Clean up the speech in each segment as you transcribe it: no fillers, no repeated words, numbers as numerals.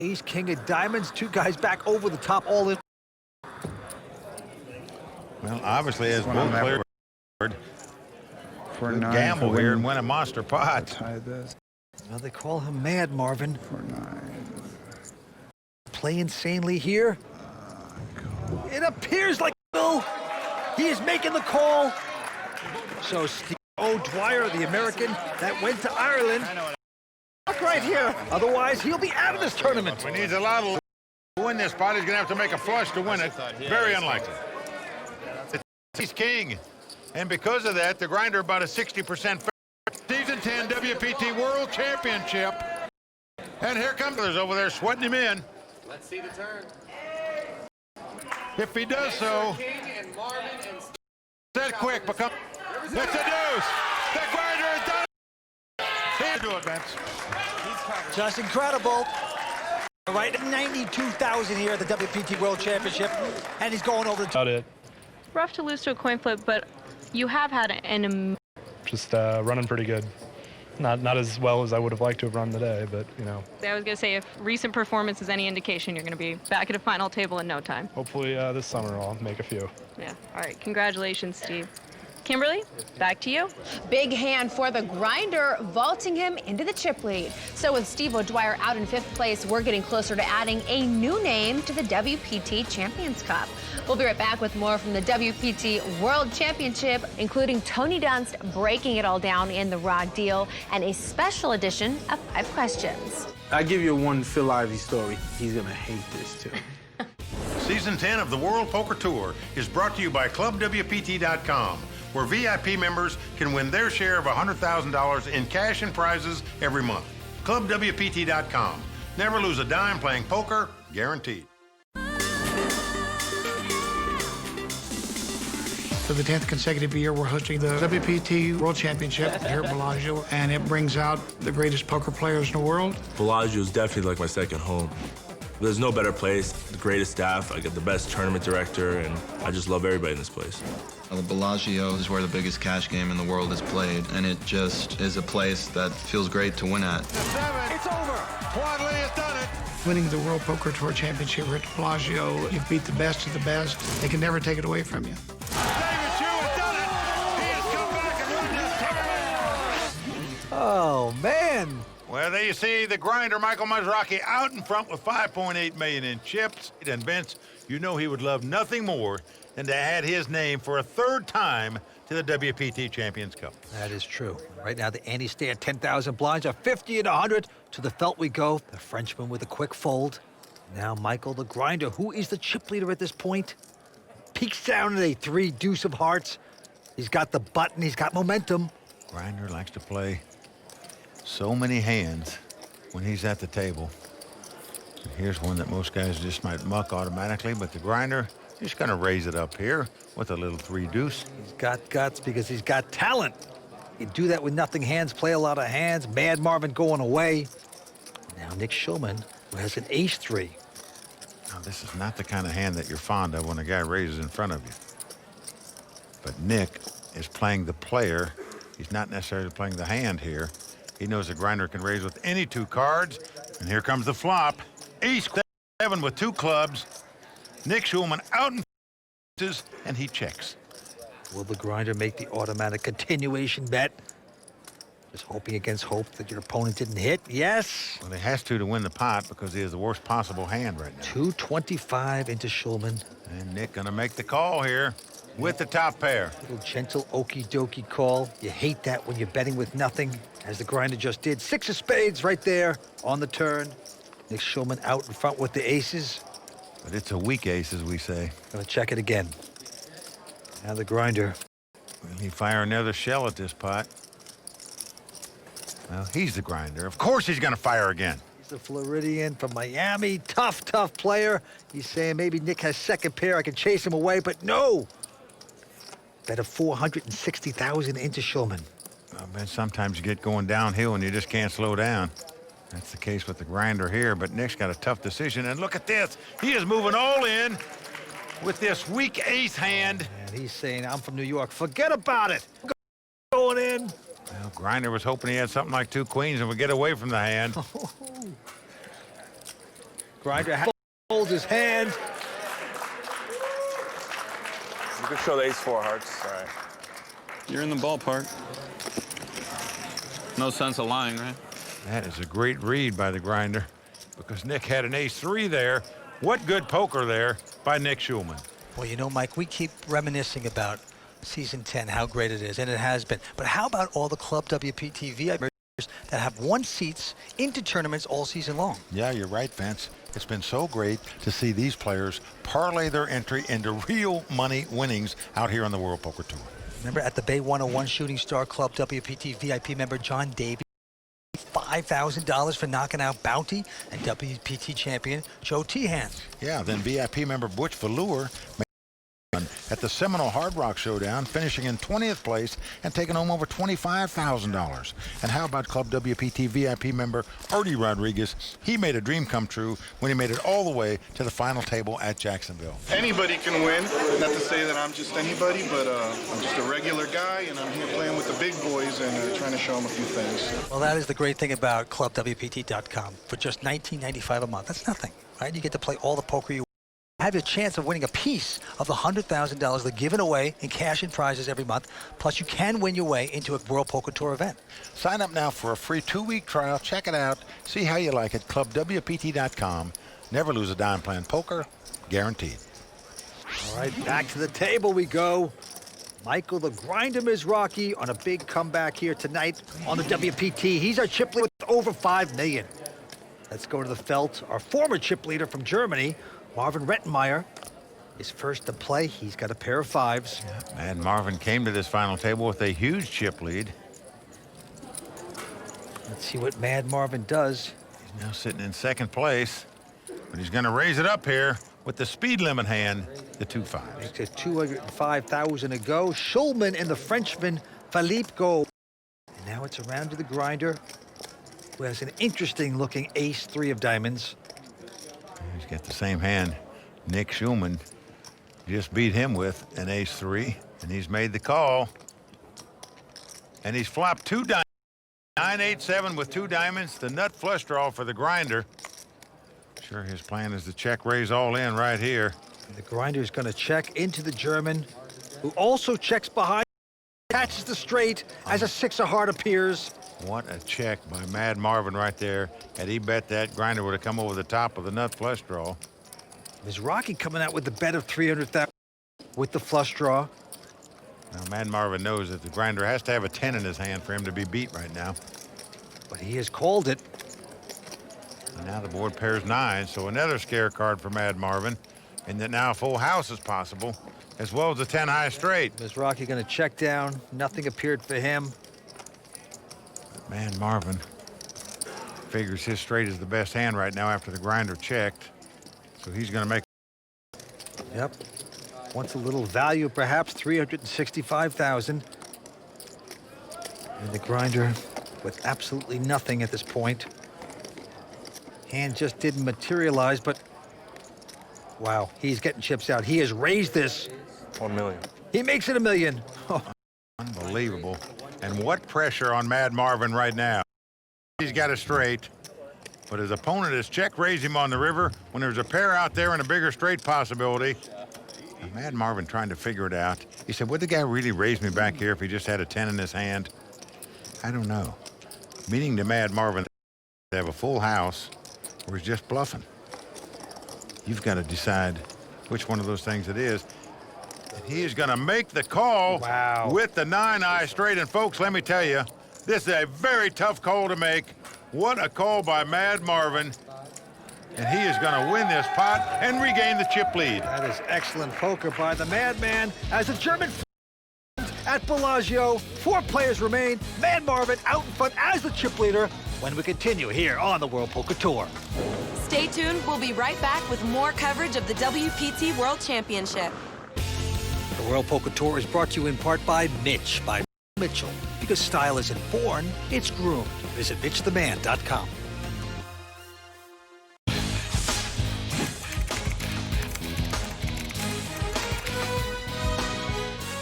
Ace, king of diamonds, two guys back over the top, all in. Well, obviously, as both players for good nine gamble for here win. and win a monster pot. Tie this Well, they call him Mad Marvin. for 9. Play insanely here. It appears like he is making the call. So Steve O'Dwyer, the American that went to Ireland, right here. Otherwise, he'll be out of this tournament. We need a lot of to win this pot. He's going to have to make a flush to win it. Very unlikely. He's king. And because of that, the grinder about a 60% Season 10 WPT World Championship. And here comes others over there sweating him in. Let's see the turn. If he does so, that quick become. It's a deuce. The grinder is done. He'll do it, Vince. Just incredible. Right at 92,000 here at the WPT World Championship, and he's going over the top. About it. Rough to lose to a coin flip, but you have had an Just running pretty good. Not as well as I would have liked to have run today, but, you know. I was going to say, if recent performance is any indication, you're going to be back at a final table in no time. Hopefully this summer I'll make a few. Yeah. All right. Congratulations, Steve. Kimberly, back to you. Big hand for the grinder, vaulting him into the chip lead. So with Steve O'Dwyer out in 5th place, we're getting closer to adding a new name to the WPT Champions Cup. We'll be right back with more from the WPT World Championship, including Tony Dunst breaking it all down in the raw deal and a special edition of 5 questions. I give you one Phil Ivey story. He's gonna hate this too. Season 10 of the World Poker Tour is brought to you by ClubWPT.com, where VIP members can win their share of $100,000 in cash and prizes every month. ClubWPT.com. Never lose a dime playing poker, guaranteed. For the 10th consecutive year, we're hosting the WPT World Championship here at Bellagio, and it brings out the greatest poker players in the world. Bellagio is definitely like my second home. There's no better place, the greatest staff, I get the best tournament director, and I just love everybody in this place. The Bellagio is where the biggest cash game in the world is played, and it just is a place that feels great to win at. It's over. Wadley has done it. Winning the World Poker Tour Championship here at Bellagio, you've beat the best of the best. They can never take it away from you. David Chu has done it. He has come back and won this tournament. Oh, man. Well, there you see the grinder, Michael Maserati, out in front with $5.8 million in chips. And Vince, you know he would love nothing more than to add his name for a 3rd time to the WPT Champions Cup. That is true. Right now, the ante stay at 10,000 blinds, are 50 and 100. To the felt we go. The Frenchman with a quick fold. Now Michael, the grinder, who is the chip leader at this point, peeks down at a 3 deuce of hearts. He's got the button. He's got momentum. Grinder likes to play so many hands when he's at the table. And here's one that most guys just might muck automatically, but the grinder just going to raise it up here with a little 3 deuce. He's got guts because he's got talent. You do that with nothing hands, play a lot of hands. Mad Marvin going away. Now Nick Schulman, who has an ace-3. Now, this is not the kind of hand that you're fond of when a guy raises in front of you. But Nick is playing the player. He's not necessarily playing the hand here. He knows the grinder can raise with any 2 cards. And here comes the flop. Ace-7 with 2 clubs. Nick Schulman out in and he checks. Will the grinder make the automatic continuation bet? Just hoping against hope that your opponent didn't hit. Yes. Well, he has to win the pot because he has the worst possible hand right now. 225 into Schulman. And Nick gonna make the call here with the top pair. Little gentle okie dokie call. You hate that when you're betting with nothing, as the grinder just did. 6 of spades right there on the turn. Nick Schulman out in front with the aces. But it's a weak ace, as we say. Gonna check it again. Now the grinder. Will he fire another shell at this pot? Well, he's the grinder. Of course he's gonna fire again. He's the Floridian from Miami. Tough, tough player. He's saying maybe Nick has 2nd pair. I can chase him away, but no. Bet of 460,000 into Schulman. Well, man, sometimes you get going downhill and you just can't slow down. That's the case with the grinder here, but Nick's got a tough decision. And look at this. He is moving all in with this weak ace hand. And he's saying, I'm from New York. Forget about it. Going in. Well, grinder was hoping he had something like 2 queens and would get away from the hand. Grinder holds his hand. You can show the ace-4 hearts. All right. You're in the ballpark. No sense of lying, right? That is a great read by the Grinder because Nick had an ace-3 there. What good poker there by Nick Schulman. Well, you know, Mike, we keep reminiscing about Season 10, how great it is, and it has been. But how about all the Club WPT VIP members that have won seats into tournaments all season long? Yeah, you're right, Vince. It's been so great to see these players parlay their entry into real money winnings out here on the World Poker Tour. Remember at the Bay 101 Shooting Star Club WPT VIP member John Davey, $5,000 for knocking out Bounty and WPT champion Joe Tehan. Yeah, then VIP member Butch Velour at the Seminole Hard Rock Showdown, finishing in 20th place and taking home over $25,000. And how about Club WPT VIP member Artie Rodriguez? He made a dream come true when he made it all the way to the final table at Jacksonville. Anybody can win. Not to say that I'm just anybody, but I'm just a regular guy, and I'm here playing with the big boys and trying to show them a few things. Well, that is the great thing about ClubWPT.com. For just $19.95 a month, that's nothing, right? You get to play all the poker you have a chance of winning a piece of the $100,000 they're giving away in cash and prizes every month. Plus, you can win your way into a World Poker Tour event. Sign up now for a free 2-week trial. Check it out. See how you like it. ClubWPT.com. Never lose a dime playing poker. Guaranteed. All right, back to the table we go. Michael the Grinder Mizrachi on a big comeback here tonight on the WPT. He's our chip leader with over $5 million. Let's go to the felt. Our former chip leader from Germany, Marvin Rettenmeyer, is first to play. He's got a pair of fives. And Marvin came to this final table with a huge chip lead. Let's see what Mad Marvin does. He's now sitting in second place, but he's going to raise it up here with the speed limit hand, the 2-5. Makes it 205,000 to go. Schulman and the Frenchman Philippe go. And now it's around to the Grinder, who has an interesting looking ace-3 of diamonds. He's got the same hand Nick Schulman just beat him with, an ace-3, and he's made the call. And he's flopped 2 diamonds. 9-8-7 with 2 diamonds, the nut flush draw for the Grinder. Sure, his plan is to check raise all in right here. And the Grinder is going to check into the German, who also checks behind, catches the straight as a 6 of heart appears. What a check by Mad Marvin right there. Had he bet that, Grinder would have come over the top of the nut flush draw. Mizrachi coming out with the bet of 300,000 with the flush draw. Now, Mad Marvin knows that the Grinder has to have a 10 in his hand for him to be beat right now. But he has called it. And now the board pairs 9, so another scare card for Mad Marvin. And that now a full house is possible, as well as a 10 high straight. Mizrachi going to check down. Nothing appeared for him. Man, Marvin figures his straight is the best hand right now after the Grinder checked. So he's going to make. Yep. Wants a little value, perhaps 365,000. And the Grinder with absolutely nothing at this point. Hand just didn't materialize, but wow, he's getting chips out. He has raised this. 1 million. He makes it $1 million. Oh. Unbelievable. And what pressure on Mad Marvin right now. He's got a straight, but his opponent has check raised him on the river when there's a pair out there and a bigger straight possibility. And Mad Marvin trying to figure it out. He said, would the guy really raise me back here if he just had a 10 in his hand? I don't know. Meaning to Mad Marvin, they have a full house or he's just bluffing. You've got to decide which one of those things it is. He is going to make the call with the 9-eye straight. And folks, let me tell you, this is a very tough call to make. What a call by Mad Marvin. And he is going to win this pot and regain the chip lead. That is excellent poker by the Madman. As the German at Bellagio, 4 players remain. Mad Marvin out in front as the chip leader when we continue here on the World Poker Tour. Stay tuned. We'll be right back with more coverage of the WPT World Championship. The World Poker Tour is brought to you in part by Mitch, by Mitchell. Because style isn't born, it's groomed. Visit MitchTheMan.com.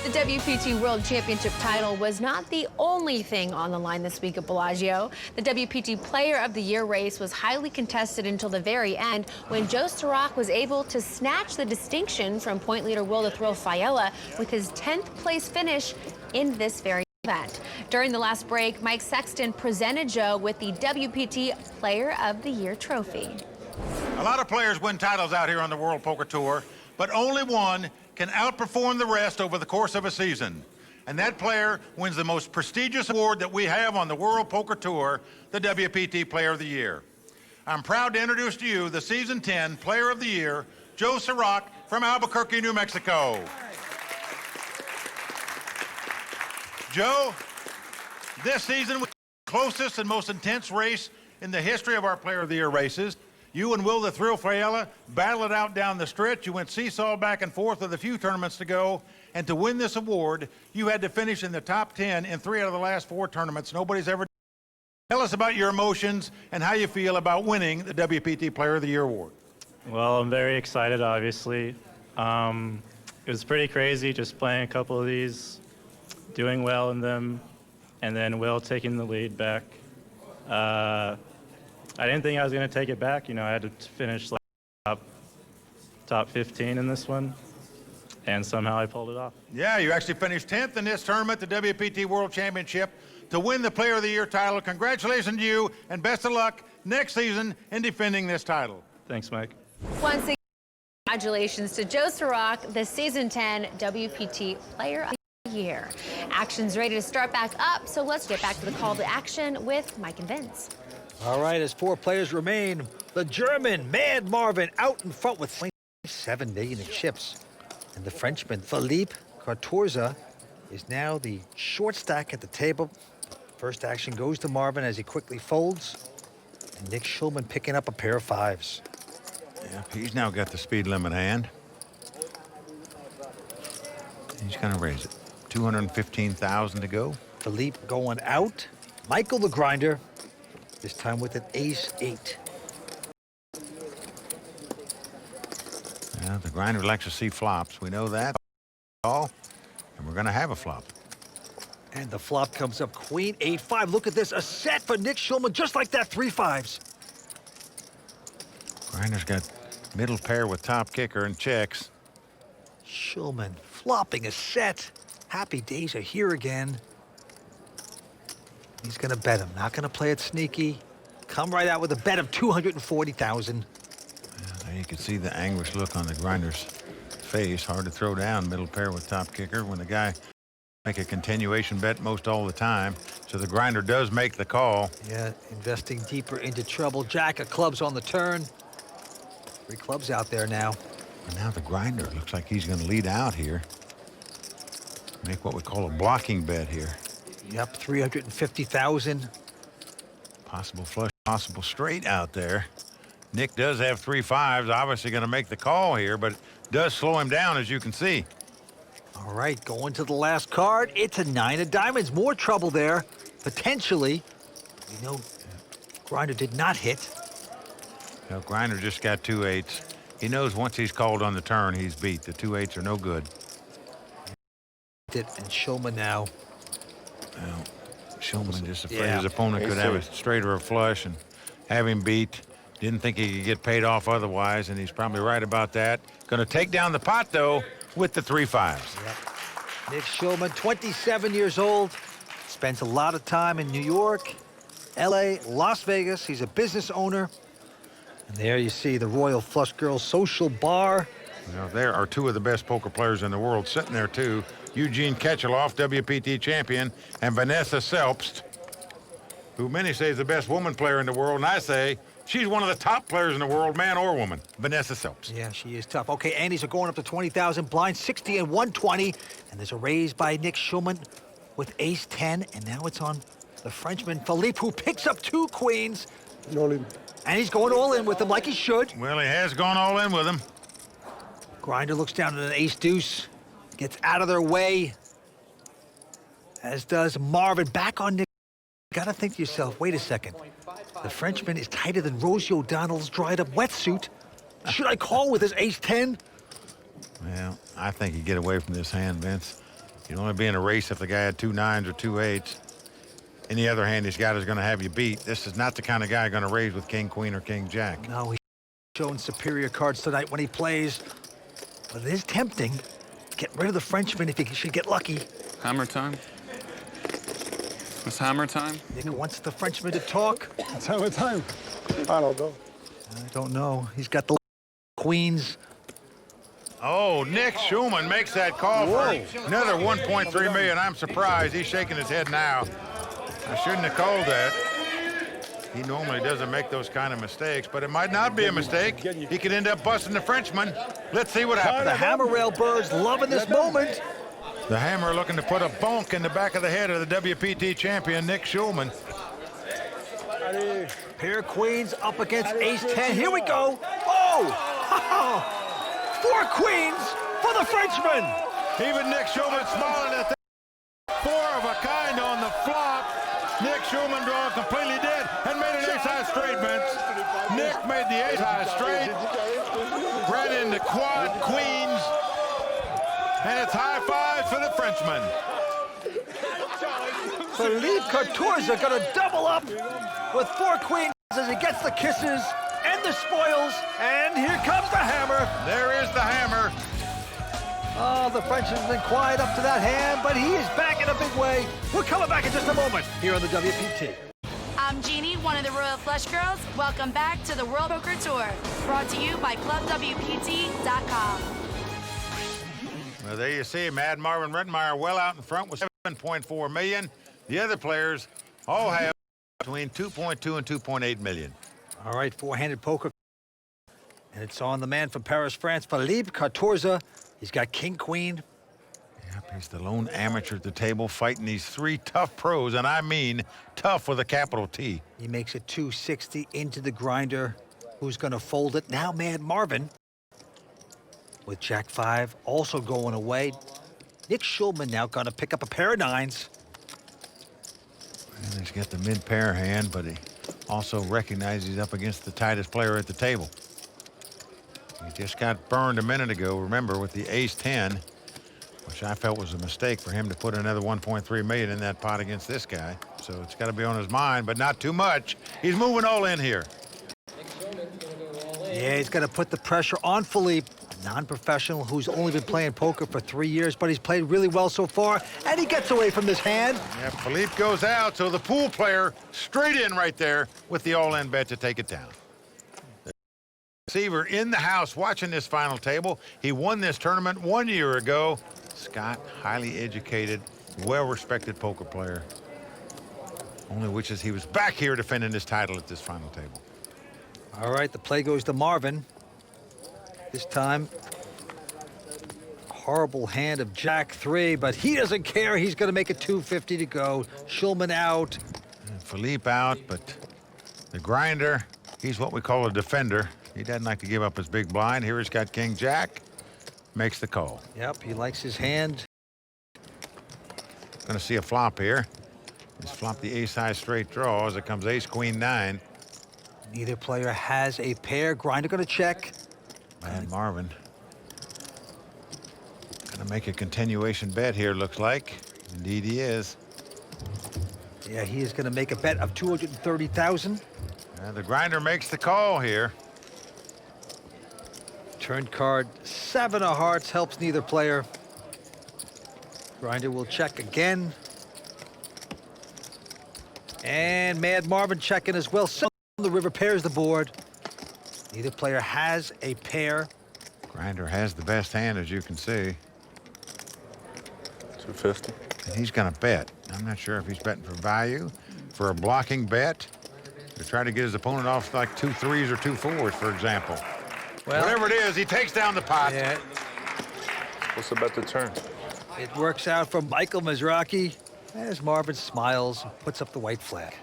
The WPT World Championship title was not the only thing on the line this week at Bellagio. The WPT Player of the Year race was highly contested until the very end when Joe Sirach was able to snatch the distinction from point leader Will the Thrill Fiala with his 10th place finish in this very event. During the last break, Mike Sexton presented Joe with the WPT Player of the Year trophy. A lot of players win titles out here on the World Poker Tour, but only one can outperform the rest over the course of a season. And that player wins the most prestigious award that we have on the World Poker Tour, the WPT Player of the Year. I'm proud to introduce to you the Season 10 Player of the Year, Joe Sirach from Albuquerque, New Mexico. Joe, this season was the closest and most intense race in the history of our Player of the Year races. You and Will the Thrill Fiala battled it out down the stretch. You went seesaw back and forth with a few tournaments to go. And to win this award, you had to finish in the top 10 in 3 out of the last 4 tournaments. Nobody's ever. Tell us about your emotions and how you feel about winning the WPT Player of the Year award. Well, I'm very excited, obviously. It was pretty crazy just playing a couple of these, doing well in them, and then Will taking the lead back. I didn't think I was going to take it back. You know, I had to finish like top 15 in this one, and somehow I pulled it off. Yeah, you actually finished 10th in this tournament, the WPT World Championship, to win the Player of the Year title. Congratulations to you, and best of luck next season in defending this title. Thanks, Mike. Once again, congratulations to Joe Sirach, the Season 10 WPT Player of the Year. Action's ready to start back up, so let's get back to the call to action with Mike and Vince. All right, as 4 players remain, the German Mad Marvin out in front with 7 million in chips. And the Frenchman Philippe Cartorza is now the short stack at the table. First action goes to Marvin as he quickly folds. And Nick Schulman picking up a pair of 5s. Yeah, he's now got the speed limit hand. He's going to raise it. 215,000 to go. Philippe going out. Michael the Grinder, this time with an ace-8. Yeah, the Grinder likes to see flops. We know that. All, and we're going to have a flop. And the flop comes up queen 8-5. Look at this, a set for Nick Schulman, just like that, 3 5s. Grinder's got middle pair with top kicker and checks. Schulman flopping a set. Happy days are here again. He's going to bet him, not going to play it sneaky. Come right out with a bet of 240,000. Yeah, there you can see the anguish look on the Grinder's face. Hard to throw down middle pair with top kicker when the guy make a continuation bet most all the time. So the Grinder does make the call. Yeah, investing deeper into trouble. Jack of clubs on the turn. 3 clubs out there now. And now the Grinder looks like he's going to lead out here. Make what we call a blocking bet here. Yep, 350,000. Possible flush, possible straight out there. Nick does have 3 5s, obviously going to make the call here, but does slow him down, as you can see. All right, going to the last card. It's a 9 of diamonds. More trouble there, potentially. You know, Grinder did not hit. Now, Grinder just got 2 8s. He knows once he's called on the turn, he's beat. The 2 8s are no good. And Schulman now. Well, Schulman just afraid his opponent could have a straight or a flush and have him beat. Didn't think he could get paid off otherwise, and he's probably right about that. Going to take down the pot, though, with the 3 5s. Yep. Nick Schulman, 27 years old, spends a lot of time in New York, LA, Las Vegas. He's a business owner. And there you see the Royal Flush Girls Social Bar. Now, there are 2 of the best poker players in the world sitting there, too. Eugene Ketcheloff, WPT champion, and Vanessa Selbst, who many say is the best woman player in the world, and I say she's one of the top players in the world, man or woman, Vanessa Selbst. Yeah, she is tough. Okay, Andes are going up to 20,000 blind, 60 and 120, and there's a raise by Nick Schulman with ace-10, and now it's on the Frenchman Philippe, who picks up 2 queens. And he's going all in with them like he should. Well, he has gone all in with him. Grinder looks down at an ace-deuce, gets out of their way, as does Marvin. Back on Nick. You gotta think to yourself, wait a second. The Frenchman is tighter than Rosie O'Donnell's dried-up wetsuit. Should I call with his ace-10? Well, I think you get away from this hand, Vince. You'd only be in a race if the guy had 2 9s or 2 8s. Any other hand he's got is going to have you beat. This is not the kind of guy going to raise with king, queen, or king, jack. No, he's showing superior cards tonight when he plays. But it is tempting. Get rid of the Frenchman if he should get lucky. Hammer time. It's hammer time. Nick wants the Frenchman to talk. It's hammer time. I don't know. I don't know. He's got the queens. Oh, Nick Schulman makes that call for another 1.3 million. I'm surprised. He's shaking his head now. I shouldn't have called that. He normally doesn't make those kind of mistakes, but it might not be a mistake. He could end up busting the Frenchman. Let's see what happens. The Hammer Rail Birds loving this moment. The Hammer looking to put a bonk in the back of the head of the WPT champion, Nick Schulman. Pair of queens up against ace-10. Here we go. Oh! 4 queens for the Frenchman. Even Nick Schulman smiling at that. 4 of a kind on the flop. Nick Schulman drawing completely dead and made an ace-high straight, man. Nick made the ace-high straight. Ran into quad queens. And it's high fives for the Frenchman. Philippe Cartorza going to double up with 4 queens as he gets the kisses and the spoils. And here comes the Hammer. There is the Hammer. Oh, the Frenchman's been quiet up to that hand, but he is back in a big way. We're coming back in just a moment here on the WPT. I'm Jeannie, one of the Royal Flush Girls. Welcome back to the World Poker Tour, brought to you by ClubWPT.com. Well, there you see Mad Marvin Redmeyer well out in front with 7.4 million. The other players all have between 2.2 and 2.8 million. All right, 4-handed poker. And it's on the man from Paris, France, Philippe Cartorza. He's got king, queen. Yep, he's the lone amateur at the table fighting these 3 tough pros, and I mean tough with a capital T. He makes it 260 into the grinder. Who's going to fold it? Now Mad Marvin with Jack 5 also going away. Nick Schulman now going to pick up a pair of 9s. And he's got the mid-pair hand, but he also recognizes he's up against the tightest player at the table. He just got burned a minute ago, remember, with the ace-10, which I felt was a mistake for him to put another 1.3 million in that pot against this guy. So it's got to be on his mind, but not too much. He's moving all in here. Yeah, he's going to put the pressure on Philippe, a non-professional who's only been playing poker for 3 years, but he's played really well so far, and he gets away from this hand. Yeah, Philippe goes out, so the pool player straight in right there with the all-in bet to take it down. Receiver in the house watching this final table. He won this tournament 1 year ago. Scott, highly educated, well-respected poker player. Only wishes he was back here defending his title at this final table. All right, the play goes to Marvin. This time, horrible hand of Jack 3, but he doesn't care. He's going to make it 250 to go. Schulman out. And Philippe out, but the grinder, he's what we call a defender. He doesn't like to give up his big blind. Here he's got King Jack. Makes the call. Yep, he likes his hand. Going to see a flop here. He's flopped the ace-high straight draw as it comes ace-queen 9. Neither player has a pair. Grinder going to check. And Marvin going to make a continuation bet here, looks like. Indeed he is. Yeah, he is going to make a bet of 230,000. The grinder makes the call here. Turn card 7 of hearts helps neither player. Grinder will check again. And Mad Marvin checking as well. So the river pairs the board. Neither player has a pair. Grinder has the best hand, as you can see. 250. And he's going to bet. I'm not sure if he's betting for value, for a blocking bet, to try to get his opponent off like 2 3s or 2 4s, for example. Well, whatever it is, he takes down the pot. Yeah. What's about the turn? It works out for Michael Mizrachi as Marvin smiles and puts up the white flag.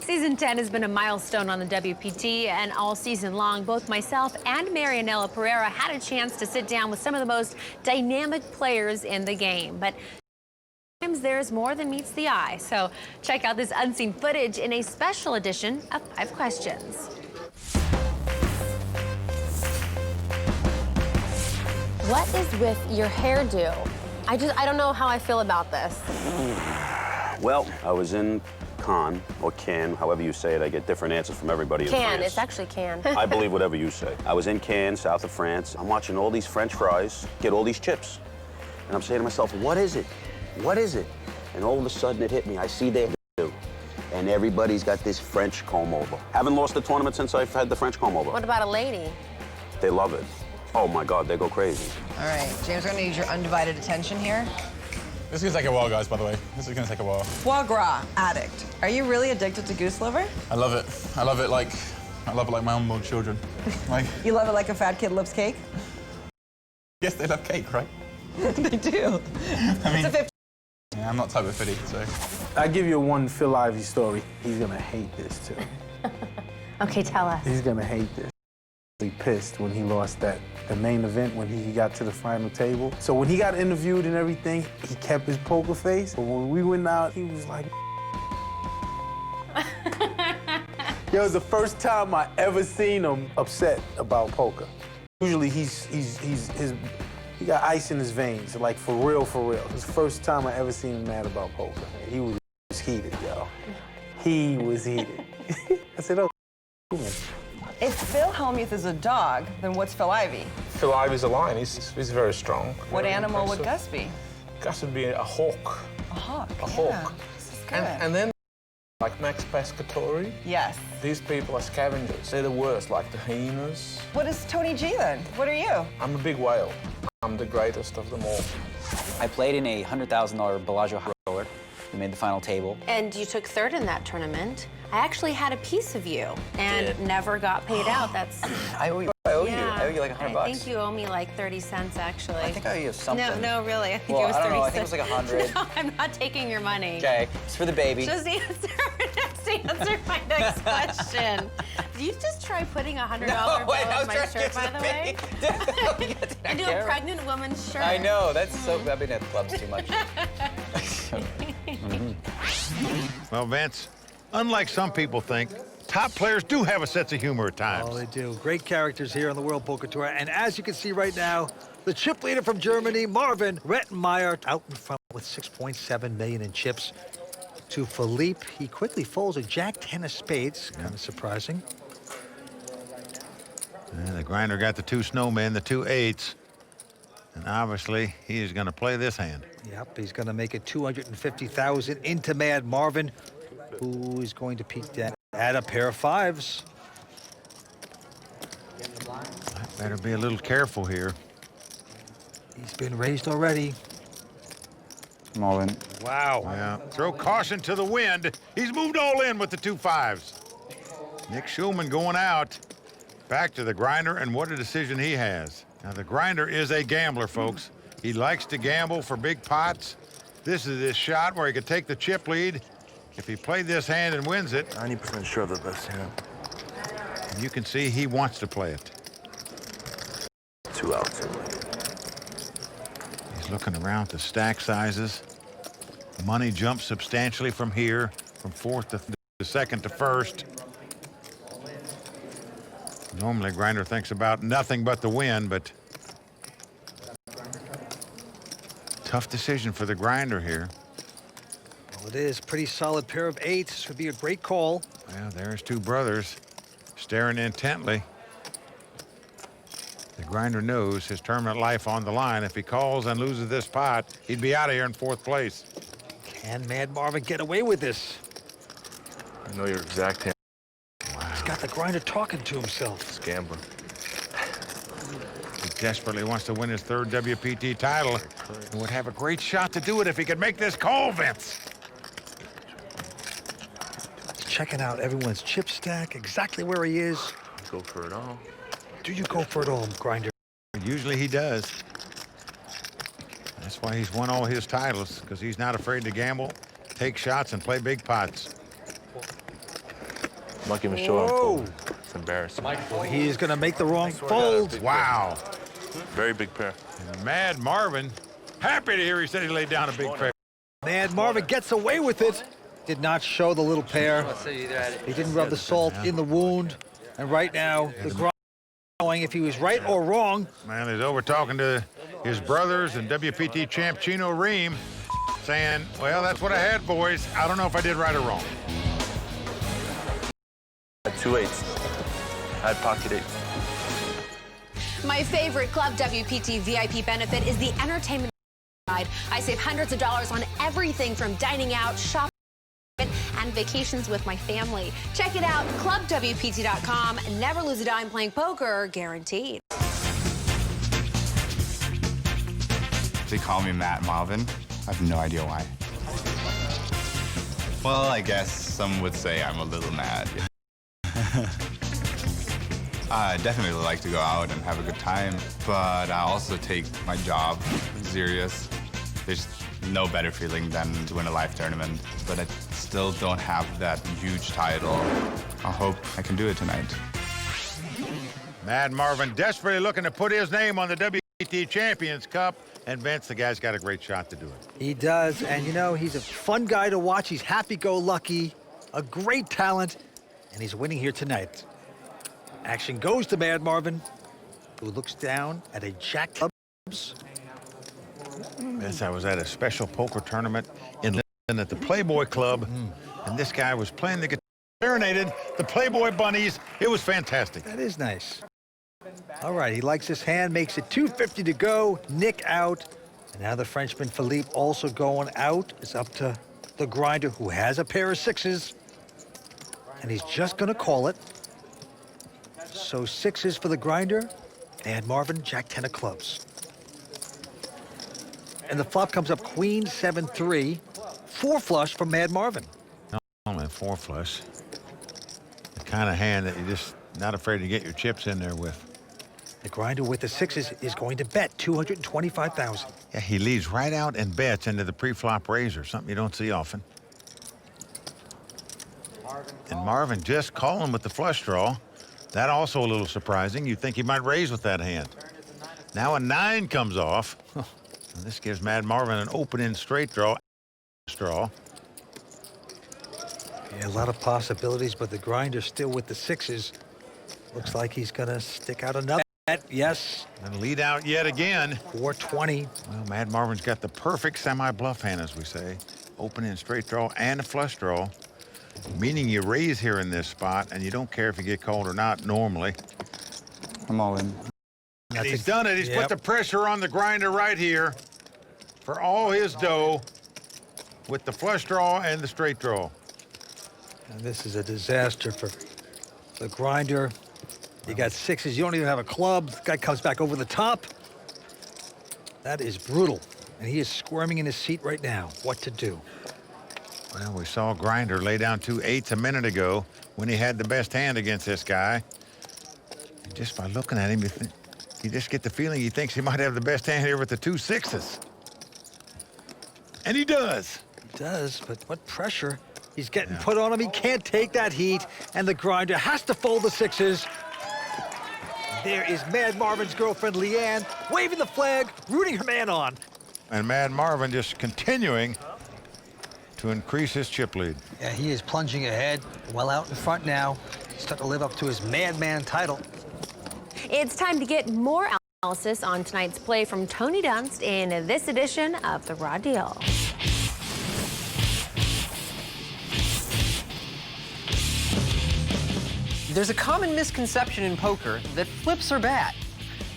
Season 10 has been a milestone on the WPT, and all season long, both myself and Marianella Pereira had a chance to sit down with some of the most dynamic players in the game. But sometimes there's more than meets the eye. So check out this unseen footage in a special edition of 5 Questions. What is with your hairdo? I don't know how I feel about this. Well, I was in Cannes, or Cannes, however you say it. I get different answers from everybody in France. Can, it's actually can. I believe whatever you say. I was in Cannes, south of France. I'm watching all these French fries get all these chips. And I'm saying to myself, what is it? What is it? And all of a sudden it hit me. I see they do. And everybody's got this French comb over. Haven't lost a tournament since I've had the French comb over. What about a lady? They love it. Oh my God, they go crazy. All right, James, we're gonna need your undivided attention here. This is gonna take a while, guys, by the way. This is gonna take a while. Foie gras addict. Are you really addicted to goose liver? I love it. I love it like my unborn children. Like, You love it like a fat kid loves cake? yes, they love cake, right? They do. I mean, It's a 50. yeah, I'm not type of foodie, so. I give you one Phil Ivey story. He's gonna hate this too. Okay, tell us. He's gonna hate this. He pissed when he lost the main event when he got to the final table. So when he got interviewed and everything, he kept his poker face. But when we went out, he was like. It was the first time I ever seen him upset about poker. Usually he got ice in his veins, like for real, for real. It's the first time I ever seen him mad about poker. He was heated, yo. He was heated. I said, oh, man. If Phil Hellmuth is a dog, then what's Phil Ivey? Phil Ivey's a lion. He's very strong. What Very animal would impressive. Gus be? Gus would be a hawk. A hawk. A yeah. hawk. This is good. And then, like Max Pescatori, Yes. these people are scavengers. They're the worst, like the hyenas. What is Tony G then? What are you? I'm a big whale. I'm the greatest of them all. I played in a $100,000 Bellagio high roller. We made the final table. And you took third in that tournament. I actually had a piece of you and never got paid out. That's. I owe you. I owe you like $100. I think you owe me like 30 cents, actually. I think I owe you something. No, really. I think Well, it was I don't 30 know. I cents. think it was like 100. No, I'm not taking your money. Okay, it's for the baby. Just answer my next question. Did you just try putting a $100 bill on my shirt, by the way? Into a pregnant woman's shirt. I know. That's so. I've been at clubs too much. Well, Vince, unlike some people think, top players do have a sense of humor at times. Oh, they do. Great characters here on the World Poker Tour. And as you can see right now, the chip leader from Germany, Marvin Rettenmeier, out in front with 6.7 million in chips. To Philippe, he quickly folds a Jack-10 of spades. Kind of surprising. And the grinder got the two snowmen, the two eights. And obviously, he is going to play this hand. Yep, he's going to make it 250,000 into Mad Marvin, who is going to peek that at a pair of fives. I better be a little careful here. He's been raised already. Marvin. Wow. Yeah. Throw caution to the wind. He's moved all in with the two fives. Nick Schulman going out. Back to the grinder, and what a decision he has. Now, the grinder is a gambler, folks. He likes to gamble for big pots. This is his shot where he could take the chip lead. If he played this hand and wins it, 90% sure of the best hand. You can see he wants to play it. 2 outs. He's looking around at the stack sizes. Money jumps substantially from here, from fourth to second to first. Normally, grinder thinks about nothing but the win, but tough decision for the grinder here. Well, it is. Pretty solid pair of eights. This would be a great call. Well, there's two brothers staring intently. The grinder knows his tournament life on the line. If he calls and loses this pot, he'd be out of here in fourth place. Can Mad Marvin get away with this? I know your exact hand. He's got the grinder talking to himself. It's gambling. He desperately wants to win his third WPT title and would have a great shot to do it if he could make this call, Vince. He's checking out everyone's chip stack, exactly where he is. Go for it all. Do you go for it all, grinder? Usually he does. That's why he's won all his titles, because he's not afraid to gamble, take shots, and play big pots. I'm not even sure I'm folding. It's embarrassing. Well, he is going to make the wrong fold. Wow. Very big pair. And Mad Marvin, happy to hear he said he laid down a big pair. Mad Marvin gets away with it. Did not show the little pair. He didn't rub the salt in the wound. And right now, the grind knowing if he was right or wrong. Man, he's over talking to his brothers and WPT champ Chino Ream saying, well, that's what I had, boys. I don't know if I did right or wrong. 2 8s. I had pocket 8. My favorite Club WPT VIP benefit is the entertainment side. I save hundreds of dollars on everything from dining out, shopping, and vacations with my family. Check it out, clubwpt.com. Never lose a dime playing poker, guaranteed. They call me Matt Marvin. I have no idea why. Well, I guess some would say I'm a little mad. I definitely like to go out and have a good time, but I also take my job serious. There's no better feeling than to win a live tournament, but I still don't have that huge title. I hope I can do it tonight. Mad Marvin desperately looking to put his name on the WPT Champions Cup, and Vince, the guy's got a great shot to do it. He does, and you know, he's a fun guy to watch. He's happy-go-lucky, a great talent, and he's winning here tonight. Action goes to Mad Marvin, who looks down at a jack clubs. Yes, I was at a special poker tournament in London at the Playboy Club, and this guy was playing the guitar, serenaded the Playboy bunnies. It was fantastic. That is nice. All right, he likes his hand, makes it 250 to go. Nick out, and now the Frenchman Philippe also going out. It's up to the grinder, who has a pair of sixes, and he's just going to call it. So sixes for the grinder, and Marvin, Jack 10 of clubs. And the flop comes up Queen 7-3, 4 flush from Mad Marvin. Only a 4 flush. The kind of hand that you're just not afraid to get your chips in there with. The grinder with the sixes is going to bet $225,000. Yeah, he leads right out and bets into the pre-flop raiser, something you don't see often. And Marvin just calling with the flush draw. That also a little surprising. You'd think he might raise with that hand. Now a 9 comes off. And this gives Mad Marvin an open-in straight draw. Yeah, a lot of possibilities, but the grinder still with the sixes. Looks like he's going to stick out another bet. Yes. And lead out yet again. 420. Well, Mad Marvin's got the perfect semi-bluff hand, as we say. Open-in straight draw and a flush draw. Meaning you raise here in this spot, and you don't care if you get called or not normally. I'm all in. And he's done it. He's put the pressure on the grinder right here for all his dough with the flush draw and the straight draw. And this is a disaster for the grinder. You got sixes. You don't even have a club. The guy comes back over the top. That is brutal. And he is squirming in his seat right now. What to do? Well, we saw Grinder lay down 2 8s a minute ago when he had the best hand against this guy. And just by looking at him, you just get the feeling he thinks he might have the best hand here with the 2 6s. And he does. He does, but what pressure he's getting put on him. He can't take that heat, and the grinder has to fold the sixes. There is Mad Marvin's girlfriend, Leanne, waving the flag, rooting her man on. And Mad Marvin just continuing to increase his chip lead. Yeah, he is plunging ahead, well out in front now. He's starting to live up to his madman title. It's time to get more analysis on tonight's play from Tony Dunst in this edition of The Raw Deal. There's a common misconception in poker that flips are bad.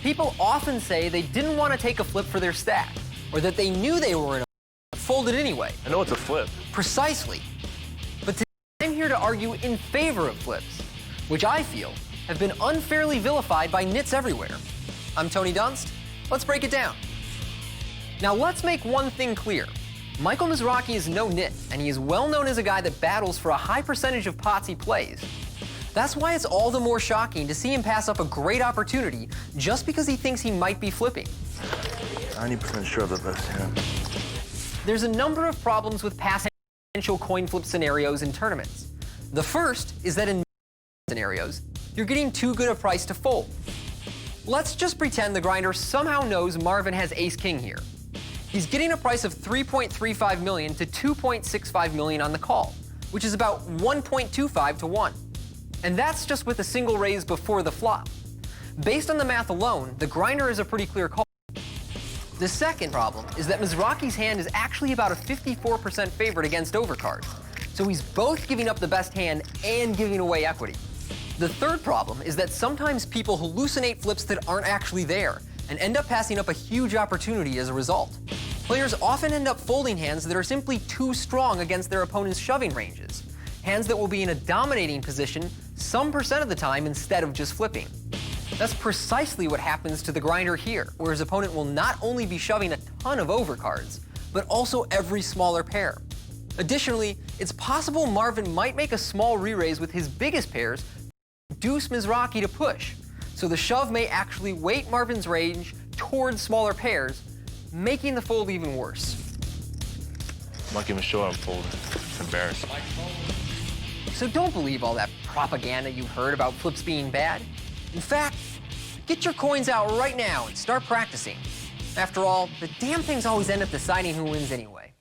People often say they didn't want to take a flip for their stack, or that they knew they were in a but folded anyway. I know it's a flip. Precisely. But today I'm here to argue in favor of flips, which I feel have been unfairly vilified by nits everywhere. I'm Tony Dunst. Let's break it down. Now let's make one thing clear. Michael Mizrachi is no nit, and he is well known as a guy that battles for a high percentage of pots he plays. That's why it's all the more shocking to see him pass up a great opportunity just because he thinks he might be flipping. 90% sure of the best hand. There's a number of problems with passing potential coin flip scenarios in tournaments. The first is that in scenarios, you're getting too good a price to fold. Let's just pretend the grinder somehow knows Marvin has ace-king here. He's getting a price of $3.35 million to $2.65 million on the call, which is about 1.25 to 1. And that's just with a single raise before the flop. Based on the math alone, the grinder is a pretty clear call. The second problem is that Mizrachi's hand is actually about a 54% favorite against overcards. So he's both giving up the best hand and giving away equity. The third problem is that sometimes people hallucinate flips that aren't actually there and end up passing up a huge opportunity as a result. Players often end up folding hands that are simply too strong against their opponent's shoving ranges, hands that will be in a dominating position some percent of the time instead of just flipping. That's precisely what happens to the grinder here, where his opponent will not only be shoving a ton of overcards, but also every smaller pair. Additionally, it's possible Marvin might make a small re-raise with his biggest pairs to induce Mizrachi to push, so the shove may actually weight Marvin's range towards smaller pairs, making the fold even worse. I'm not even sure I'm folding. It's embarrassing. So don't believe all that propaganda you've heard about flips being bad. In fact, get your coins out right now and start practicing. After all, the damn things always end up deciding who wins anyway.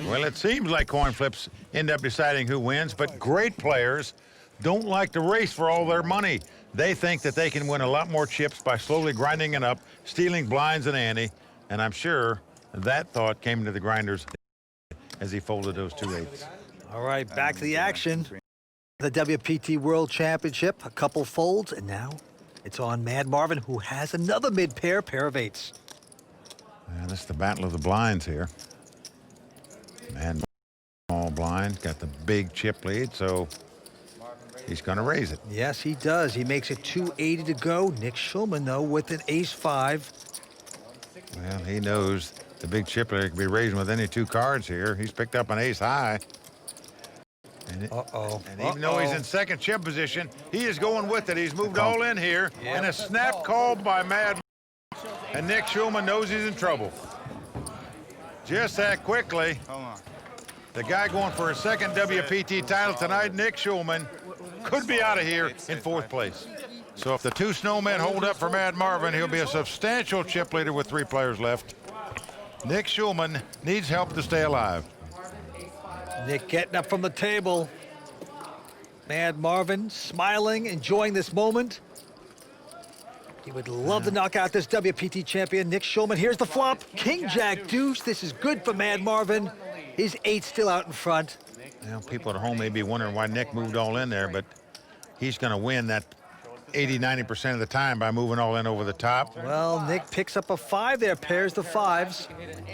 Well, it seems like coin flips end up deciding who wins, but great players don't like to race for all their money. They think that they can win a lot more chips by slowly grinding it up, stealing blinds and ante, and I'm sure that thought came into the grinder's as he folded those 2-8s. All right, back to the action. The WPT World Championship, a couple folds, and now it's on Mad Marvin, who has another mid-pair, pair of 8s. And this is the battle of the blinds here. Mad small blind, got the big chip lead, so he's going to raise it. Yes, he does. He makes it 280 to go. Nick Schulman, though, with an ace-5. Well, he knows the big chip lead can be raising with any 2 cards here. He's picked up an ace-high. And even though he's in second chip position, he is going with it. He's moved all in here. And a snap call by Mad. And Nick Schulman knows he's in trouble. Just that quickly. The guy going for a second WPT title tonight, Nick Schulman, could be out of here in 4th place. So if the 2 snowmen hold up for Mad Marvin, he'll be a substantial chip leader with 3 players left. Nick Schulman needs help to stay alive. Nick getting up from the table. Mad Marvin smiling, enjoying this moment. He would love to knock out this WPT champion, Nick Schulman. Here's the flop. King, Jack, deuce. This is good for Mad Marvin. His 8 still out in front. Well, people at home may be wondering why Nick moved all in there, but he's going to win that 80–90% of the time by moving all in over the top. Well, Nick picks up a 5 there, pairs the 5s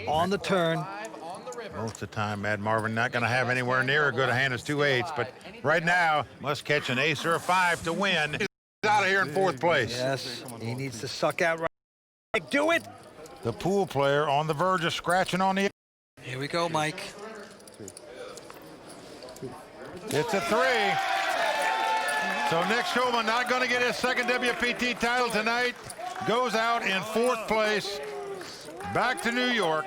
on the turn. Most of the time, Mad Marvin not going to have anywhere near a good hand as 2 8s, but right now, must catch an ace or a 5 to win. He's out of here in 4th place. Yes, he needs to suck out right. Mike, do it. The pool player on the verge of scratching on the... Here we go, Mike. It's a 3. So Nick Schulman not going to get his second WPT title tonight. Goes out in 4th place. Back to New York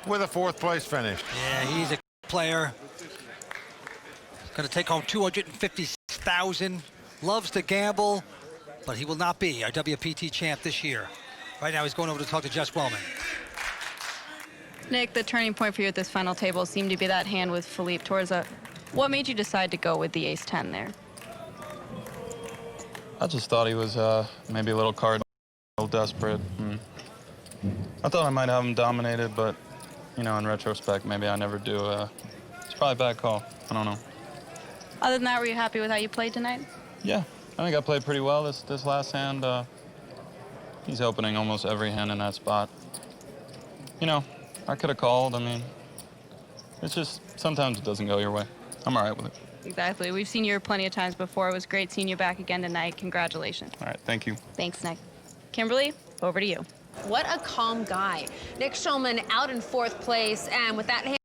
with a 4th place finish. Yeah, he's a player. Going to take home $256,000. Loves to gamble, but he will not be our WPT champ this year. Right now, he's going over to talk to Jess Wellman. Nick, the turning point for you at this final table seemed to be that hand with Philippe Torza. What made you decide to go with the ace-10 there? I just thought he was maybe a little desperate. I thought I might have him dominated, but, you know, in retrospect, maybe I never do. It's probably a bad call. I don't know. Other than that, were you happy with how you played tonight? Yeah, I think I played pretty well this last hand. He's opening almost every hand in that spot. You know, I could have called. I mean, it's just sometimes it doesn't go your way. I'm all right with it. Exactly. We've seen you plenty of times before. It was great seeing you back again tonight. Congratulations. All right, thank you. Thanks, Nick. Kimberly, over to you. What a calm guy. Nick Schulman out in 4th place, and with that hand,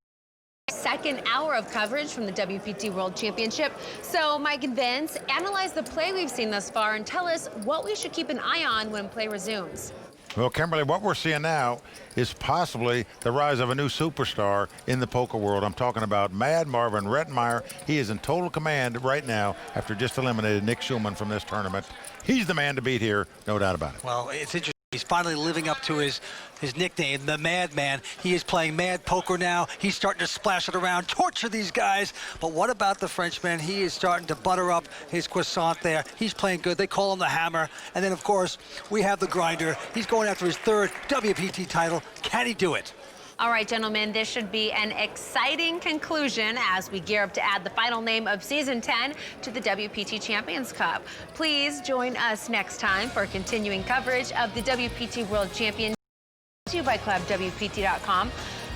second hour of coverage from the WPT World Championship. So, Mike and Vince, analyze the play we've seen thus far and tell us what we should keep an eye on when play resumes. Well, Kimberly, what we're seeing now is possibly the rise of a new superstar in the poker world. I'm talking about Mad Marvin Rettenmeyer. He is in total command right now after just eliminated Nick Schulman from this tournament. He's the man to beat here, no doubt about it. Well, it's interesting. He's finally living up to his nickname, the Madman. He is playing mad poker now. He's starting to splash it around, torture these guys. But what about the Frenchman? He is starting to butter up his croissant there. He's playing good. They call him the Hammer. And then, of course, we have the Grinder. He's going after his third WPT title. Can he do it? All right, gentlemen, this should be an exciting conclusion as we gear up to add the final name of Season 10 to the WPT Champions Cup. Please join us next time for continuing coverage of the WPT World Championship to you by ClubWPT.com.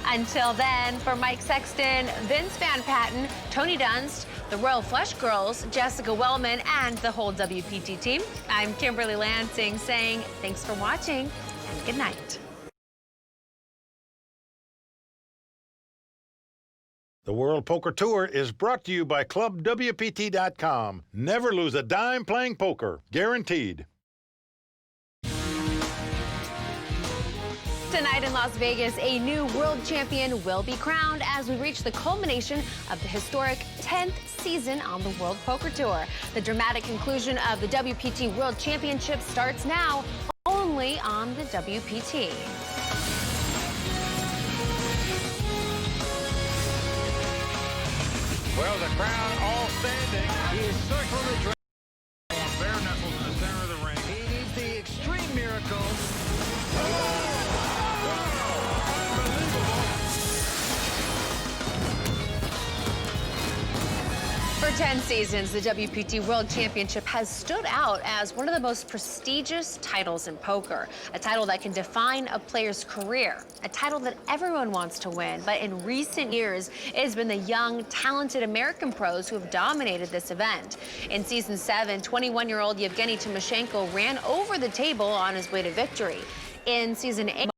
Until then, for Mike Sexton, Vince Van Patten, Tony Dunst, the Royal Flush Girls, Jessica Wellman, and the whole WPT team, I'm Kimberly Lansing saying thanks for watching and good night. The World Poker Tour is brought to you by ClubWPT.com. Never lose a dime playing poker. Guaranteed. Tonight in Las Vegas, a new world champion will be crowned as we reach the culmination of the historic 10th season on the World Poker Tour. The dramatic conclusion of the WPT World Championship starts now, only on the WPT. Well, the crowd all standing. He is circling the dragon on bare knuckles in the center of the ring. He needs the extreme miracle. For 10 seasons, the WPT World Championship has stood out as one of the most prestigious titles in poker. A title that can define a player's career. A title that everyone wants to win. But in recent years, it has been the young, talented American pros who have dominated this event. In Season 7, 21-year-old Yevgeny Timoshenko ran over the table on his way to victory. In Season 8,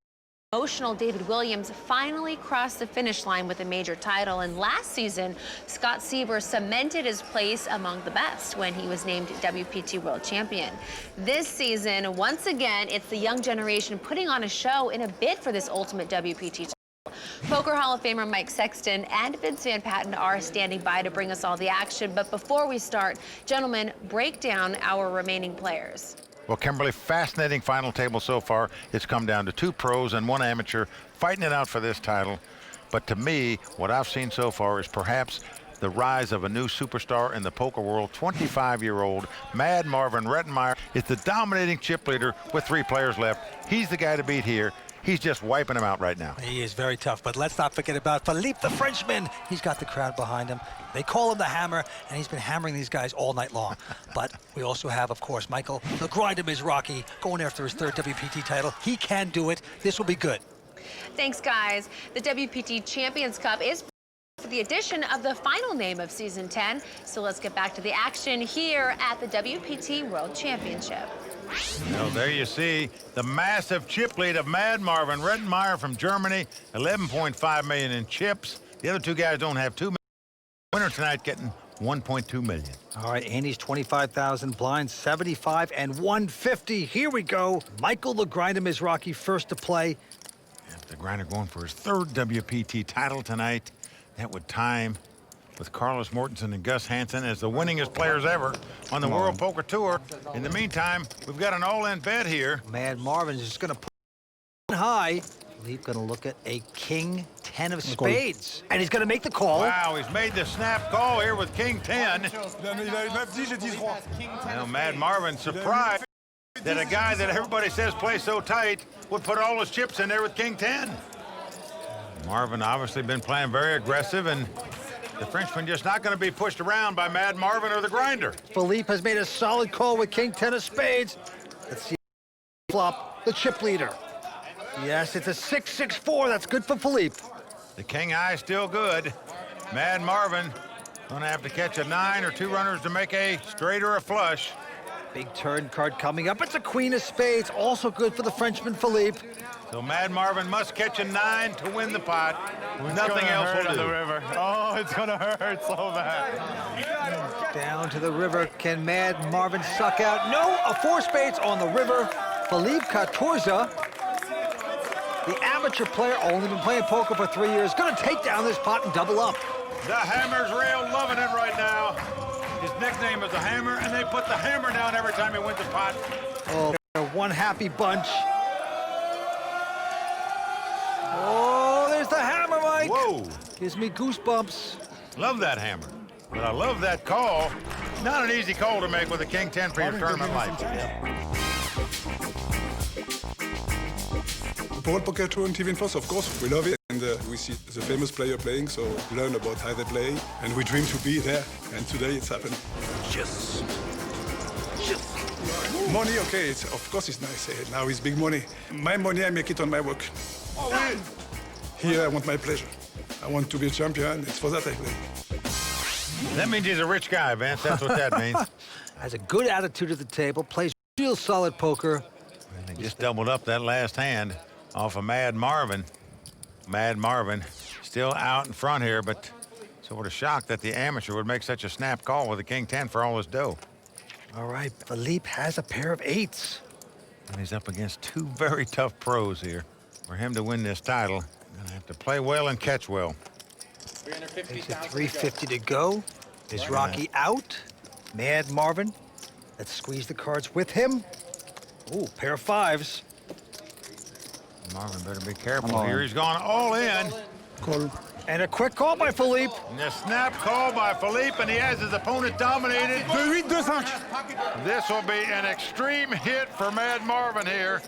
emotional David Williams finally crossed the finish line with a major title, and last season, Scott Sieber cemented his place among the best when he was named WPT World Champion. This season, once again, it's the young generation putting on a show in a bid for this ultimate WPT title. Poker Hall of Famer Mike Sexton and Vince Van Patten are standing by to bring us all the action, but before we start, gentlemen, break down our remaining players. Well, Kimberly, fascinating final table so far. It's come down to 2 pros and 1 amateur fighting it out for this title. But to me, what I've seen so far is perhaps the rise of a new superstar in the poker world. 25-year-old Mad Marvin Rettenmeyer is the dominating chip leader with 3 players left. He's the guy to beat here. He's just wiping them out right now. He is very tough, but let's not forget about Philippe the Frenchman. He's got the crowd behind him. They call him the Hammer, and he's been hammering these guys all night long. But we also have, of course, Michael, the Grinder Mizrachi, going after his 3rd WPT title. He can do it. This will be good. Thanks, guys. The WPT Champions Cup is for the addition of the final name of Season 10. So let's get back to the action here at the WPT World Championship. Well, there you see the massive chip lead of Mad Marvin Rettenmeyer from Germany, 11.5 million in chips. The other 2 guys don't have 2 million. Winner tonight getting 1.2 million. All right, Andy's 25,000, blind 75 and 150. Here we go. Michael the Grinder Mizrachi first to play. And the Grinder going for his 3rd WPT title tonight. That would time with Carlos Mortensen and Gus Hansen as the winningest players ever on the World Poker Tour. In the meantime, we've got an all-in bet here. Mad Marvin's just going to put high. Philippe going to look at a King 10 of spades. And he's going to make the call. Wow, he's made the snap call here with King 10. Now, Mad Marvin surprised that a guy that everybody says plays so tight would put all his chips in there with King 10. Marvin obviously been playing very aggressive, and the Frenchman just not going to be pushed around by Mad Marvin or the Grinder. Philippe has made a solid call with King 10 of spades. Let's see flop the chip leader. Yes, it's a 6-6-4. That's good for Philippe. The King Eye still good. Mad Marvin going to have to catch a 9 or 2 runners to make a straight or a flush. Big turn card coming up. It's a Queen of spades. Also good for the Frenchman Philippe. So Mad Marvin must catch a 9 to win the pot. Nothing else will do. The river. Oh, it's going to hurt so bad. Down to the river. Can Mad Marvin suck out? No, a 4 spades on the river. Philippe Catorza, the amateur player, only been playing poker for 3 years, going to take down this pot and double up. The Hammer's rail loving it right now. His nickname is the Hammer, and they put the hammer down every time he wins a pot. Oh, one happy bunch. Oh, there's the hammer, Mike. Whoa. Gives me goosebumps. Love that hammer. But I love that call. Not an easy call to make with a king 10 for your tournament life. World Poker Tour on TV first, of course, we love it. And we see the famous player playing, so we learn about how they play. And we dream to be there. And today it's happened. Yes. Money, okay, of course it's nice. Now it's big money. My money, I make it on my work. Here, I want my pleasure. I want to be a champion. It's for that I play. That means he's a rich guy, Vince. That's what that means. Has a good attitude at the table, plays real solid poker. They just doubled up that last hand off of Mad Marvin. Mad Marvin still out in front here, but sort of shocked that the amateur would make such a snap call with a king 10 for all his dough. All right, Philippe has a pair of 8s. And he's up against two very tough pros here. For him to win this title, he's gonna have to play well and catch well. Makes it 350 to go. Is Rocky out? Mad Marvin. Let's squeeze the cards with him. Ooh, pair of 5s. Marvin better be careful here. He's gone all in. Call. And a quick call by Philippe. And a snap call by Philippe, and he has his opponent dominated. This will be an extreme hit for Mad Marvin here.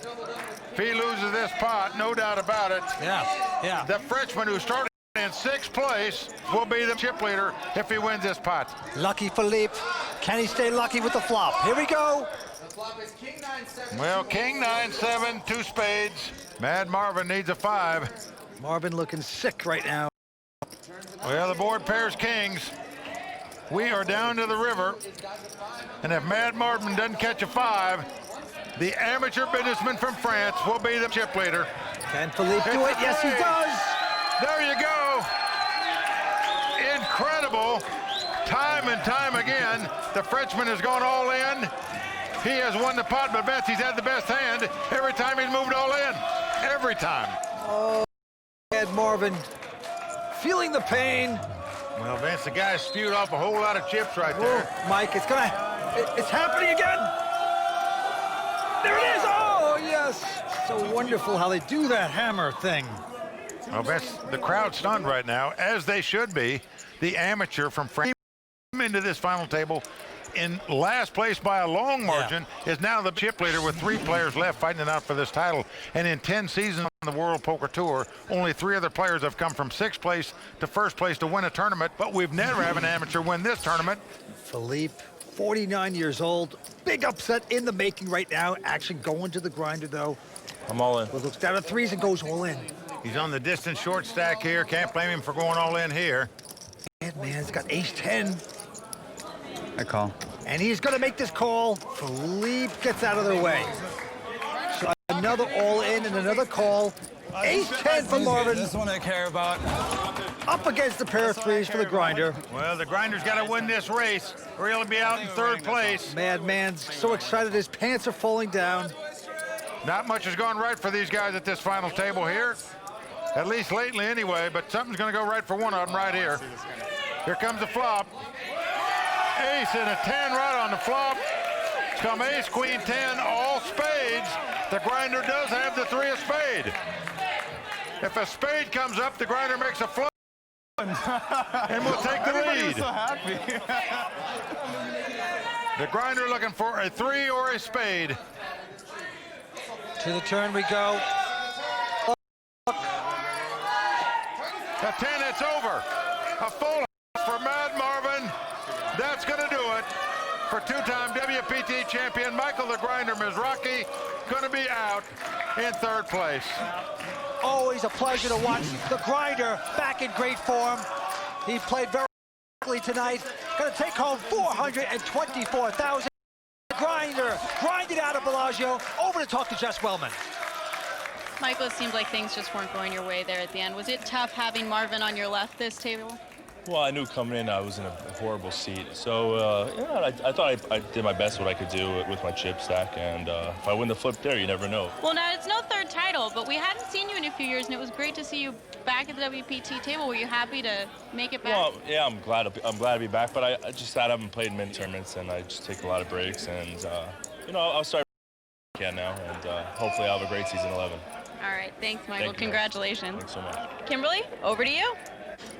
If he loses this pot, no doubt about it. Yeah. The Frenchman who started in 6th place will be the chip leader if he wins this pot. Lucky Philippe. Can he stay lucky with the flop? Here we go. Well, king 9-7, 2 spades. Mad Marvin needs a 5. Marvin looking sick right now. Well, the board pairs kings. We are down to the river. And if Mad Marvin doesn't catch a 5, the amateur businessman from France will be the chip leader. Can Philippe do it? Yes, he does. There you go. Incredible. Time and time again, the Frenchman has gone all in. He has won the pot, but Vince, he's had the best hand every time he's moved all in. Every time. Oh, Mad Marvin feeling the pain. Well, Vince, the guy spewed off a whole lot of chips right there. Oh, Mike, it's happening again. There it is. Oh, yes. So wonderful how they do that hammer thing. Well, Vince, the crowd's stunned right now, as they should be. The amateur from France into this final table in last place by a long margin, is now the chip leader with 3 players left fighting it out for this title. And in 10 seasons on the World Poker Tour, only 3 other players have come from 6th place to 1st place to win a tournament, but we've never had an amateur win this tournament. Philippe, 49 years old. Big upset in the making right now. Action going to the grinder, though. I'm all in. Well, looks down at 3s and goes all in. He's on the distant short stack here. Can't blame him for going all in here. Man's got ace-10. I call. And he's going to make this call. Philippe gets out of their way. So another all-in and another call. Ace-10 for Marvin. This one I care about. Up against the pair of 3s for the grinder. Well, the grinder's got to win this race, or he'll be out in 3rd place. Madman's so excited his pants are falling down. Not much has gone right for these guys at this final table here. At least lately anyway, but something's going to go right for one of them right here. Here comes the flop. Ace and a 10 right on the flop. It's come ace, queen, 10, all spades. The grinder does have the 3 of spade. If a spade comes up, the grinder makes a flop and will take the lead. So happy. The grinder looking for a 3 or a spade. To the turn we go. A 10, it's over. A full house for Mad Marvin. That's going to do it for 2-time WPT champion Michael the Grinder Mizrachi. Going to be out in 3rd place. Always a pleasure to watch the grinder back in great form. He played very well tonight. Going to take home $424,000. Grinder grinded out of Bellagio. Over to talk to Jess Wellman. Michael, it seemed like things just weren't going your way there at the end. Was it tough having Marvin on your left this table? Well, I knew coming in I was in a horrible seat. So, yeah, I thought I did my best what I could do with my chip stack. And if I win the flip there, you never know. Well, now, it's no 3rd title, but we hadn't seen you in a few years, and it was great to see you back at the WPT table. Were you happy to make it back? Well, yeah, I'm glad to be back, but I just I haven't played many tournaments, and I just take a lot of breaks. And, you know, I'll start again now, and hopefully I'll have a great season 11. All right, thanks, Michael. Thank you. Congratulations. Thanks so much. Kimberly, over to you.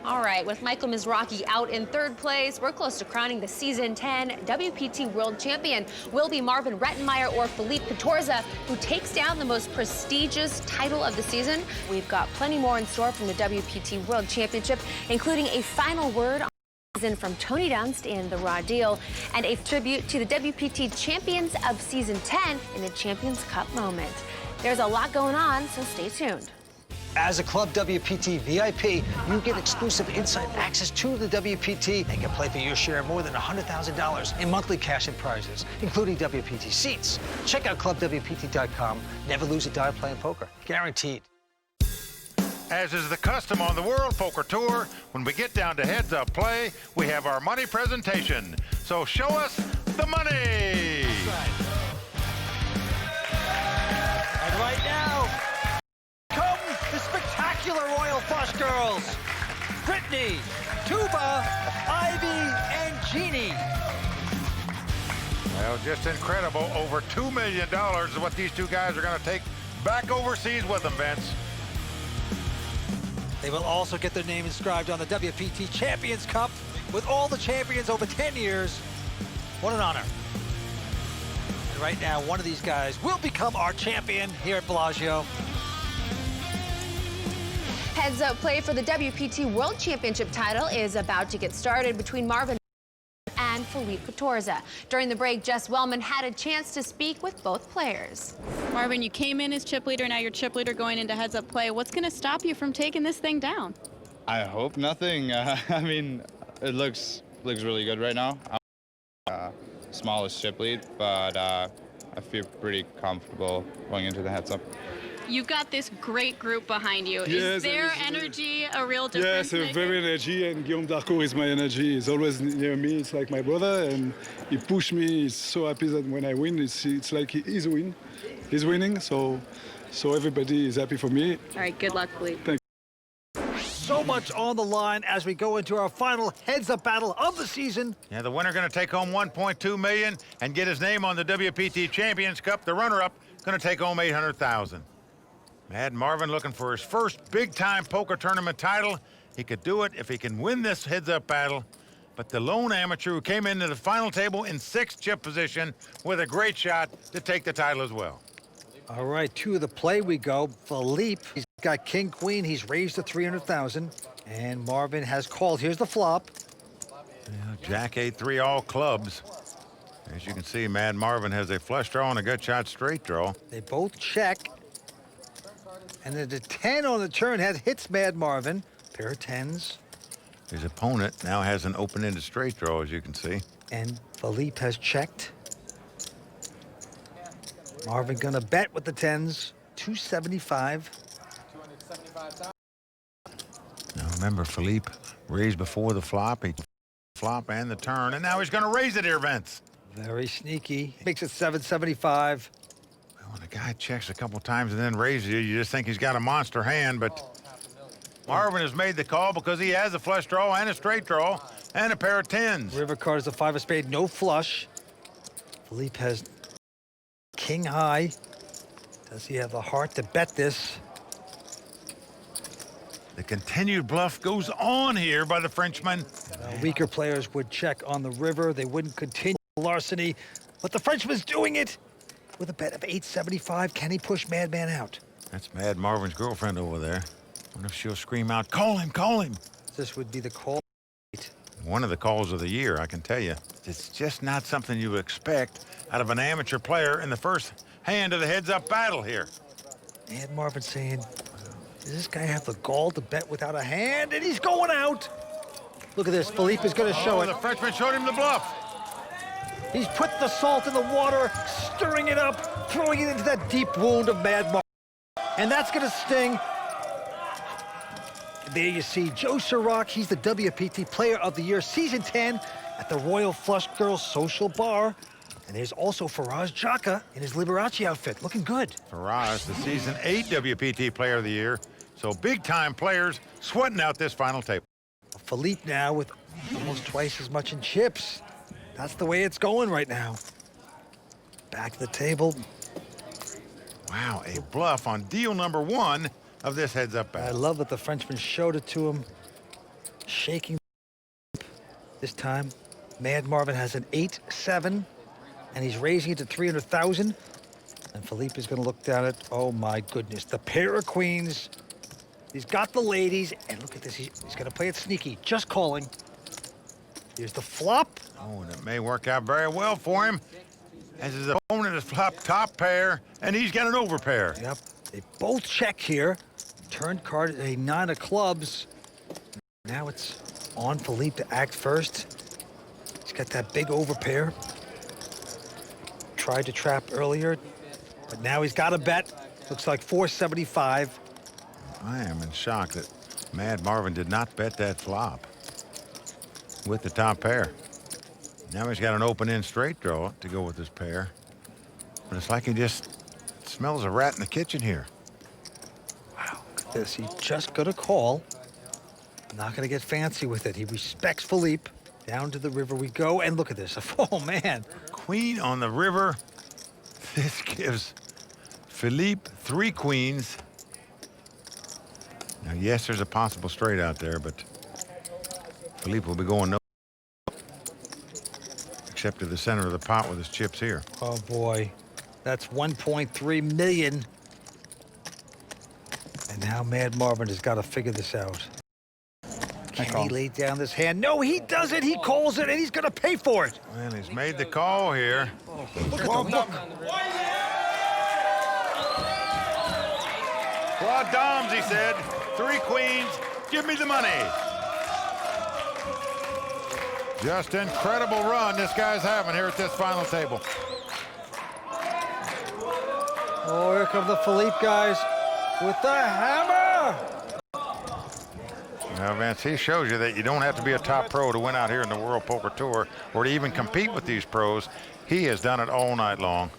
All right, with Michael Mizrachi out in third place, we're close to crowning the Season 10 WPT World Champion. Will be Marvin Rettenmeyer or Philippe Catorza, who takes down the most prestigious title of the season. We've got plenty more in store from the WPT World Championship, including a final word on the season from Tony Dunst in The Raw Deal, and a tribute to the WPT champions of Season 10 in a Champions Cup moment. There's a lot going on, so stay tuned. As a Club WPT VIP, you get exclusive inside access to the WPT and can play for your share of more than $100,000 in monthly cash and prizes, including WPT seats. Check out clubwpt.com. Never lose a dime playing poker. Guaranteed. As is the custom on the World Poker Tour, when we get down to heads-up play, we have our money presentation. So show us the money! And right now, comes the spectacular Royal Flush Girls. Brittany, Tuba, Ivy, and Jeannie. Well, just incredible. Over $2 million is what these two guys are going to take back overseas with them, Vince. They will also get their name inscribed on the WPT Champions Cup with all the champions over 10 years. What an honor. And right now, one of these guys will become our champion here at Bellagio. Heads-up play for the WPT World Championship title is about to get started between Marvin and Philippe Catorza. During the break, Jess Wellman had a chance to speak with both players. Marvin, you came in as chip leader, now you're chip leader going into heads-up play. What's going to stop you from taking this thing down? I hope nothing. I mean, it looks really good right now. I'm smallest chip lead, but I feel pretty comfortable going into the heads-up. You've got this great group behind you. Yes, Is their energy a real difference? Yes, very energy, and Guillaume Darcourt is my energy. He's always near me. It's like my brother, and he pushed me. He's so happy that when I win, it's like he's winning. So everybody is happy for me. All right, good luck, Philippe. Thank So much on the line as we go into our final heads-up battle of the season. Yeah, the winner going to take home $1.2 million and get his name on the WPT Champions Cup. The runner-up going to take home $800,000. Mad Marvin looking for his first big-time poker tournament title. He could do it if he can win this heads-up battle. But the lone amateur who came into the final table in 6th chip position with a great shot to take the title as well. All right, to the play we go. Philippe, he's got king, queen. He's raised to $300,000. And Marvin has called. Here's the flop. Yeah, Jack 8-3 all clubs. As you can see, Mad Marvin has a flush draw and a gut shot straight draw. They both check. And then the 10 on the turn hits Mad Marvin. Pair of 10s. His opponent now has an open-ended straight draw, as you can see. And Philippe has checked. Marvin gonna bet with the 10s. 275. Now remember, Philippe raised before the flop. He flop and the turn, and now he's gonna raise it here, Vince. Very sneaky. Makes it 775. When a guy checks a couple times and then raises you just think he's got a monster hand, but Marvin has made the call because he has a flush draw and a straight draw and a pair of 10s. River card is a 5 of spade, no flush. Philippe has king high. Does he have the heart to bet this? The continued bluff goes on here by the Frenchman. Weaker players would check on the river. They wouldn't continue larceny, but the Frenchman's doing it. With a bet of 875, can he push Madman out? That's Mad Marvin's girlfriend over there. Wonder if she'll scream out, call him, call him. This would be the call. One of the calls of the year, I can tell you. It's just not something you would expect out of an amateur player in the first hand of the heads-up battle here. Mad Marvin saying, does this guy have the gall to bet without a hand? And he's going out. Look at this, Philippe is gonna show it. The Frenchman showed him the bluff. He's put the salt in the water, stirring it up, throwing it into that deep wound of Mad Marvin. And that's going to sting. There you see Joe Sirach. He's the WPT Player of the Year, Season 10 at the Royal Flush Girls Social Bar. And there's also Faraz Jaka in his Liberace outfit, looking good. Faraz, the Season 8 WPT Player of the Year. So big-time players sweating out this final table. Philippe now with almost twice as much in chips. That's the way it's going right now. Back to the table. Wow, a bluff on deal number 1 of this heads-up I battle. love that the Frenchman showed it to him. Shaking. This time, Mad Marvin has an 8-7, and he's raising it to 300,000. And Philippe is going to look down at, oh my goodness, the pair of queens. He's got the ladies, and look at this. He's going to play it sneaky, just calling. Here's the flop. Oh, and it may work out very well for him, as his opponent has flopped top pair, and he's got an overpair. Yep, they both check here. Turned card, a 9 of clubs. Now it's on Philippe to act first. He's got that big overpair. Tried to trap earlier, but now he's got a bet. Looks like 475. I am in shock that Mad Marvin did not bet that flop with the top pair. Now he's got an open-end straight draw to go with this pair. But it's like he just smells a rat in the kitchen here. Wow, look at this. He's just going to call. Not going to get fancy with it. He respects Philippe. Down to the river we go, and look at this. Oh, man. Queen on the river. This gives Philippe 3 queens. Now, yes, there's a possible straight out there, but Philippe will be going no, except to the center of the pot with his chips here. Oh, boy. That's 1.3 million. And now Mad Marvin has got to figure this out. Can he lay down this hand? No, he doesn't. He calls it, and he's going to pay for it. Well, he's made the call here. Look at the look. Quad Doms, he said. 3 queens. Give me the money. Just incredible run this guy's having here at this final table. Oh, here come the Philippe guys with the hammer. Now, Vince, he shows you that you don't have to be a top pro to win out here in the World Poker Tour or to even compete with these pros. He has done it all night long.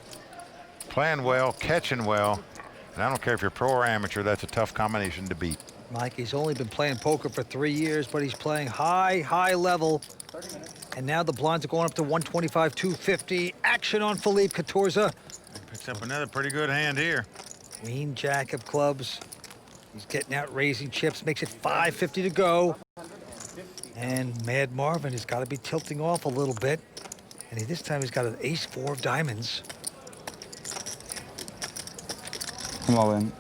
Playing well, catching well. And I don't care if you're pro or amateur, that's a tough combination to beat. Mike, he's only been playing poker for 3 years, but he's playing high level. And now the blinds are going up to 125, 250. Action on Philippe Catorza. Picks up another pretty good hand here. Queen, jack of clubs. He's getting out, raising chips, makes it 550 to go. And Mad Marvin has got to be tilting off a little bit. And this time he's got an ace-4 of diamonds. I'm all in.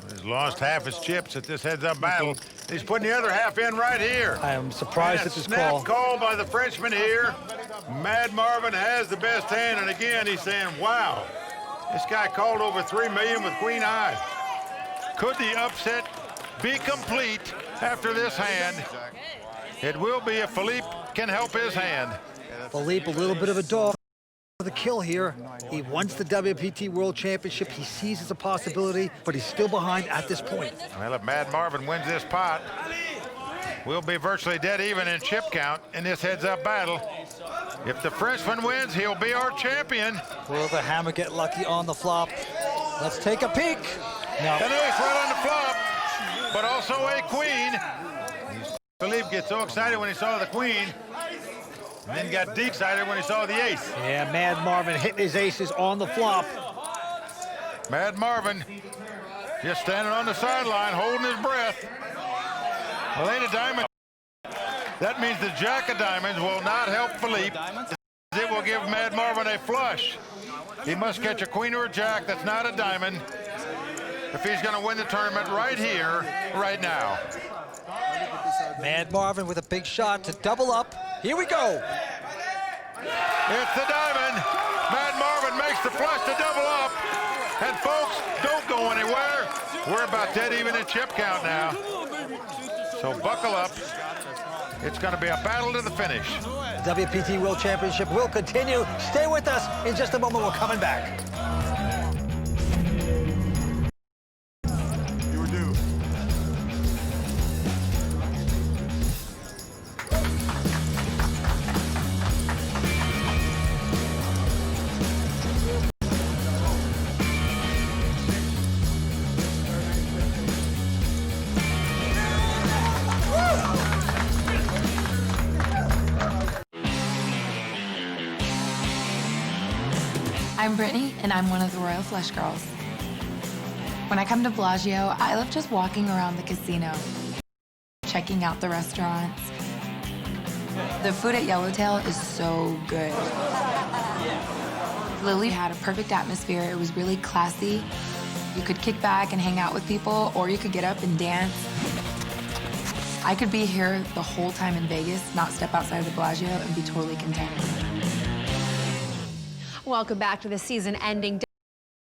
He's lost half his chips at this heads-up battle. He's putting the other half in right here. I am surprised at this call. Snap call by the Frenchman here. Mad Marvin has the best hand, and again, he's saying, wow, this guy called over 3 million with queen high. Could the upset be complete after this hand? It will be if Philippe can help his hand. Philippe, a little bit of a dog for the kill here. He wants the WPT World Championship. He sees it's a possibility, but he's still behind at this point. Well, if Mad Marvin wins this pot, we'll be virtually dead even in chip count in this heads-up battle. If the Frenchman wins, he'll be our champion. Will the hammer get lucky on the flop? Let's take a peek. No. An ace right on the flop, but also a queen. Philippe gets so excited when he saw the queen, and then got deep excited when he saw the ace. Yeah, Mad Marvin hitting his aces on the flop. Mad Marvin just standing on the sideline, holding his breath. Well, ain't a diamond. That means the jack of diamonds will not help Philippe. It will give Mad Marvin a flush. He must catch a queen or a jack that's not a diamond if he's going to win the tournament right here, right now. Mad Marvin with a big shot to double up. Here we go. It's the diamond. Mad Marvin makes the flush to double up. And folks, don't go anywhere. We're about dead even in chip count now. So buckle up. It's going to be a battle to the finish. WPT World Championship will continue. Stay with us. In just a moment, we're coming back. I'm Brittany, and I'm one of the Royal Flush Girls. When I come to Bellagio, I love just walking around the casino, checking out the restaurants. The food at Yellowtail is so good. Lily had a perfect atmosphere. It was really classy. You could kick back and hang out with people, or you could get up and dance. I could be here the whole time in Vegas, not step outside of the Bellagio, and be totally content. Welcome back to the season-ending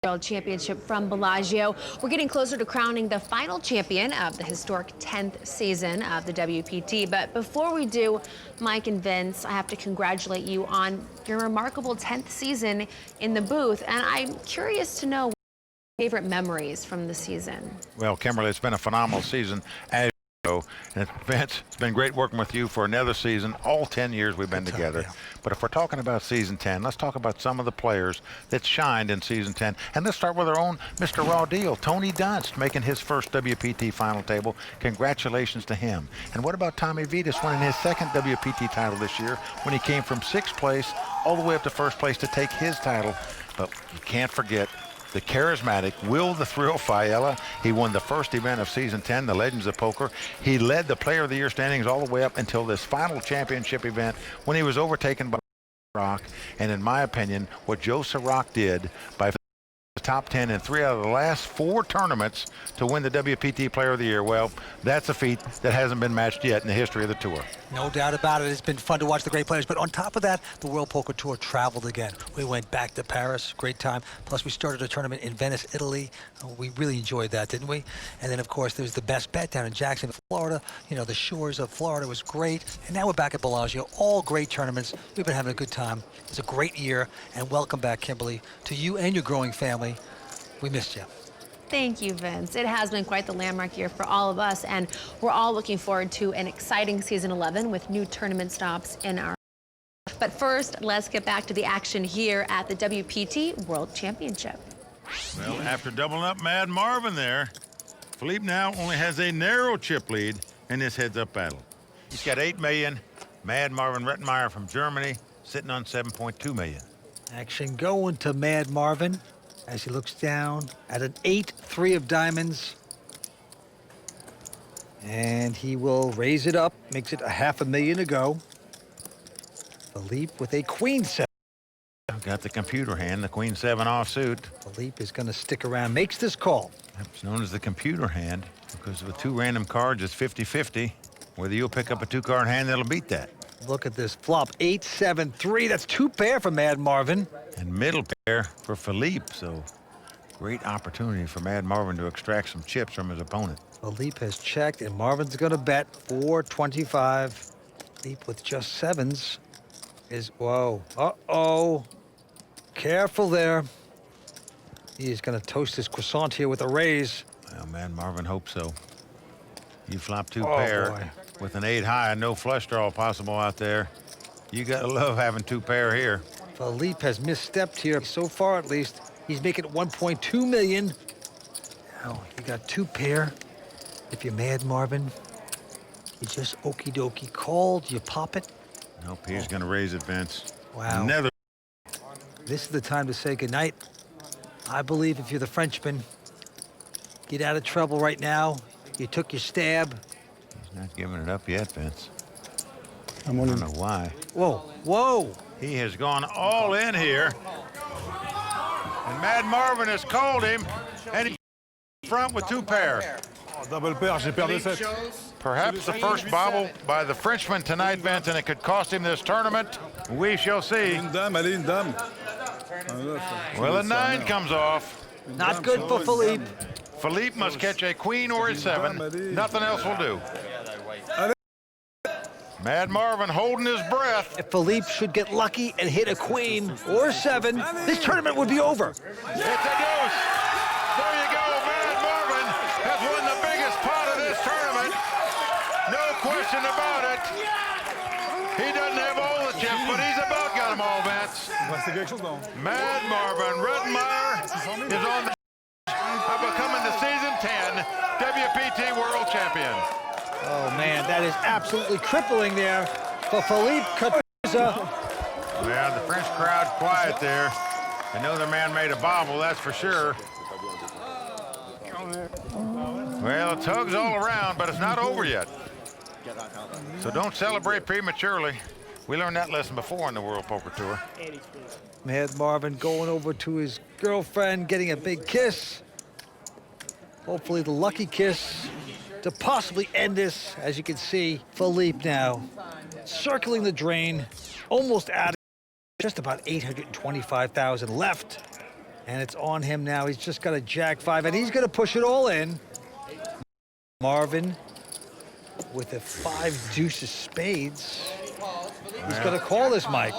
World Championship from Bellagio. We're getting closer to crowning the final champion of the historic 10th season of the WPT. But before we do, Mike and Vince, I have to congratulate you on your remarkable 10th season in the booth. And I'm curious to know your favorite memories from the season. Well, Kimberly, it's been a phenomenal season, as you know. And Vince, it's been great working with you for another season. All 10 years we've been together. But if we're talking about season 10, let's talk about some of the players that shined in season 10. And let's start with our own Mr. Raw Deal, Tony Dunst, making his first WPT final table. Congratulations to him. And what about Tommy Vitas winning his second WPT title this year when he came from 6th place all the way up to 1st place to take his title? But you can't forget the charismatic Will the Thrill Fiala. He won the first event of season 10, the Legends of Poker. He led the Player of the Year standings all the way up until this final championship event when he was overtaken by Rock. And in my opinion, what Joe Ciroc did by the top 10 in 3 out of the last 4 tournaments to win the WPT Player of the Year, well, that's a feat that hasn't been matched yet in the history of the tour. No doubt about it. It's been fun to watch the great players. But on top of that, the World Poker Tour traveled again. We went back to Paris. Great time. Plus, we started a tournament in Venice, Italy. We really enjoyed that, didn't we? And then, of course, there's the Best Bet down in Jacksonville, Florida. You know, the shores of Florida was great. And now we're back at Bellagio. All great tournaments. We've been having a good time. It's a great year. And welcome back, Kimberly, to you and your growing family. We missed you. Thank you, Vince. It has been quite the landmark year for all of us, and we're all looking forward to an exciting season 11 with new tournament stops in our. But first, let's get back to the action here at the WPT World Championship. Well, after doubling up Mad Marvin there, Philippe now only has a narrow chip lead in this heads-up battle. He's got 8 million. Mad Marvin Rettenmeyer from Germany sitting on 7.2 million. Action going to Mad Marvin as he looks down at an 8-3 of diamonds. And he will raise it up, makes it a $500,000 to go. Philippe with a Queen 7. Got the computer hand, the Queen 7 offsuit. Philippe is going to stick around, makes this call. It's known as the computer hand because with 2 random cards, it's 50-50. Whether you'll pick up a 2-card hand that'll beat that. Look at this flop, 8-7-3. That's 2 pair for Mad Marvin. And middle pair for Philippe, so great opportunity for Mad Marvin to extract some chips from his opponent. Philippe has checked, and Marvin's going to bet 425. Philippe with just 7s is, whoa, uh-oh. Careful there. He is going to toast his croissant here with a raise. Well, Mad Marvin hopes so. You flop 2 pair boy. With an 8 high, no flush draw possible out there. You gotta love having 2 pair here. Philippe has misstepped here so far, at least. He's making 1.2 million. Now you got 2 pair. If you're Mad Marvin, you just okie dokie called. You pop it. Nope, he's gonna raise it, Vince. Wow. Another. This is the time to say goodnight. I believe if you're the Frenchman, get out of trouble right now. You took your stab. He's not giving it up yet, Vince. I don't know why. Whoa, whoa. He has gone all in here. And Mad Marvin has called him, and he's in front with 2 pair. Double pair, j'ai perdu 7. Perhaps the first bobble by the Frenchman tonight, Vince, and it could cost him this tournament. We shall see. Une dame, allez, une dame. Well, a 9 comes off. Not good for Philippe. Philippe must catch a queen or a 7. Nothing else will do. Mad Marvin holding his breath. If Philippe should get lucky and hit a queen or a 7, this tournament would be over. It's a deuce. There you go. Mad Marvin has won the biggest pot of this tournament. No question about it. He doesn't have all the chips, but he's about got them all, Vince. Mad Marvin Rettenmeyer is on the becoming the season 10 WPT World Champion. Oh, man, that is absolutely crippling there for Philippe Capuzza. Well, the French crowd's quiet there. I know their man made a bobble, that's for sure. Well, the tug's all around, but it's not over yet. So don't celebrate prematurely. We learned that lesson before on the World Poker Tour. Mad Marvin going over to his girlfriend, getting a big kiss. Hopefully the lucky kiss to possibly end this. As you can see, Philippe now circling the drain, almost out of just about 825,000 left. And it's on him now. He's just got a Jack 5, and he's going to push it all in. Marvin with a 5 deuces spades. He's going to call this, Mike.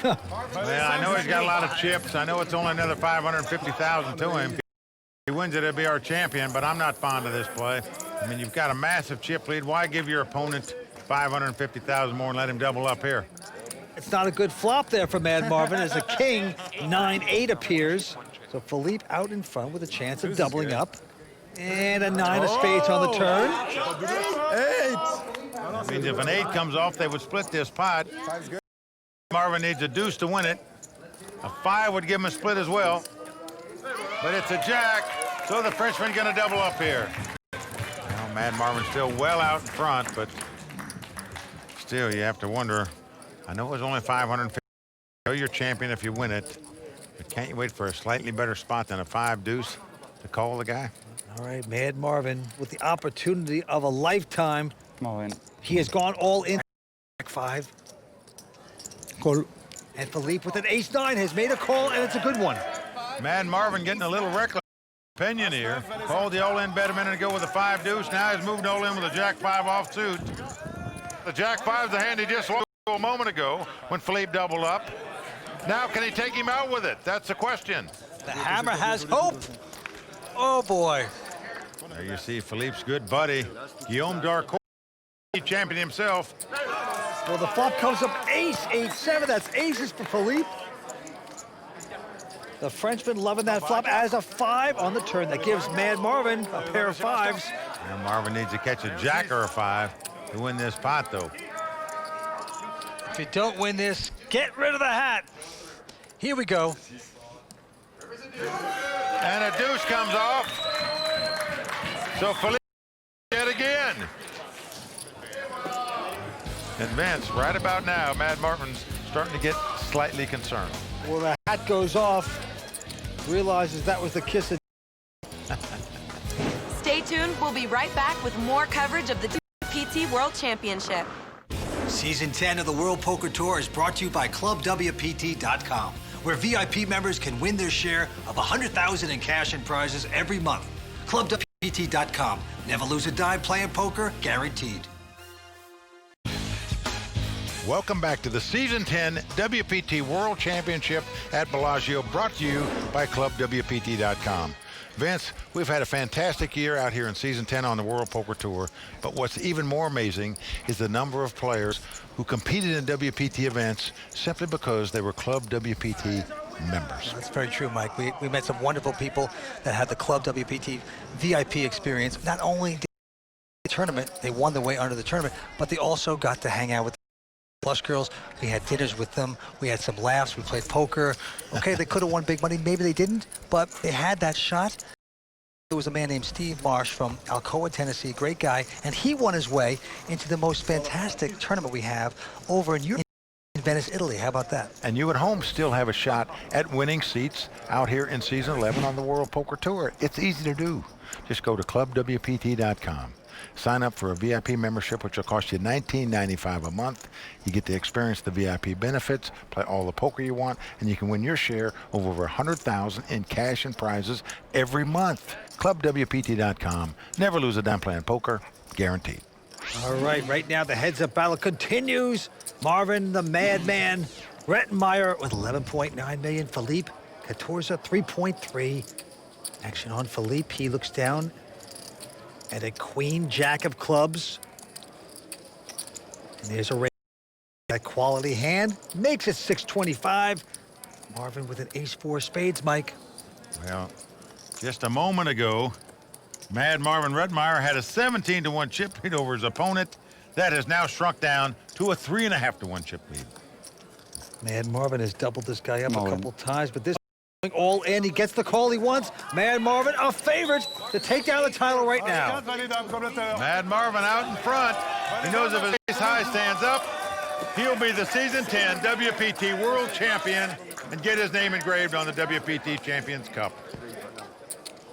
Well, I know he's got a lot of chips. I know it's only another 550,000 to him. If he wins it, he'll be our champion, but I'm not fond of this play. I mean, you've got a massive chip lead. Why give your opponent 550,000 more and let him double up here? It's not a good flop there for Mad Marvin as a king 9-8 appears. So Philippe out in front with a chance of doubling up. And a 9 of spades on the turn. 8! That means if an 8 comes off, they would split this pot. Marvin needs a deuce to win it. A 5 would give him a split as well. But it's a jack, so the Frenchman's going to double up here. Now, Mad Marvin's still well out in front, but still, you have to wonder. I know it was only 550. You're your champion if you win it. But can't you wait for a slightly better spot than a 5 deuce to call the guy? All right, Mad Marvin with the opportunity of a lifetime. Come on. He has gone all in. Jack 5. Call. And Philippe with an ace-9 has made a call, and it's a good one. Mad Marvin getting a little reckless opinion here. Called the all-in bet a minute ago with a 5 deuce. Now he's moved all in with a Jack 5 offsuit. The Jack 5's the hand he just lost a moment ago when Philippe doubled up. Now can he take him out with it? That's the question. The hammer has hope. Oh boy. There you see Philippe's good buddy, Guillaume Darcourt, champion himself. Well, the flop comes up ace, 8-7. That's aces for Philippe. The Frenchman loving that flop as a 5 on the turn. That gives Mad Marvin a pair of 5s. Now Marvin needs to catch a jack or a 5 to win this pot, though. If you don't win this, get rid of the hat. Here we go. And a deuce comes off. So Philippe yet again. And Vince, right about now, Mad Marvin's starting to get slightly concerned. Well, the hat goes off. Realizes that was the kiss of... Stay tuned. We'll be right back with more coverage of the WPT World Championship. Season 10 of the World Poker Tour is brought to you by ClubWPT.com, where VIP members can win their share of $100,000 in cash and prizes every month. ClubWPT.com. Never lose a dime playing poker, guaranteed. Welcome back to the Season 10 WPT World Championship at Bellagio, brought to you by ClubWPT.com. Vince, we've had a fantastic year out here in Season 10 on the World Poker Tour, but what's even more amazing is the number of players who competed in WPT events simply because they were Club WPT members. That's very true, Mike. We met some wonderful people that had the Club WPT VIP experience. Not only did the tournament, they won their way under the tournament, but they also got to hang out with Flush Girls. We had dinners with them. We had some laughs. We played poker. Okay, they could have won big money. Maybe they didn't, but they had that shot. There was a man named Steve Marsh from Alcoa, Tennessee, great guy, and he won his way into the most fantastic tournament we have over in Europe, in Venice, Italy. How about that? And you at home still have a shot at winning seats out here in Season 11 on the World Poker Tour. It's easy to do. Just go to ClubWPT.com. Sign up for a VIP membership, which will cost you $19.95 a month. You get to experience the VIP benefits, play all the poker you want, and you can win your share of over $100,000 in cash and prizes every month. ClubWPT.com. Never lose a dime playing poker, guaranteed. All right now the heads-up battle continues. Marvin, the madman, Rettenmeyer with 11.9 million. Philippe Catorza, 3.3. Action on Philippe. He looks down at a queen jack of clubs. And there's a raise. That quality hand makes it 625. Marvin with an ace-4 spades, Mike. Well, just a moment ago, Mad Marvin Rettenmeyer had a 17-to-1 chip lead over his opponent. That has now shrunk down to a 3.5-to-1 chip lead. Mad Marvin has doubled this guy up a couple times, but this all in. He gets the call he wants. Mad Marvin, a favorite to take down the title right now. Mad Marvin out in front. He knows if his ace high stands up, he'll be the season 10 WPT World Champion and get his name engraved on the WPT Champions Cup.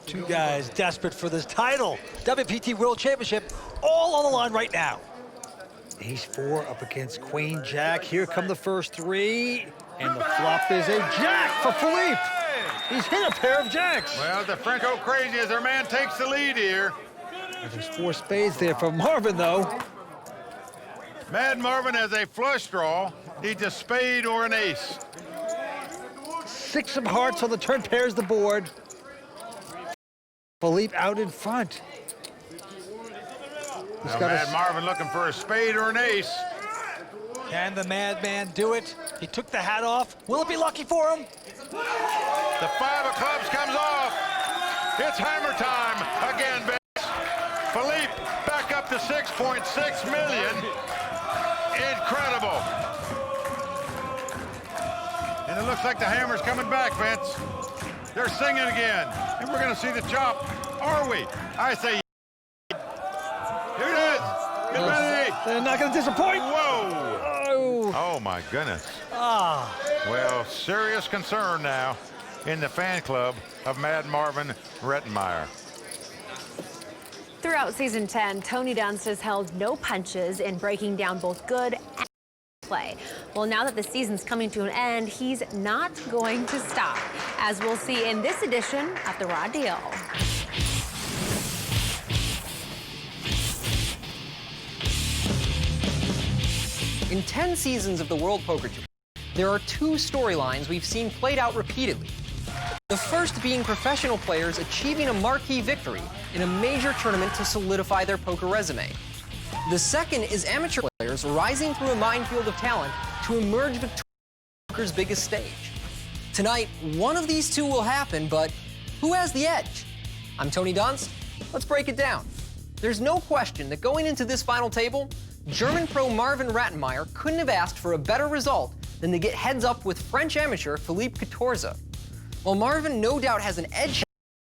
Two guys desperate for this title. WPT World Championship all on the line right now. Ace 4 up against Queen Jack. Here come the first three. And the flop is a jack for Philippe. He's hit a pair of jacks. Well, the French go crazy as their man takes the lead here. There's 4 spades there for Marvin, though. Mad Marvin has a flush draw. Needs a spade or an ace. 6 of hearts on the turn, pairs the board. Philippe out in front. Now Mad Marvin looking for a spade or an ace. Can the madman do it? He took the hat off. Will it be lucky for him? The 5 of clubs comes off. It's hammer time again, Vince. Philippe back up to 6.6 million. Incredible. And it looks like the hammer's coming back, Vince. They're singing again. And we're going to see the chop. Are we? I say here it is. Get ready. They're not going to disappoint. Whoa. Oh, my goodness. Ah. Well, serious concern now in the fan club of Mad Marvin Rettenmeyer. Throughout season 10, Tony Dunst has held no punches in breaking down both good and play. Well, now that the season's coming to an end, he's not going to stop, as we'll see in this edition of The Raw Deal. In 10 seasons of the World Poker Tour, there are 2 storylines we've seen played out repeatedly. The first being professional players achieving a marquee victory in a major tournament to solidify their poker resume. The second is amateur players rising through a minefield of talent to emerge victorious on poker's biggest stage. Tonight, one of these 2 will happen, but who has the edge? I'm Tony Dunst. Let's break it down. There's no question that going into this final table, German pro Marvin Rettenmeyer couldn't have asked for a better result than to get heads up with French amateur Philippe Catorza. While Marvin no doubt has an edge,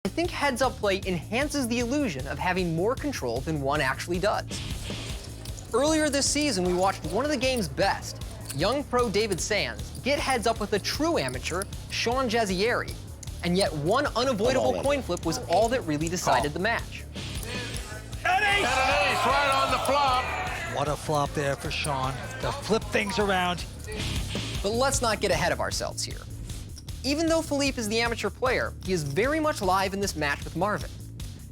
I think heads-up play enhances the illusion of having more control than one actually does. Earlier this season, we watched one of the game's best, young pro David Sands, get heads up with a true amateur, Sean Jazzieri, and yet one unavoidable coin flip was all that really decided the match. An ace right on the flop. What a flop there for Sean to flip things around. But let's not get ahead of ourselves here. Even though Philippe is the amateur player, he is very much live in this match with Marvin.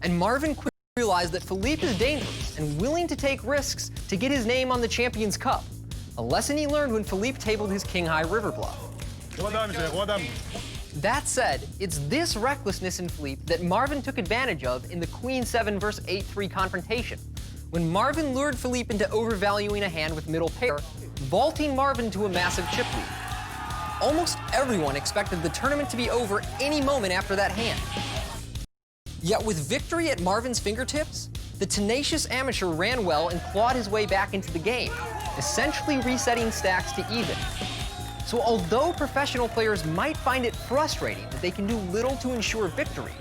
And Marvin quickly realized that Philippe is dangerous and willing to take risks to get his name on the Champions Cup, a lesson he learned when Philippe tabled his king-high river bluff. That said, it's this recklessness in Philippe that Marvin took advantage of in the Queen 7 vs 8-3 confrontation, when Marvin lured Philippe into overvaluing a hand with middle pair, vaulting Marvin to a massive chip lead. Almost everyone expected the tournament to be over any moment after that hand. Yet with victory at Marvin's fingertips, the tenacious amateur ran well and clawed his way back into the game, essentially resetting stacks to even. So although professional players might find it frustrating that they can do little to ensure victory,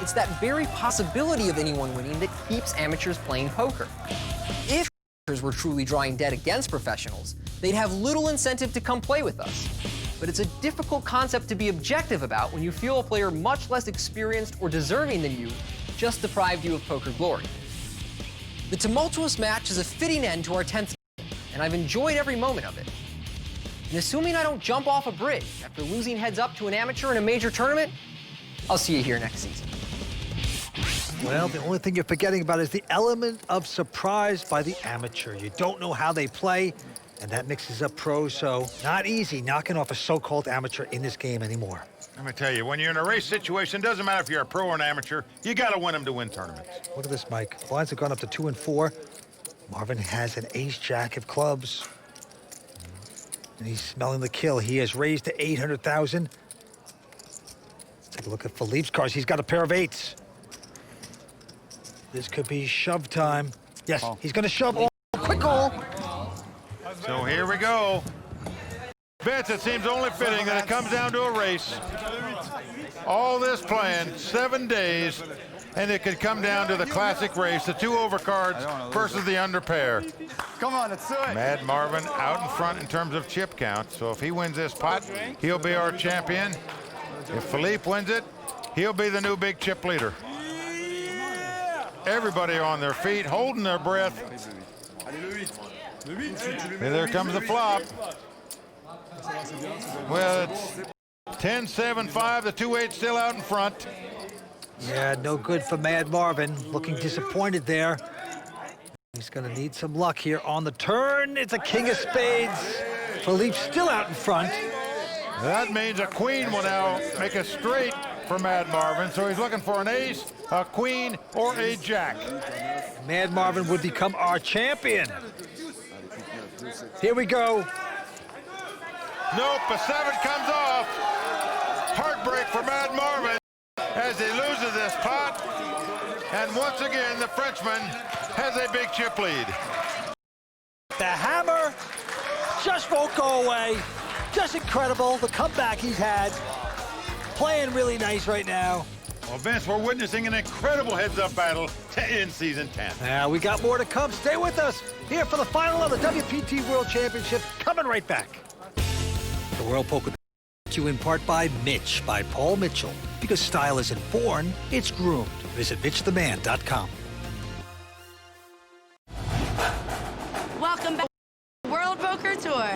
it's that very possibility of anyone winning that keeps amateurs playing poker. If amateurs were truly drawing dead against professionals, they'd have little incentive to come play with us. But it's a difficult concept to be objective about when you feel a player much less experienced or deserving than you just deprived you of poker glory. The tumultuous match is a fitting end to our 10th season, and I've enjoyed every moment of it. And assuming I don't jump off a bridge after losing heads up to an amateur in a major tournament, I'll see you here next season. Well, the only thing you're forgetting about is the element of surprise by the amateur. You don't know how they play, and that mixes up pros, so not easy knocking off a so-called amateur in this game anymore. Let me tell you, when you're in a race situation, doesn't matter if you're a pro or an amateur, you got to win them to win tournaments. Look at this, Mike. Blinds have gone up to 2 and 4. Marvin has an ace-jack of clubs. And he's smelling the kill. He has raised to 800,000. Let's take a look at Philippe's cards. He's got a pair of 8s. This could be shove time. Yes, he's going to shove. Oh, quick call. So here we go. Vince, it seems only fitting that it comes down to a race. All this playing 7 days, and it could come down to the classic race, the 2 overcards versus the under pair. Come on, let's do it. Mad Marvin out in front in terms of chip count, so if he wins this pot, he'll be our champion. If Philippe wins it, he'll be the new big chip leader. Everybody on their feet, holding their breath. And there comes the flop. Well, it's 10-7-5, the 2-8 still out in front. Yeah, no good for Mad Marvin. Looking disappointed there. He's going to need some luck here on the turn. It's a king of spades. Philippe's still out in front. That means a queen will now make a straight for Mad Marvin. So he's looking for an ace, a queen, or a jack. Mad Marvin would become our champion. Here we go. Nope, a 7 comes off. Heartbreak for Mad Marvin as he loses this pot. And once again, the Frenchman has a big chip lead. The hammer just won't go away. Just incredible, the comeback he's had. Playing really nice right now. Well, Vince, we're witnessing an incredible heads-up battle to end Season 10. Now, we got more to come. Stay with us here for the final of the WPT World Championship. Coming right back. The World Poker brought to you in part by Mitch, by Paul Mitchell. Because style isn't born, it's groomed. Visit MitchTheMan.com. Welcome back to the World Poker Tour.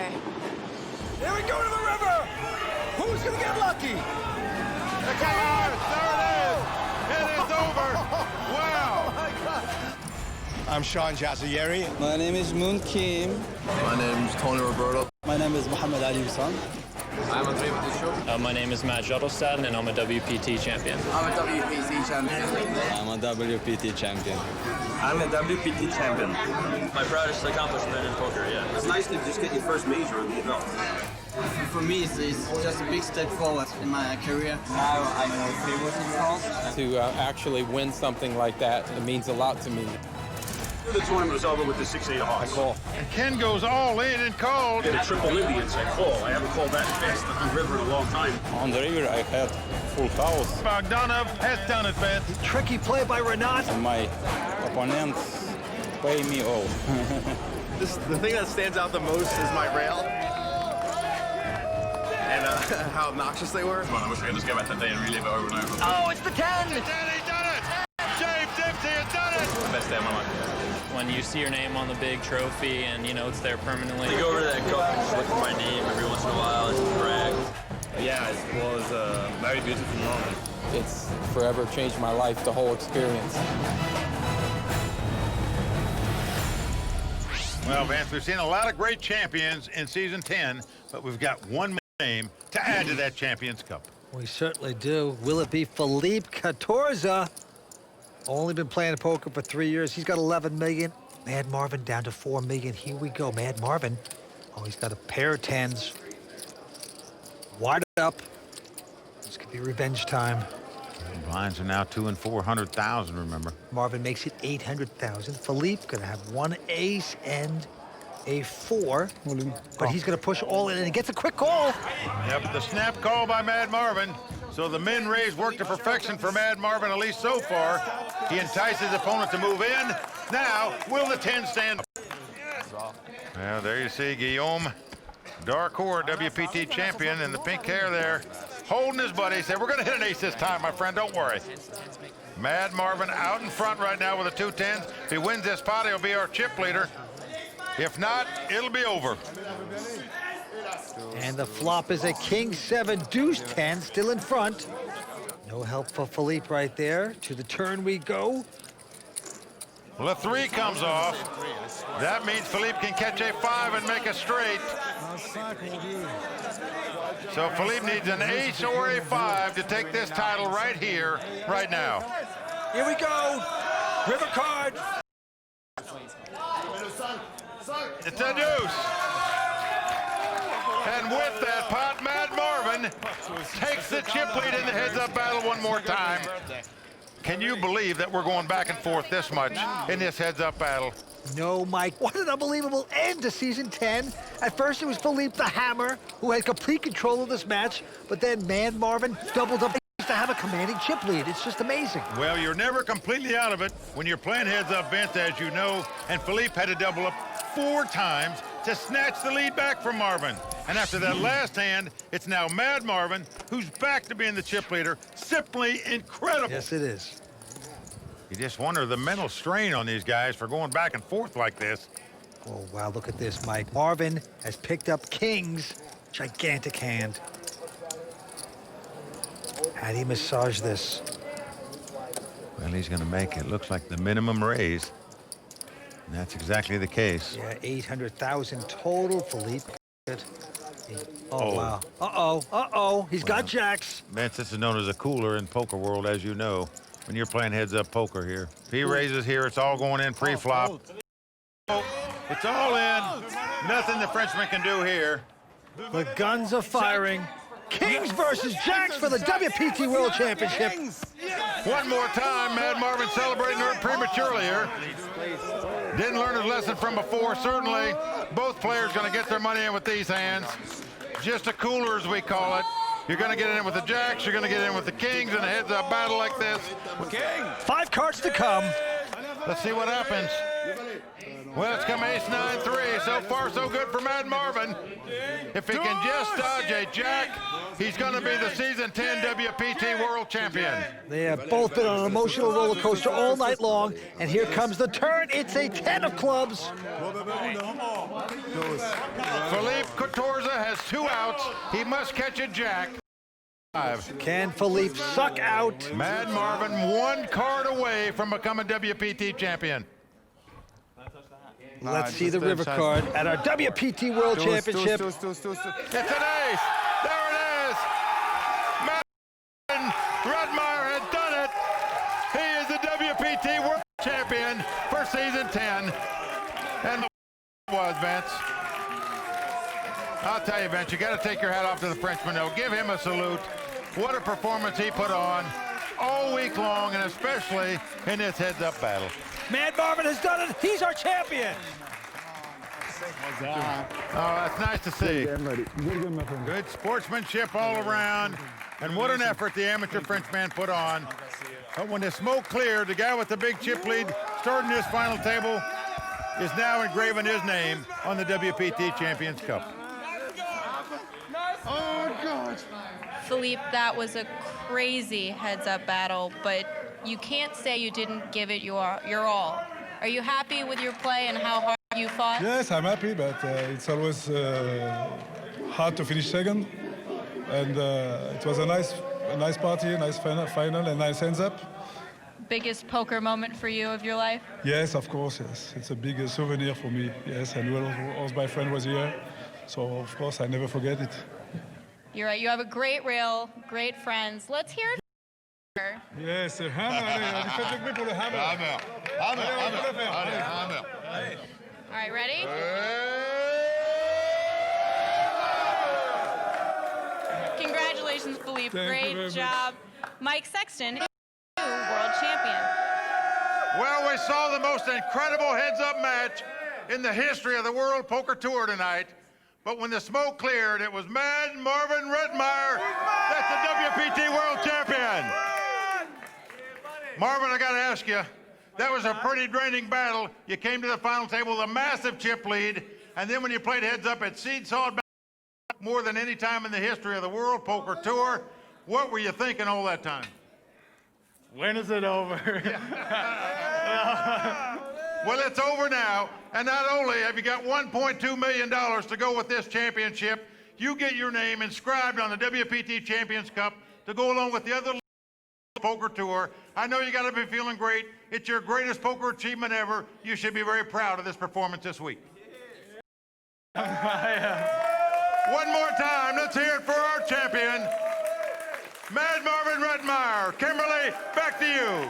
Here we go to the river. Who's going to get lucky? There it is. It is over. Wow. Oh, my God. I'm Sean Jazayeri. My name is Moon Kim. My name is Tony Roberto. My name is Muhammad Ali Hassan. I'm Andre Matishov. My name is Matt Juttelstad, and I'm a WPT champion. I'm a WPT champion. I'm a WPT champion. I'm a WPT champion. My proudest accomplishment in poker, yeah. It's nice to just get your first major under your belt. For me, it's just a big step forward in my career. Now I know favorites. To actually win something like that, it means a lot to me. The tournament was over with the 6-8 hearts. I call. And Ken goes all in and called. Did a triple Indians. I call. I haven't called that fast on the river in a long time. On the river, I had full house. Bogdanov has done it, Vince. Tricky play by Renat. And my opponents pay me all. The thing that stands out the most is my rail. And how obnoxious they were. I wish we could just go back that day and relive it over and over. Oh, it's the 10. He's done it. James Dempsey has done it. The best day of my life. When you see your name on the big trophy and, you know, it's there permanently. I go over to that cup and just look at my name every once in a while and just brag. Yeah, it was a very beautiful moment. It's forever changed my life, the whole experience. Well, Vance, we've seen a lot of great champions in Season 10, but we've got one name to add to that Champions Cup. We certainly do. Will it be Philippe Catorza? Only been playing poker for 3 years. He's got 11 million. Mad Marvin down to 4 million. Here we go. Mad Marvin. Oh, he's got a pair of 10s. Wide up. This could be revenge time. Blinds are now 2 and 400,000, remember. Marvin makes it 800,000. Philippe gonna have one ace and a 4. But he's gonna push all in and he gets a quick call. Yep, the snap call by Mad Marvin. So the min raise worked to perfection for Mad Marvin, at least so far. He enticed his opponent to move in. Now, will the 10 stand? Well, there you see Guillaume Darcourt, WPT champion, and the pink hair there, holding his buddy. Said, we're going to hit an ace this time, my friend, don't worry. Mad Marvin out in front right now with the 2 10s. If he wins this pot, he'll be our chip leader. If not, it'll be over. And the flop is a king 7, deuce 10, still in front. No help for Philippe right there. To the turn we go. Well, a 3 comes off. That means Philippe can catch a 5 and make a straight. So Philippe needs an ace or a 5 to take this title right here, right now. Here we go. River card. It's a deuce. And with that pot, Mad Marvin takes the chip lead in the heads-up battle one more time. Can you believe that we're going back and forth this much in this heads-up battle? No, Mike. What an unbelievable end to Season 10. At first, it was Philippe the Hammer who had complete control of this match, but then Mad Marvin doubled up to have a commanding chip lead. It's just amazing. Well, you're never completely out of it when you're playing heads-up, Vince, as you know, and Philippe had to double up 4 times to snatch the lead back from Marvin. And after that last hand, it's now Mad Marvin, who's back to being the chip leader. Simply incredible. Yes, it is. You just wonder the mental strain on these guys for going back and forth like this. Oh, wow, look at this, Mike. Marvin has picked up King's gigantic hand. How do you massage this? Well, he's going to make it. Looks like the minimum raise. And that's exactly the case. Yeah, 800,000 total. Philippe. Oh, wow. He's got jacks. Vince, this is known as a cooler in poker world, as you know, when you're playing heads-up poker here. If he raises here, it's all going in pre-flop. It's all in. Nothing the Frenchman can do here. The guns are firing. Kings versus Jacks for the WPT World Championship. One more time, Mad Marvin celebrating prematurely here. Didn't learn his lesson from before. Certainly, both players going to get their money in with these hands. Just a cooler, as we call it. You're going to get in with the Jacks. You're going to get in with the Kings in a heads-up battle like this. 5 cards to come. Let's see what happens. Well, it's come ace 9-3. So far, so good for Mad Marvin. If he can just dodge a jack, he's going to be the season 10 WPT World Champion. They have both been on an emotional roller coaster all night long, and here comes the turn. It's a 10 of clubs. Philippe Couturza has 2 outs. He must catch a jack. 5. Can Philippe suck out? Mad Marvin 1 card away from becoming WPT champion. Let's see the river card at our WPT World Championship. It's an ace. There it is. Marvin Redmeyer has done it. He is the WPT World Champion for season 10. And the was, Vince. I'll tell you, Vince, you got to take your hat off to the Frenchman, though. Give him a salute. What a performance he put on all week long, and especially in this heads-up battle. Mad Marvin has done it. He's our champion. Oh, that's nice to see. Good sportsmanship all around. And what an effort the amateur Frenchman put on. But when the smoke cleared, the guy with the big chip lead starting this final table is now engraving his name on the WPT Champions Cup. Oh, God. Philippe, that was a crazy heads-up battle, but you can't say you didn't give it your all. Are you happy with your play and how hard you fought? Yes, I'm happy, but it's always hard to finish second. And it was a nice party, a nice final, and nice ends up. Biggest poker moment for you of your life? Yes, of course, yes. It's a big souvenir for me, yes. And also my friend was here, so of course I never forget it. You're right, you have a great reel, great friends. Let's hear it. Yes, hammer, allez, faites le bruit pour le hammer. Hammer. All right, ready? Congratulations, Philippe. Great job. Mike Sexton, world champion. Well, we saw the most incredible heads-up match in the history of the World Poker Tour tonight. But when the smoke cleared, it was Mad Marvin Redmeyer. That's the WPT World Champion. Marvin, I got to ask you, that was a pretty draining battle. You came to the final table with a massive chip lead, and then when you played heads-up, it seed-sawed back more than any time in the history of the World Poker Tour. What were you thinking all that time? When is it over? Well, it's over now, and not only have you got $1.2 million to go with this championship, you get your name inscribed on the WPT Champions Cup to go along with the other poker tour. I know you got to be feeling great. It's your greatest poker achievement ever. You should be very proud of this performance this week. One more time, let's hear it for our champion, Mad Marvin Redmeyer. Kimberly, back to you.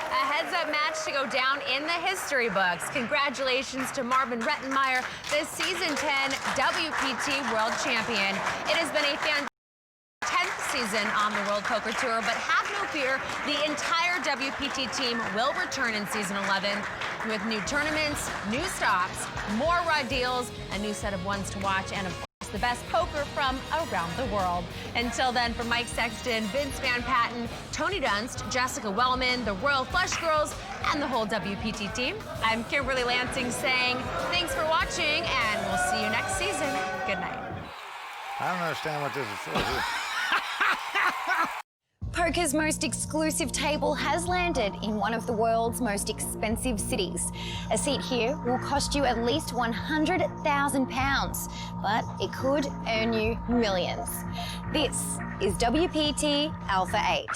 A heads-up match to go down in the history books. Congratulations to Marvin Rettenmeyer, the Season 10 WPT World Champion. It has been a fantastic 10th season on the World Poker Tour, but have no fear, the entire WPT team will return in Season 11 with new tournaments, new stops, more raw deals, a new set of ones to watch, and of course, the best poker from around the world. Until then, from Mike Sexton, Vince Van Patten, Tony Dunst, Jessica Wellman, the Royal Flush Girls, and the whole WPT team, I'm Kimberly Lansing saying thanks for watching, and we'll see you next season. Good night. I don't understand what this is for. Poker's most exclusive table has landed in one of the world's most expensive cities. A seat here will cost you at least £100,000, but it could earn you millions. This is WPT Alpha 8.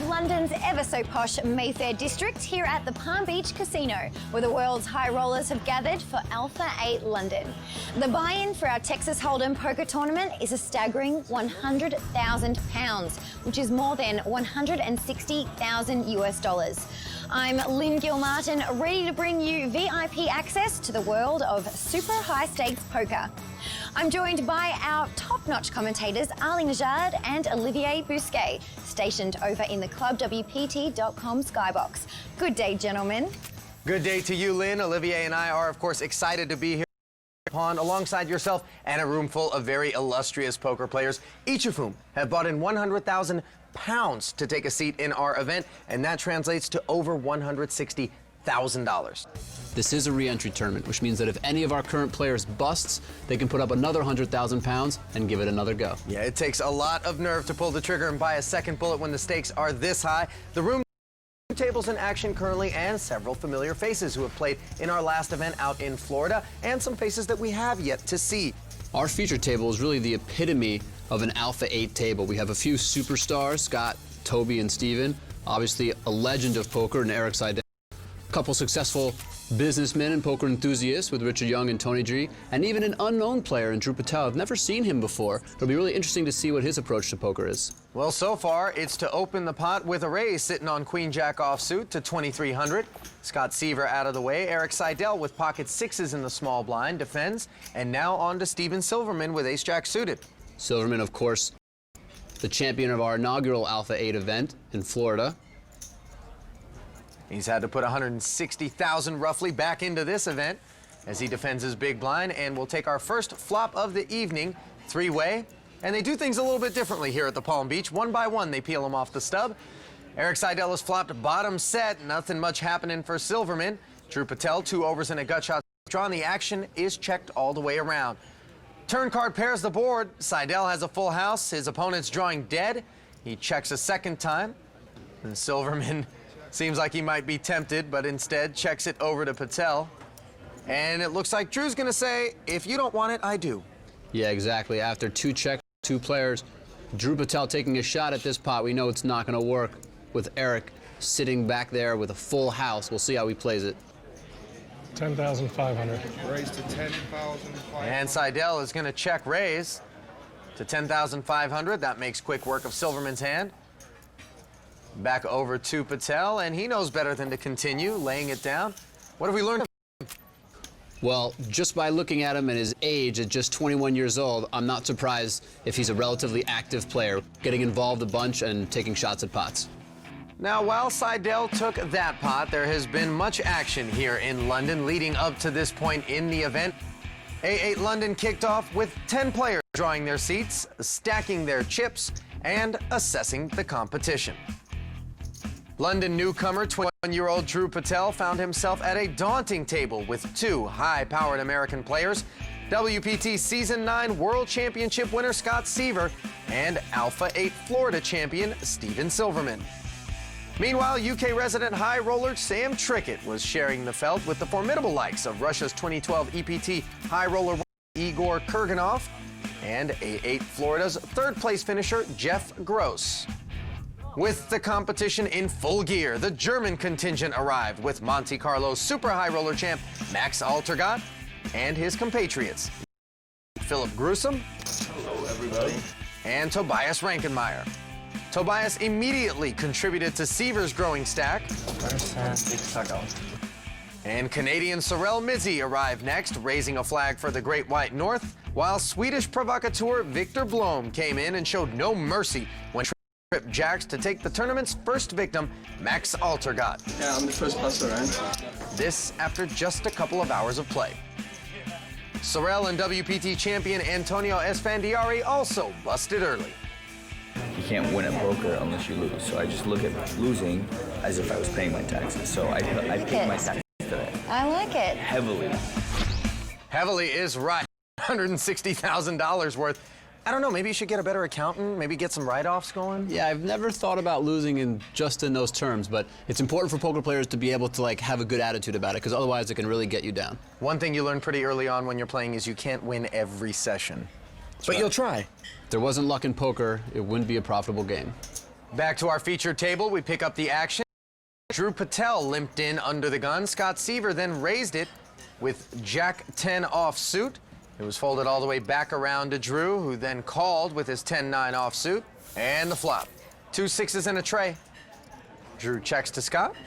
London's ever so posh Mayfair district here at the Palm Beach Casino, where the world's high rollers have gathered for Alpha 8 London. The buy-in for our Texas Hold'em poker tournament is a staggering £100,000, which is more than $160,000 US. I'm Lynn Gilmartin, ready to bring you VIP access to the world of super high-stakes poker. I'm joined by our top-notch commentators, Ali Najad and Olivier Bousquet, stationed over in the ClubWPT.com skybox. Good day, gentlemen. Good day to you, Lynn. Olivier and I are, of course, excited to be here alongside yourself and a room full of very illustrious poker players, each of whom have bought in £100,000 to take a seat in our event, and that translates to over $160,000. This is a re-entry tournament, which means that if any of our current players busts, they can put up another £100,000 and give it another go. Yeah, it takes a lot of nerve to pull the trigger and buy a second bullet when the stakes are this high. The room tables in action currently, and several familiar faces who have played in our last event out in Florida, and some faces that we have yet to see. Our feature table is really the epitome of an Alpha 8 table. We have a few superstars, Scott, Toby, and Steven. Obviously, a legend of poker in Eric Seidel. A couple successful businessmen and poker enthusiasts with Richard Young and Tony G, and even an unknown player in Drew Patel. I've never seen him before. It'll be really interesting to see what his approach to poker is. Well, so far, it's to open the pot with a raise sitting on Queen Jack offsuit to 2,300. Scott Seaver out of the way. Eric Seidel with pocket sixes in the small blind defends. And now on to Steven Silverman with Ace Jack suited. Silverman, of course, the champion of our inaugural Alpha 8 event in Florida. He's had to put $160,000 roughly back into this event as he defends his big blind, and we'll take our first flop of the evening, three-way. And they do things a little bit differently here at the Palm Beach. One by one, they peel him off the stub. Eric Seidel has flopped bottom set, nothing much happening for Silverman. Drew Patel, 2 overs and a gut shot drawn. The action is checked all the way around. Turn card pairs the board. Seidel has a full house. His opponent's drawing dead. He checks a second time, and Silverman seems like he might be tempted, but instead checks it over to Patel. And it looks like Drew's gonna say, if you don't want it, I do. Yeah, exactly. After 2 checks, 2 players, Drew Patel taking a shot at this pot. We know it's not gonna work with Eric sitting back there with a full house. We'll see how he plays it. 10,500. Raise to 10,500. And Seidel is gonna check raise to 10,500. That makes quick work of Silverman's hand. Back over to Patel, and he knows better than to continue laying it down. What have we learned? Well, just by looking at him and his age at just 21 years old, I'm not surprised if he's a relatively active player, getting involved a bunch and taking shots at pots. Now, while Seidel took that pot, there has been much action here in London leading up to this point in the event. A8 London kicked off with 10 players drawing their seats, stacking their chips, and assessing the competition. London newcomer, 21-year-old Drew Patel found himself at a daunting table with 2 high-powered American players, WPT Season 9 World Championship winner Scott Seaver and Alpha 8 Florida champion Steven Silverman. Meanwhile, UK resident high roller Sam Trickett was sharing the felt with the formidable likes of Russia's 2012 EPT high roller Igor Kurganov and A8 Florida's third-place finisher Jeff Gross. With the competition in full gear, the German contingent arrived with Monte Carlo's super high roller champ Max Altergott and his compatriots Philip Grusom, hello everybody, and Tobias Rankenmeyer. Tobias immediately contributed to Seaver's growing stack. First hand, big suck out. And Canadian Sorel Mizzi arrived next, raising a flag for the Great White North, while Swedish provocateur Victor Blom came in and showed no mercy when tripped jacks to take the tournament's first victim, Max Altergott. Yeah, I'm the first buster, right? This after just a couple of hours of play. Sorel and WPT champion Antonio Esfandiari also busted early. You can't win at poker unless you lose. So I just look at losing as if I was paying my taxes. So I paid my taxes today. I like it. Heavily. Heavily is right. $160,000 worth. I don't know, maybe you should get a better accountant, maybe get some write-offs going? Yeah, I've never thought about losing in those terms, but it's important for poker players to be able to like have a good attitude about it, because otherwise it can really get you down. One thing you learn pretty early on when you're playing is you can't win every session. But you'll try. If there wasn't luck in poker, it wouldn't be a profitable game. Back to our featured table, we pick up the action. Drew Patel limped in under the gun. Scott Seaver then raised it with Jack 10 offsuit. It was folded all the way back around to Drew, who then called with his 10-9 offsuit. And the flop. 2 sixes and a tray. Drew checks to Scott.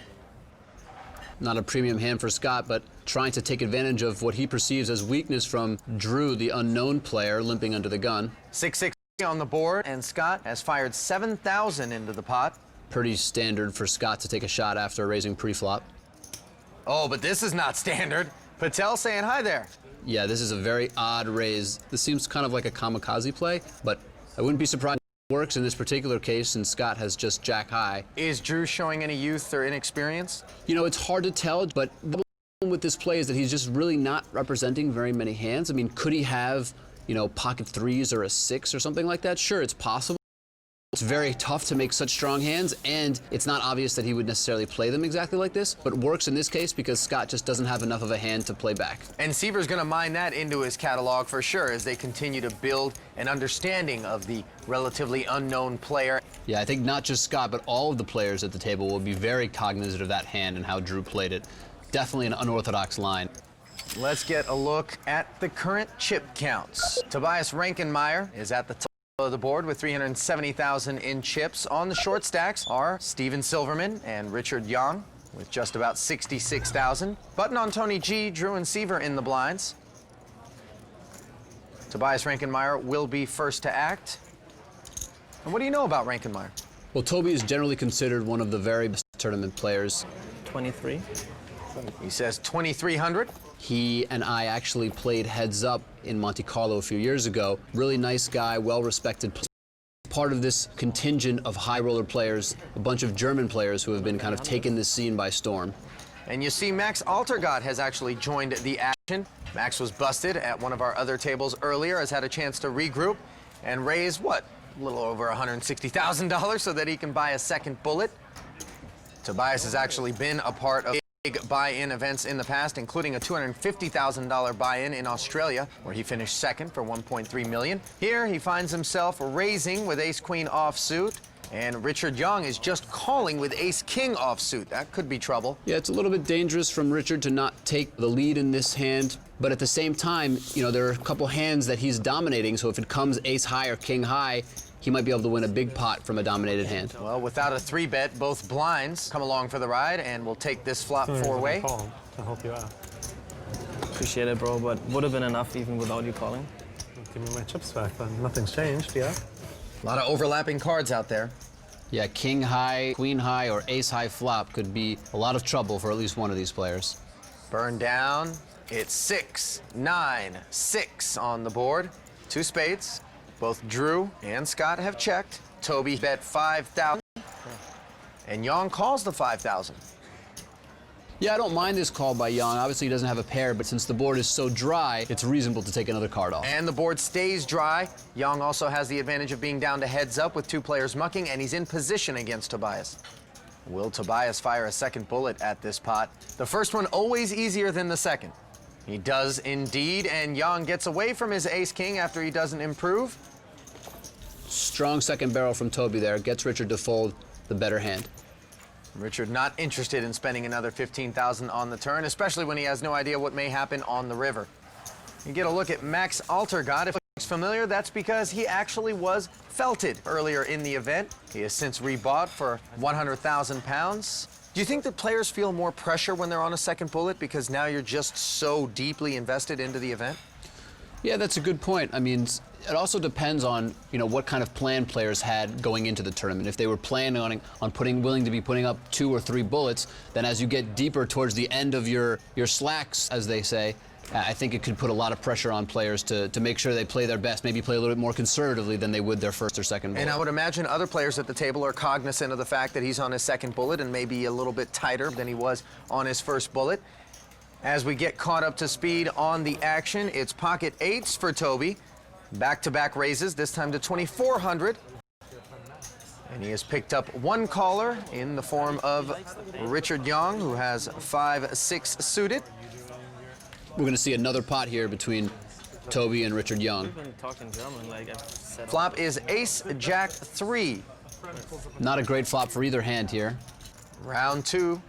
Not a premium hand for Scott, but trying to take advantage of what he perceives as weakness from Drew, the unknown player, limping under the gun. 6-6 on the board, and Scott has fired 7,000 into the pot. Pretty standard for Scott to take a shot after raising pre-flop. Oh, but this is not standard. Patel saying hi there. Yeah, this is a very odd raise. This seems kind of like a kamikaze play, but I wouldn't be surprised if it works in this particular case since Scott has just jack high. Is Drew showing any youth or inexperience? You know, it's hard to tell, but the problem with this play is that he's just really not representing very many hands. I mean, could he have, you know, pocket threes or a 6 or something like that? Sure, it's possible. It's very tough to make such strong hands, and it's not obvious that he would necessarily play them exactly like this, but it works in this case because Scott just doesn't have enough of a hand to play back. And Seaver's going to mine that into his catalog for sure as they continue to build an understanding of the relatively unknown player. Yeah, I think not just Scott, but all of the players at the table will be very cognizant of that hand and how Drew played it. Definitely an unorthodox line. Let's get a look at the current chip counts. Tobias Rankenmeyer is at the top of the board with 370,000 in chips. On the short stacks are Steven Silverman and Richard Young with just about 66,000. Button on Tony G, Drew and Seaver in the blinds. Tobias Rankenmeyer will be first to act. And what do you know about Rankenmeyer? Well, Toby is generally considered one of the very best tournament players. 23. He says 2,300. He and I actually played heads up in Monte Carlo a few years ago. Really nice guy, well-respected. Part of this contingent of high roller players, a bunch of German players who have been kind of taking this scene by storm. And you see Max Altergott has actually joined the action. Max was busted at one of our other tables earlier, has had a chance to regroup and raise, what, a little over $160,000 so that he can buy a second bullet. Tobias has actually been a part of big buy-in events in the past, including a $250,000 buy-in in Australia, where he finished second for $1.3 million. Here, he finds himself raising with ace-queen offsuit, and Richard Young is just calling with ace-king offsuit. That could be trouble. Yeah, it's a little bit dangerous from Richard to not take the lead in this hand, but at the same time, you know, there are a couple hands that he's dominating, so if it comes ace-high or king-high, he might be able to win a big pot from a dominated hand. Well, without a 3-bet, both blinds come along for the ride, and we'll take this flop 4-way. To help you out. Appreciate it, bro, but would have been enough even without you calling. Give me my chips back, then. Nothing's changed, yeah? A lot of overlapping cards out there. Yeah, king high, queen high, or ace high flop could be a lot of trouble for at least one of these players. Burn down. It's 6, 9, 6 on the board. 2 spades. Both Drew and Scott have checked. Toby bet 5,000. And Young calls the 5,000. Yeah, I don't mind this call by Young. Obviously, he doesn't have a pair, but since the board is so dry, it's reasonable to take another card off. And the board stays dry. Young also has the advantage of being down to heads up with 2 players mucking, and he's in position against Tobias. Will Tobias fire a second bullet at this pot? The first one always easier than the second. He does indeed, and Young gets away from his ace-king after he doesn't improve. Strong second barrel from Toby there. Gets Richard to fold the better hand. Richard not interested in spending another $15,000 on the turn, especially when he has no idea what may happen on the river. You get a look at Max Altergott. If familiar, that's because he actually was felted earlier in the event. He has since rebought for 100,000 pounds. Do you think that players feel more pressure when they're on a second bullet because now you're just so deeply invested into the event? Yeah, that's a good point. I mean, it also depends on, what kind of plan players had going into the tournament. If they were planning on willing to be putting up 2 or 3 bullets, then as you get deeper towards the end of your slacks, as they say, I think it could put a lot of pressure on players to make sure they play their best, maybe play a little bit more conservatively than they would their first or second bullet. And I would imagine other players at the table are cognizant of the fact that he's on his second bullet and maybe a little bit tighter than he was on his first bullet. As we get caught up to speed on the action, it's pocket 8s for Toby. Back-to-back raises, this time to 2,400. And he has picked up one caller in the form of Richard Young, who has 5-6 suited. We're going to see another pot here between Toby and Richard Young. Flop is Ace Jack 3. Not a great flop for either hand here. Round 2.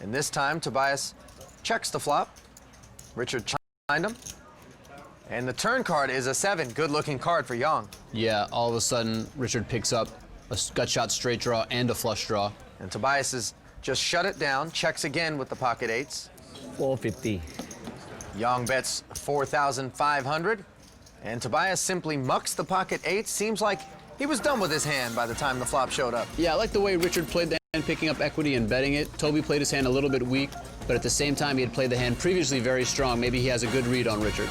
And this time, Tobias checks the flop. Richard chimed him. And the turn card is a 7. Good-looking card for Young. Yeah, all of a sudden, Richard picks up a gut shot straight draw and a flush draw. And Tobias has just shut it down, checks again with the pocket 8s. 450. Young bets 4,500. And Tobias simply mucks the pocket 8. Seems like he was done with his hand by the time the flop showed up. Yeah, I like the way Richard played the hand, picking up equity and betting it. Toby played his hand a little bit weak, but at the same time, he had played the hand previously very strong. Maybe he has a good read on Richard.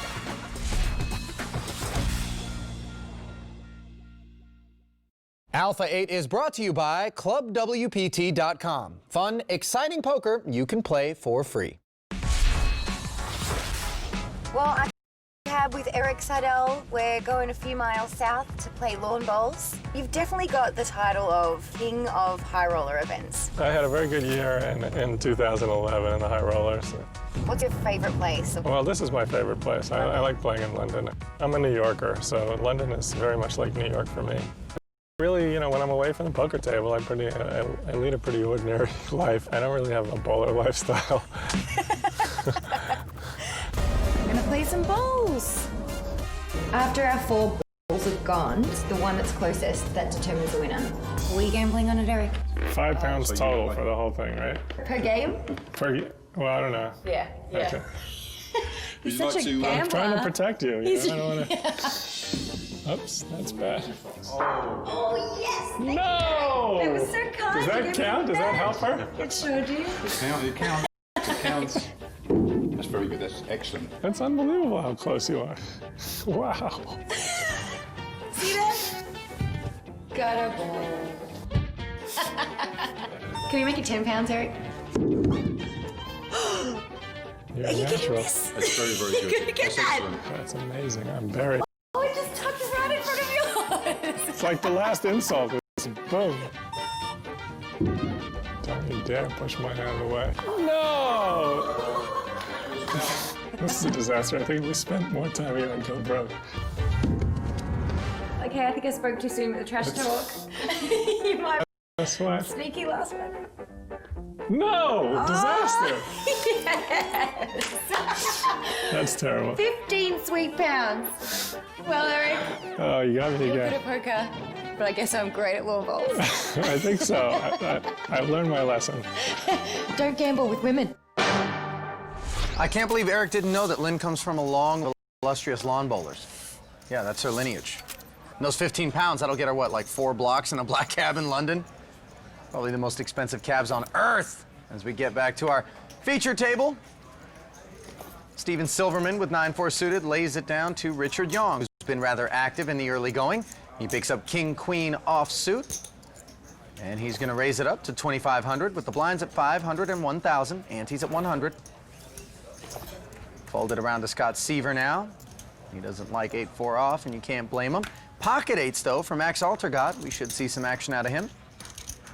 Alpha 8 is brought to you by ClubWPT.com. Fun, exciting poker you can play for free. Well, I cab with Eric Seidel. We're going a few miles south to play lawn bowls. You've definitely got the title of King of High Roller events. I had a very good year in 2011 in the high rollers. What's your favorite place? Well, this is my favorite place. I like playing in London. I'm a New Yorker, so London is very much like New York for me. Really, when I'm away from the poker table, I lead a pretty ordinary life. I don't really have a bowler lifestyle. We're gonna play some bowls. After our 4 bowls have gone, it's the one that's closest that determines the winner. What are you gambling on it, Eric? £5 total for the whole thing, right? Per game? Well, I don't know. Yeah. Okay. He's such a gambler. I'm trying to protect you. I don't want to. Yeah. Oops, that's bad. Oh, yes! No! It was so kind. Does that count? Does that help her? It sure did. It counts. It counts. That's very good. That's excellent. That's unbelievable how close you are. Wow. See that? Got a ball. Can we make it £10, Eric? You're Are you getting natural. this? That's very, very You're good. gonna get that. That's amazing. I'm buried. Oh, it just tucked right in front of yours. It's like the last insult. It's boom. Don't you dare push my hand away. No! This is a disaster. I think we spent more time here than go broke. Okay, I think I spoke too soon with the trash talk. You might That's why. sneaky last one. No! Disaster! Yes! That's terrible. 15 sweet pounds. Well, Eric, Oh, you got me you're good again. at poker, but I guess I'm great at lawn bowls. I think so. I've learned my lesson. Don't gamble with women. I can't believe Eric didn't know that Lynn comes from a long, illustrious lawn bowlers. Yeah, that's her lineage. And those 15 pounds, that'll get her, what, like 4 blocks in a black cab in London? Probably the most expensive cabs on earth. As we get back to our feature table, Steven Silverman with 9-4 suited lays it down to Richard Young, who's been rather active in the early going. He picks up King-Queen offsuit, and he's going to raise it up to 2,500 with the blinds at 500 and 1,000. Ante's at 100. Folded around to Scott Seaver now. He doesn't like 8-4 off, and you can't blame him. Pocket 8s, though, for Max Altergott. We should see some action out of him.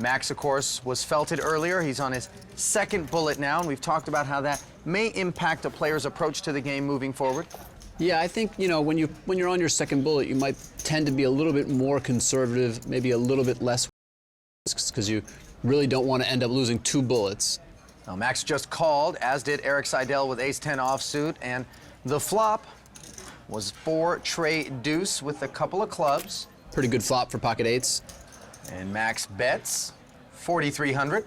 Max, of course, was felted earlier. He's on his second bullet now, and we've talked about how that may impact a player's approach to the game moving forward. Yeah, I think, when you're on your second bullet, you might tend to be a little bit more conservative, maybe a little bit less, because you really don't want to end up losing 2 bullets. Now, Max just called, as did Eric Seidel with ace-10 offsuit, and the flop was 4 tray deuce with a couple of clubs. Pretty good flop for pocket eights. And Max bets 4,300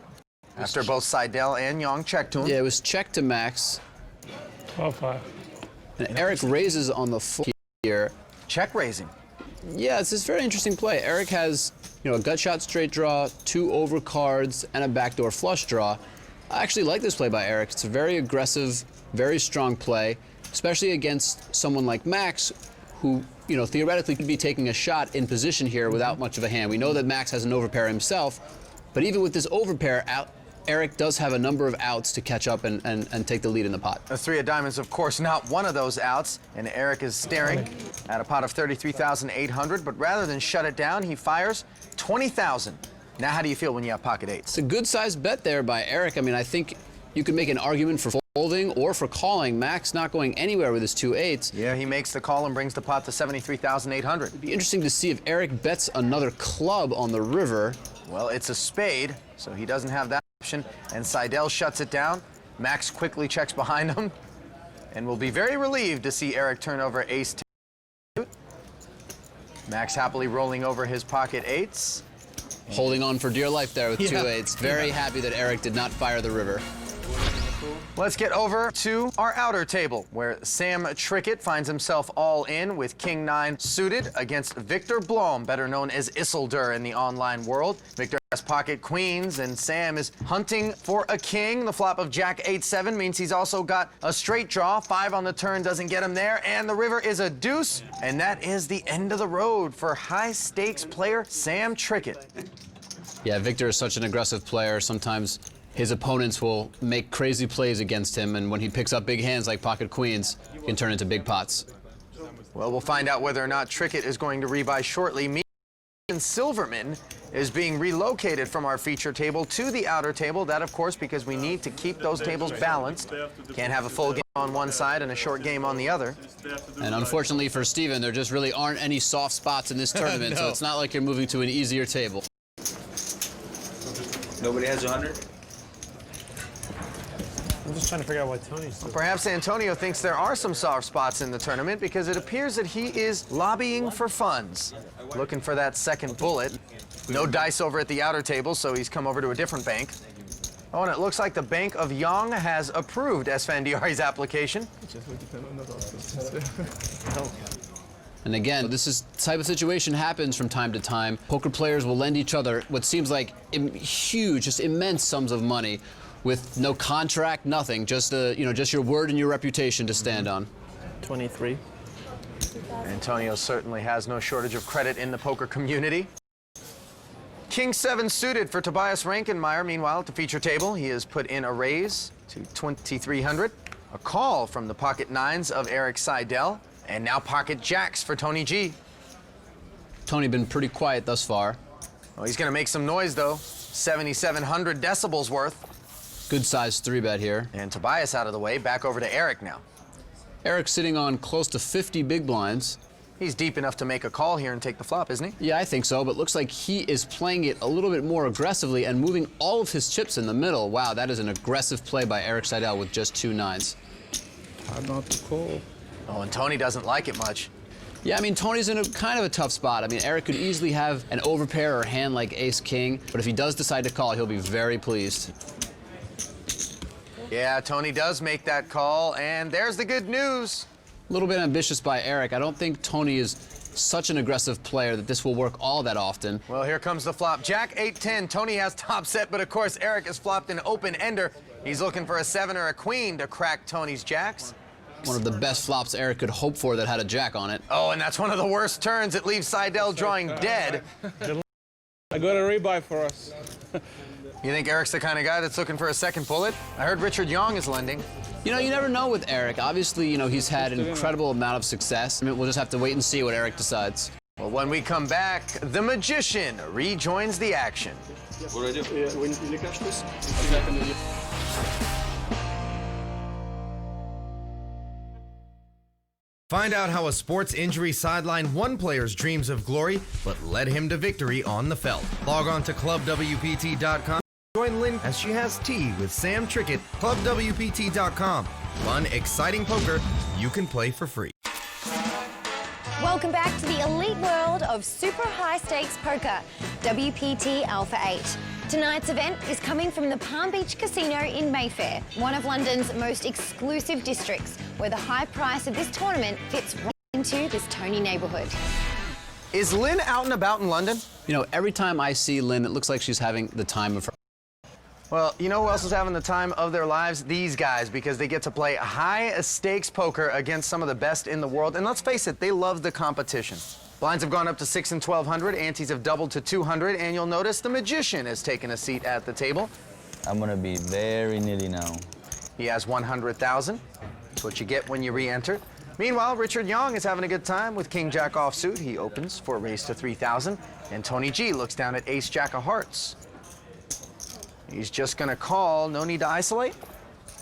after both Seidel and Young checked to him. Yeah, it was check to Max. 12-5. And Eric raises on the full here. Check raising. Yeah, it's this very interesting play. Eric has, a gut shot straight draw, 2 overcards, and a backdoor flush draw. I actually like this play by Eric. It's a very aggressive, very strong play, especially against someone like Max, who, theoretically could be taking a shot in position here without much of a hand. We know that Max has an overpair himself, but even with this overpair out, Eric does have a number of outs to catch up and take the lead in the pot. The 3 of diamonds, of course, not one of those outs, and Eric is staring at a pot of 33,800, but rather than shut it down, he fires 20,000. Now, how do you feel when you have pocket eights? It's a good-sized bet there by Eric. I mean, I think you could make an argument for folding or for calling. Max not going anywhere with his 2 8s. Yeah, he makes the call and brings the pot to 73,800. It'd be interesting to see if Eric bets another club on the river. Well, it's a spade, so he doesn't have that option, and Seidel shuts it down. Max quickly checks behind him and will be very relieved to see Eric turn over ace 2. Max happily rolling over his pocket eights. Holding on for dear life there with 2 8s. Very happy that Eric did not fire the river. Let's get over to our outer table, where Sam Trickett finds himself all in with King 9 suited against Victor Blom, better known as Isildur in the online world. Victor has pocket queens, and Sam is hunting for a king. The flop of Jack 8-7 means he's also got a straight draw. 5 on the turn doesn't get him there, and the river is a deuce. And that is the end of the road for high-stakes player Sam Trickett. Yeah, Victor is such an aggressive player. Sometimes his opponents will make crazy plays against him, and when he picks up big hands like pocket queens, he can turn into big pots. Well, we'll find out whether or not Trickett is going to rebuy shortly. Silverman is being relocated from our feature table to the outer table. That, of course, because we need to keep those tables balanced. Can't have a full game on one side and a short game on the other. And unfortunately for Steven, there just really aren't any soft spots in this tournament, so it's not like you're moving to an easier table. Nobody has 100? I'm just trying to figure out why Tony's doing. Perhaps Antonio thinks there are some soft spots in the tournament because it appears that he is lobbying for funds, looking for that second bullet. No dice over at the outer table, so he's come over to a different bank. Oh, and it looks like the Bank of Yang has approved Esfandiari's application. And again, this type of situation happens from time to time. Poker players will lend each other what seems like huge, just immense sums of money with no contract, nothing, just just your word and your reputation to stand on. 23. Antonio certainly has no shortage of credit in the poker community. King 7 suited for Tobias Rankenmeyer. Meanwhile, at the feature table, he has put in a raise to 2,300. A call from the pocket 9s of Eric Seidel. And now pocket jacks for Tony G. Tony been pretty quiet thus far. Oh, he's going to make some noise, though. 7,700 decibels worth. Good size 3-bet here. And Tobias out of the way. Back over to Eric now. Eric's sitting on close to 50 big blinds. He's deep enough to make a call here and take the flop, isn't he? Yeah, I think so, but looks like he is playing it a little bit more aggressively and moving all of his chips in the middle. Wow, that is an aggressive play by Eric Seidel with just 2 9s. Hard not to call. Oh, and Tony doesn't like it much. Yeah, I mean, Tony's in a kind of a tough spot. I mean, Eric could easily have an overpair or a hand like ace-king, but if he does decide to call, he'll be very pleased. Yeah, Tony does make that call, and there's the good news. A little bit ambitious by Eric. I don't think Tony is such an aggressive player that this will work all that often. Well, here comes the flop. Jack 8-10. Tony has top set, but of course, Eric has flopped an open-ender. He's looking for a 7 or a queen to crack Tony's jacks. One of the best flops Eric could hope for that had a jack on it. Oh, and that's one of the worst turns. It leaves Seidel drawing dead. I got a rebuy for us. You think Eric's the kind of guy that's looking for a second bullet? I heard Richard Young is lending. You know, you never know with Eric. Obviously, you know, he's had an incredible amount of success. I mean, we'll just have to wait and see what Eric decides. Well, when we come back, the magician rejoins the action. What do I do? When you catch this? Find out how a sports injury sidelined one player's dreams of glory, but led him to victory on the felt. Log on to clubwpt.com. Join Lynn as she has tea with Sam Trickett. clubwpt.com. Fun, exciting poker you can play for free. Welcome back to the elite world of super high stakes poker, WPT Alpha 8. Tonight's event is coming from the Palm Beach Casino in Mayfair, one of London's most exclusive districts, where the high price of this tournament fits right into this Tony neighborhood. Is Lynn out and about in London? You know, every time I see Lynn, it looks like she's having the time of her. Well, you know who else is having the time of their lives? These guys, because they get to play high-stakes poker against some of the best in the world. And let's face it, they love the competition. Blinds have gone up to 6 and 1,200, antes have doubled to 200, and you'll notice the magician has taken a seat at the table. I'm gonna be very nitty now. He has 100,000. That's what you get when you re-enter. Meanwhile, Richard Young is having a good time with King-Jack offsuit. He opens for a raise to 3,000, and Tony G looks down at Ace-Jack of hearts. He's just gonna call, no need to isolate?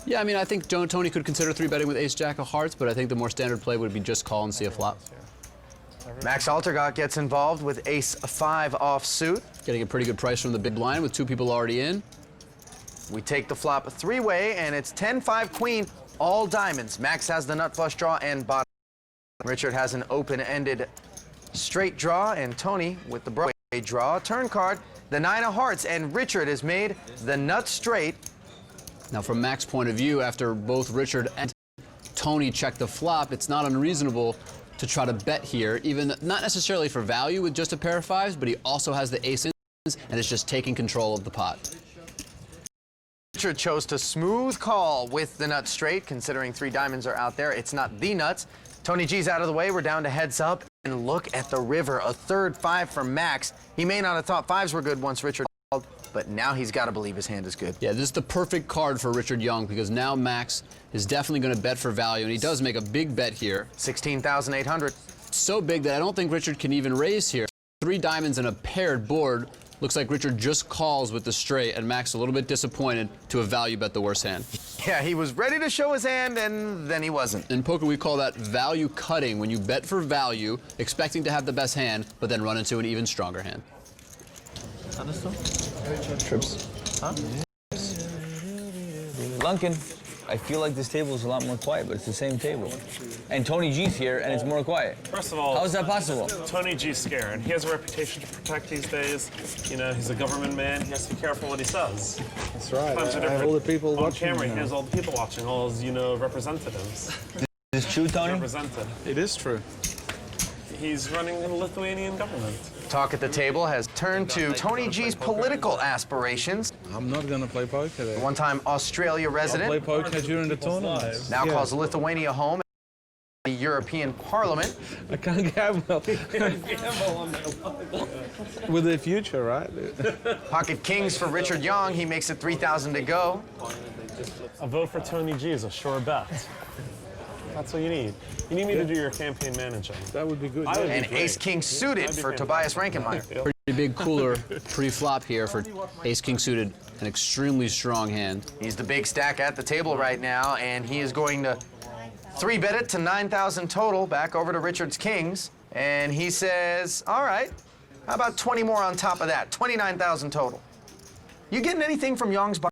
Yeah, I mean, I think Tony could consider 3-betting with Ace-Jack of hearts, but I think the more standard play would be just call and see a flop. Max Altergott gets involved with Ace-5 offsuit. Getting a pretty good price from the big blind with 2 people already in. We take the flop 3-way, and it's 10-5 queen, all diamonds. Max has the nut flush draw and bottom. Richard has an open-ended straight draw, and Tony with the Broadway draw. Turn card, the 9 of hearts, and Richard has made the nut straight. Now, from Max's point of view, after both Richard and Tony check the flop, it's not unreasonable to try to bet here, even not necessarily for value with just a pair of 5s, but he also has the aces and is just taking control of the pot. Richard chose to smooth call with the nut straight, considering 3 diamonds are out there. It's not the nuts. Tony G's out of the way. We're down to heads up. And look at the river, a third 5 from Max. He may not have thought 5s were good once Richard called, but now he's got to believe his hand is good. Yeah, this is the perfect card for Richard Young because now Max is definitely going to bet for value, and he does make a big bet here. 16,800. So big that I don't think Richard can even raise here. 3 diamonds and a paired board. Looks like Richard just calls with the straight, and Max a little bit disappointed to have value bet the worst hand. Yeah, he was ready to show his hand, and then he wasn't. In poker, we call that value cutting, when you bet for value, expecting to have the best hand, but then run into an even stronger hand. Trips. Huh? Lunkin, I feel like this table is a lot more quiet, but it's the same table. And Tony G's here, and it's more quiet. First of all, how is that possible? Tony G's scared. He has a reputation to protect these days. You know, he's a government man. He has to be careful what he says. That's right. I have all the people on watching. camera, he has all the people watching, all his, you know, representatives. Is this true, Tony? Represented. It is true. He's running the Lithuanian government. Talk at the table has turned to Tony G's political aspirations. I'm not going to play poker there. The one-time Australia resident. I'll play poker during the tournament. Now calls Lithuania home. The European Parliament. I can't gamble. With the future, right? Pocket kings for Richard Young. He makes it 3,000 to go. A vote for Tony G is a sure bet. That's what you need. You need me to do your campaign managing. That would be good. And ace-king suited for Tobias Rankenmeyer. Pretty big cooler pre-flop here for ace-king suited, an extremely strong hand. He's the big stack at the table right now, and he is going to 3-bet it to 9,000 total, back over to Richard's kings. And he says, all right, how about 20 more on top of that, 29,000 total. You getting anything from Young's bar?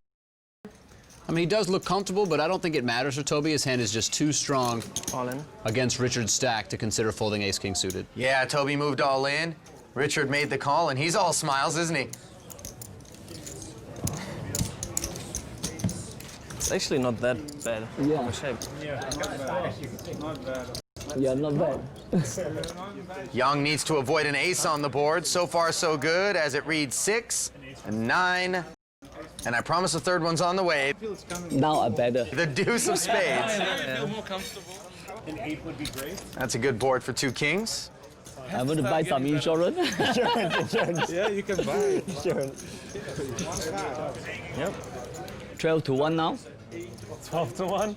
I mean, he does look comfortable, but I don't think it matters for Toby. His hand is just too strong against Richard's stack to consider folding ace-king suited. Yeah, Toby moved all in. Richard made the call, and he's all smiles, isn't he? It's actually not that bad. Yeah. Yeah, not bad. Young needs to avoid an ace on the board. So far, so good, as it reads 6, 9, and I promise the third one's on the way. Now I better. The deuce of spades. I feel more comfortable. An 8 would be great. That's a good board for 2 kings. I'm going to buy some insurance. Insurance. Yeah, you can buy insurance. Yep. 12 to 1 now. 12 to 1?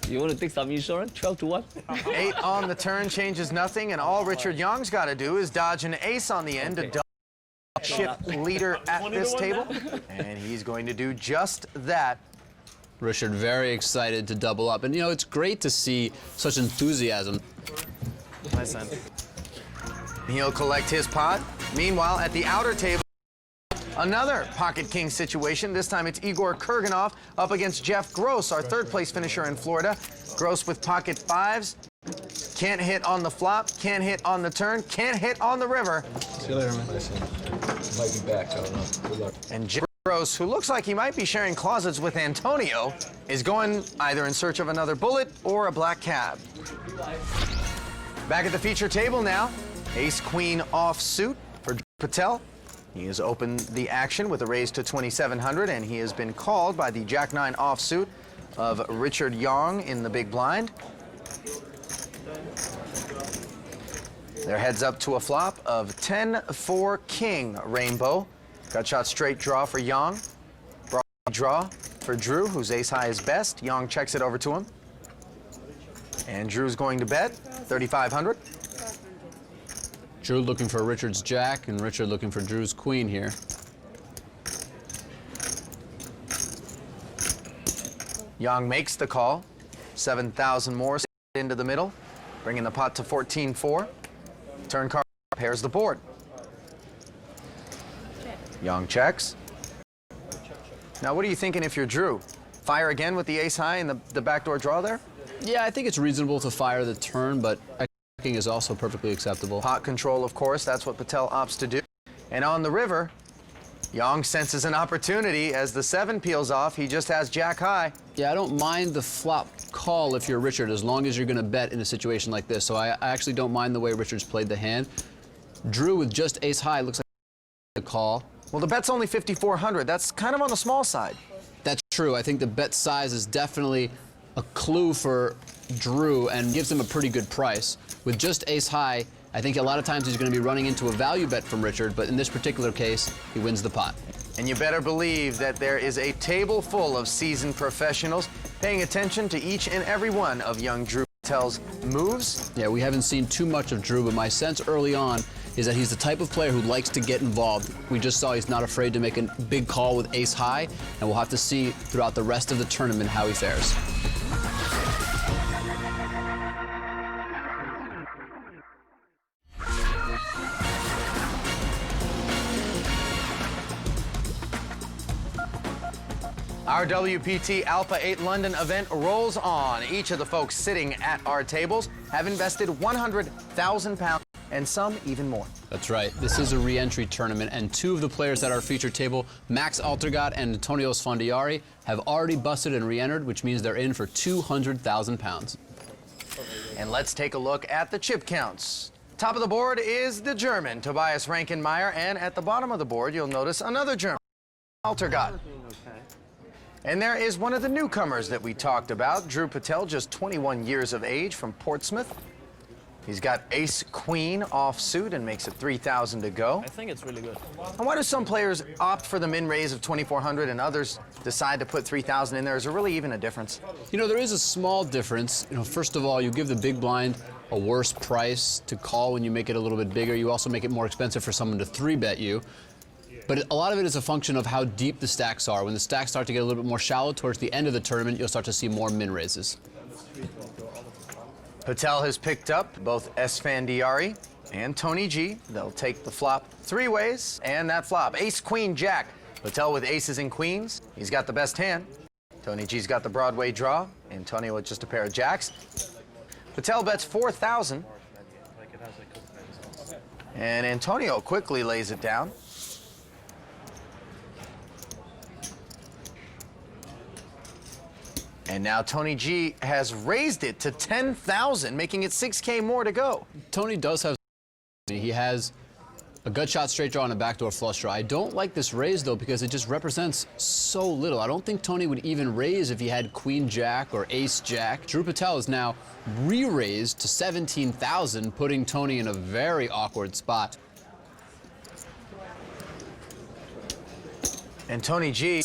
You want to take some insurance? 12 to 1? 8 on the turn changes nothing, and all Richard Young's got to do is dodge an ace on the end to double chip leader at this table. And he's going to do just that. Richard very excited to double up. And, you know, it's great to see such enthusiasm. Nice hand. He'll collect his pot. Meanwhile, at the outer table, another pocket king situation. This time it's Igor Kurganov up against Jeff Gross, our third place finisher in Florida. Gross with pocket 5s. Can't hit on the flop, can't hit on the turn, can't hit on the river. See you later, man. Listen, might be back. I don't know. Good luck. And Jim Gross, who looks like he might be sharing closets with Antonio, is going either in search of another bullet or a black cab. Back at the feature table now, ace-queen offsuit for Drew Patel. He has opened the action with a raise to 2,700, and he has been called by the jack-9 offsuit of Richard Young in the big blind. Their heads up to a flop of 10-4 king rainbow. Gut shot straight draw for Young. Broad draw for Drew, whose ace high is best. Young checks it over to him. And Drew's going to bet 3,500. Drew looking for Richard's jack, and Richard looking for Drew's queen here. Young makes the call. 7,000 more into the middle, bringing the pot to 14-4. Turn card pairs the board. Young checks. Now, what are you thinking if you're Drew? Fire again with the ace high and the backdoor draw there? Yeah, I think it's reasonable to fire the turn, but checking is also perfectly acceptable. Pot control, of course, that's what Patel opts to do. And on the river, Young senses an opportunity as the 7 peels off. He just has jack high. Yeah, I don't mind the flop call if you're Richard, as long as you're going to bet in a situation like this. So I actually don't mind the way Richard's played the hand. Drew with just ace high looks like a call. Well, the bet's only 5,400. That's kind of on the small side. That's true. I think the bet size is definitely a clue for Drew and gives him a pretty good price. With just ace high, I think a lot of times he's going to be running into a value bet from Richard, but in this particular case, he wins the pot. And you better believe that there is a table full of seasoned professionals paying attention to each and every one of young Drew Patel's moves. Yeah, we haven't seen too much of Drew, but my sense early on is that he's the type of player who likes to get involved. We just saw he's not afraid to make a big call with ace high, and we'll have to see throughout the rest of the tournament how he fares. Our WPT Alpha 8 London event rolls on. Each of the folks sitting at our tables have invested £100,000 and some even more. That's right. This is a re-entry tournament, and 2 of the players at our feature table, Max Altergott and Antonio Sfondiari, have already busted and re-entered, which means they're in for £200,000. And let's take a look at the chip counts. Top of the board is the German, Tobias Rankenmeyer, and at the bottom of the board, you'll notice another German, Altergott. And there is one of the newcomers that we talked about, Drew Patel, just 21 years of age from Portsmouth. He's got ace-queen offsuit and makes it 3,000 to go. I think it's really good. And why do some players opt for the min raise of 2,400 and others decide to put 3,000 in there? Is there really even a difference? You know, there is a small difference. You know, first of all, you give the big blind a worse price to call when you make it a little bit bigger. You also make it more expensive for someone to 3-bet you. But a lot of it is a function of how deep the stacks are. When the stacks start to get a little bit more shallow towards the end of the tournament, you'll start to see more min raises. Patel has picked up both Esfandiari and Tony G. They'll take the flop 3 ways, and that flop, ace, queen, jack. Patel with aces and queens. He's got the best hand. Tony G's got the Broadway draw. Antonio with just a pair of jacks. Patel bets 4,000. And Antonio quickly lays it down. And now Tony G has raised it to 10,000, making it 6K more to go. Tony does have. He has a gut shot straight draw and a backdoor flush draw. I don't like this raise, though, because it just represents so little. I don't think Tony would even raise if he had queen jack or ace jack. Drew Patel is now re-raised to 17,000, putting Tony in a very awkward spot. And Tony G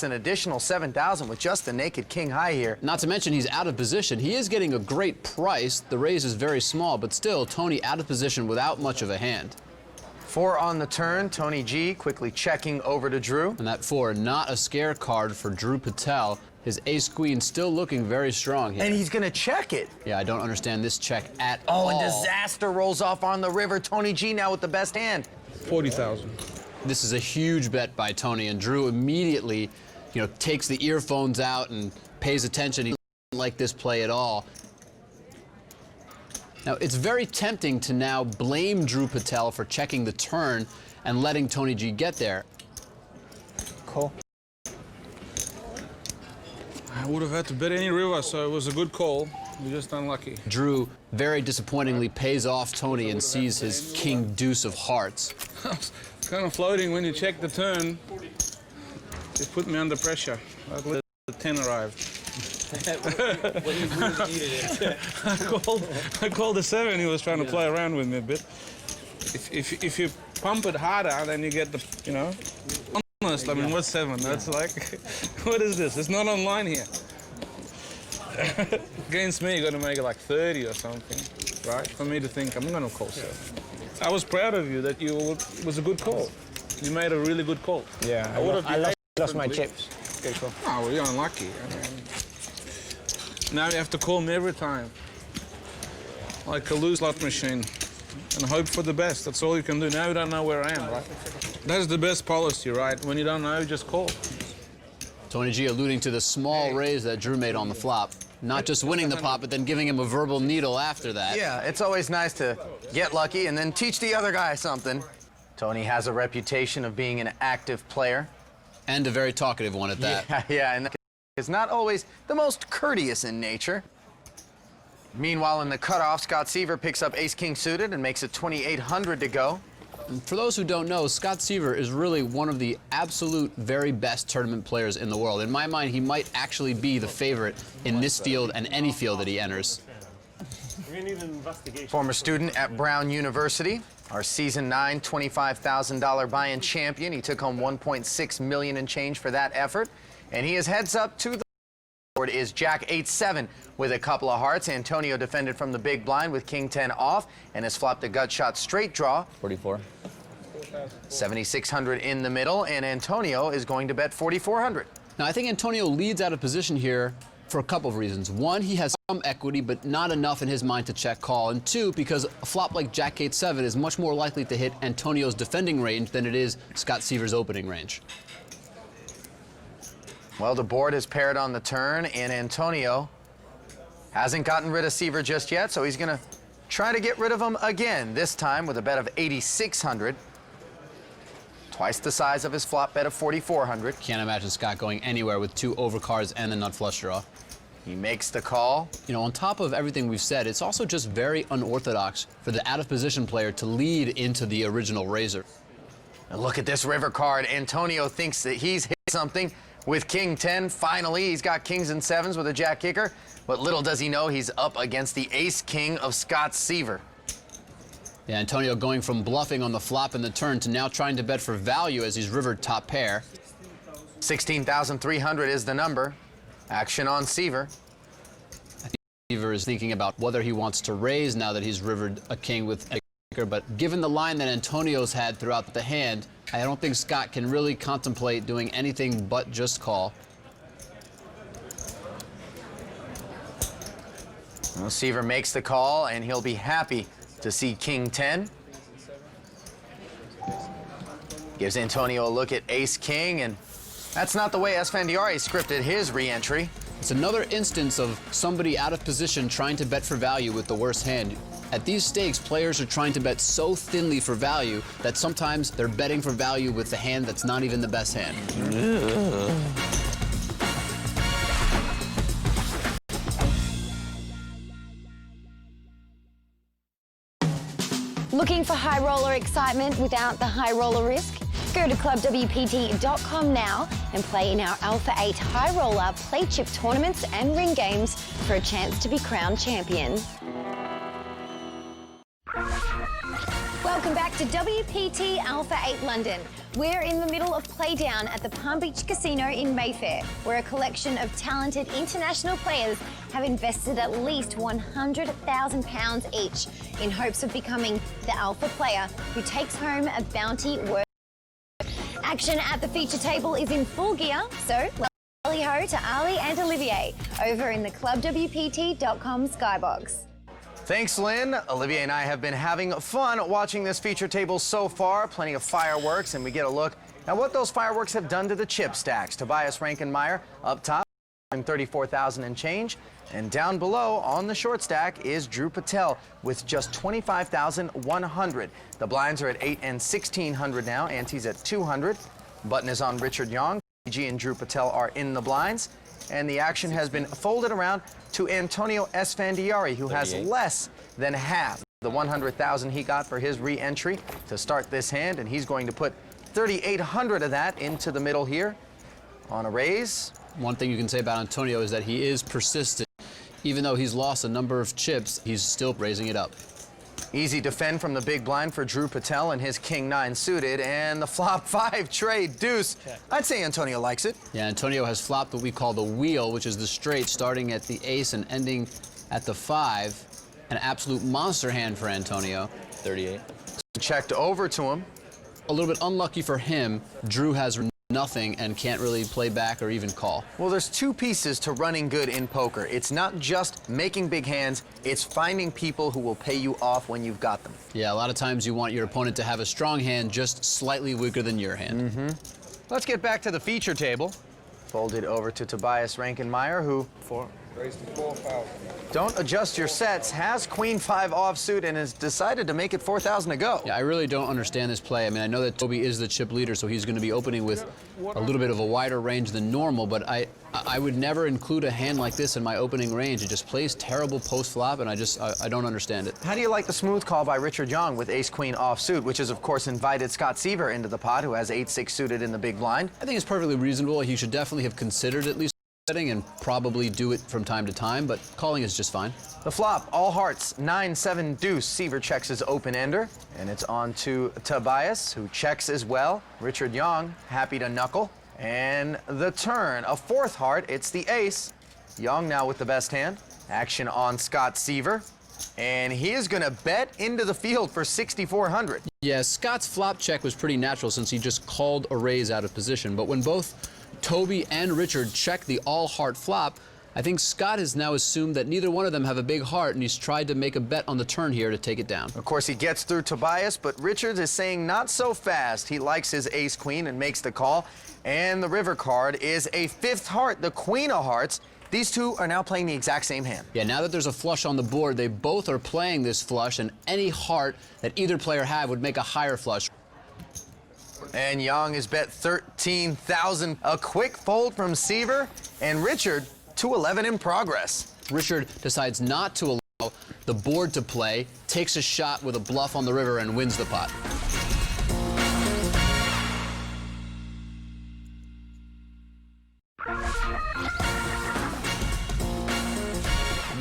an additional 7,000 with just the naked king high here. Not to mention he's out of position. He is getting a great price. The raise is very small, but still, Tony out of position without much of a hand. 4 on the turn. Tony G quickly checking over to Drew. And that 4, not a scare card for Drew Patel. His ace-queen still looking very strong here. And he's going to check it. Yeah, I don't understand this check at all. Oh, and disaster rolls off on the river. Tony G now with the best hand. 40,000. This is a huge bet by Tony, and Drew immediately, you know, takes the earphones out and pays attention. He doesn't like this play at all. Now, it's very tempting to now blame Drew Patel for checking the turn and letting Tony G get there. Cool. I would have had to bet any river, so it was a good call. We're just unlucky. Drew very disappointingly pays off Tony and sees his king deuce of hearts. Kind of floating when you check the turn. It put me under pressure. The 10 arrived. When you really needed it. I called the 7. He was trying to play around with me a bit. If you pump it harder, then you get the, you know. Honest, I mean, what's 7? That's like, what is this? It's not online here. Against me, you got to make it like 30 or something, right? For me to think I'm going to call 7. I was proud of you that it was a good call. You made a really good call. Yeah, I lost my chips. Good call. Oh, well, you're unlucky. I mean, now you have to call me every time. Like a loose slot machine. And hope for the best. That's all you can do. Now you don't know where I am, right? That's the best policy, right? When you don't know, you just call. Tony G alluding to the small raise that Drew made on the flop. Not just winning the pot, but then giving him a verbal needle after that. Yeah, it's always nice to get lucky and then teach the other guy something. Tony has a reputation of being an active player. And a very talkative one at that. Yeah, and is not always the most courteous in nature. Meanwhile, in the cutoff, Scott Seaver picks up ace-king suited and makes it 2,800 to go. And for those who don't know, Scott Seaver is really one of the absolute very best tournament players in the world. In my mind, he might actually be the favorite in this field and any field that he enters. We're gonna need an investigation. Former student at Brown University, our season 9 $25,000 buy-in champion. He took home $1.6 million and change for that effort. And he is heads up to the board is Jack 8-7 with a couple of hearts. Antonio defended from the big blind with King 10 off and has flopped a gut shot straight draw. 44. 7,600 in the middle, and Antonio is going to bet 4,400. Now, I think Antonio leads out of position here for a couple of reasons. One, he has some equity, but not enough in his mind to check call. And two, because a flop like Jack 8-7 is much more likely to hit Antonio's defending range than it is Scott Seaver's opening range. Well, the board is paired on the turn, and Antonio hasn't gotten rid of Seaver just yet, so he's going to try to get rid of him again, this time with a bet of 8,600. Twice the size of his flop bet of 4,400. Can't imagine Scott going anywhere with 2 overcards and the nut flush draw. He makes the call. You know, on top of everything we've said, it's also just very unorthodox for the out-of-position player to lead into the original raiser. And look at this river card. Antonio thinks that he's hit something with King 10. Finally, he's got kings and 7s with a jack kicker. But little does he know he's up against the ace-king of Scott Seaver. Yeah, Antonio going from bluffing on the flop and the turn to now trying to bet for value as he's rivered top pair. 16,300 is the number. Action on Seaver. I think Seaver is thinking about whether he wants to raise now that he's rivered a king with a kicker, but given the line that Antonio's had throughout the hand, I don't think Scott can really contemplate doing anything but just call. Well, Seaver makes the call, and he'll be happy to see King 10. Gives Antonio a look at ace-king, and that's not the way Esfandiari scripted his re-entry. It's another instance of somebody out of position trying to bet for value with the worst hand. At these stakes, players are trying to bet so thinly for value that sometimes they're betting for value with the hand that's not even the best hand. Looking for high roller excitement without the high roller risk? Go to clubwpt.com now and play in our Alpha 8 high roller play chip tournaments and ring games for a chance to be crowned champion. Welcome back to WPT Alpha 8 London. We're in the middle of Playdown at the Palm Beach Casino in Mayfair, where a collection of talented international players have invested at least £100,000 each in hopes of becoming the alpha player who takes home a bounty worth. Action at the feature table is in full gear, so let's tally ho to Ali and Olivier over in the clubwpt.com skybox. Thanks, Lynn. Olivier and I have been having fun watching this feature table so far. Plenty of fireworks, and we get a look at what those fireworks have done to the chip stacks. Tobias Rankenmeyer up top. 34,000 and change. And down below on the short stack is Drew Patel with just 25,100. The blinds are at 8 and 1,600 now. Ante's at 200. Button is on Richard Young. G and Drew Patel are in the blinds. And the action has been folded around to Antonio Esfandiari, who has less than half the 100,000 he got for his re-entry to start this hand. And he's going to put 3,800 of that into the middle here on a raise. One thing you can say about Antonio is that he is persistent. Even though he's lost a number of chips, he's still raising it up. Easy defend from the big blind for Drew Patel and his king-9 suited, and the flop 5 trade deuce. I'd say Antonio likes it. Yeah, Antonio has flopped what we call the wheel, which is the straight starting at the ace and ending at the 5. An absolute monster hand for Antonio. 38. Checked over to him. A little bit unlucky for him. Drew has nothing and can't really play back or even call. Well, there's two pieces to running good in poker. It's not just making big hands, it's finding people who will pay you off when you've got them. Yeah, a lot of times you want your opponent to have a strong hand just slightly weaker than your hand. Let's get back to the feature table. Folded over to Tobias Rankenmeyer, who Raised to 4,000. don't adjust your sets, has Queen-5 offsuit, and has decided to make it 4,000 to go. Yeah, I really don't understand this play. I mean, I know that Toby is the chip leader, so he's going to be opening with a little bit of a wider range than normal, but I would never include a hand like this in my opening range. It just plays terrible post-flop, and I don't understand it. How do you like the smooth call by Richard Young with ace-queen offsuit, which has, of course, invited Scott Seaver into the pot, who has 8-6 suited in the big blind? I think it's perfectly reasonable. He should definitely have considered at least betting and probably do it from time to time, but calling is just fine. The flop, all hearts, 9-7 deuce. Seaver checks his open-ender, and it's on to Tobias, who checks as well. Richard Young, happy to knuckle. And the turn, a fourth heart, it's the ace. Young now with the best hand. Action on Scott Seaver. And he is going to bet into the field for 6,400. Yeah, Scott's flop check was pretty natural since he just called a raise out of position, but when both Toby and Richard check the all-heart flop, I think Scott has now assumed that neither one of them have a big heart, and he's tried to make a bet on the turn here to take it down. Of course, he gets through Tobias, but Richards is saying not so fast. He likes his ace-queen and makes the call. And the river card is a fifth heart, the queen of hearts. These two are now playing the exact same hand. Yeah, now that there's a flush on the board, they both are playing this flush, and any heart that either player had would make a higher flush. And Young is bet 13,000. A quick fold from Seaver, and Richard, 2-11 in progress. Richard decides not to allow the board to play, takes a shot with a bluff on the river, and wins the pot.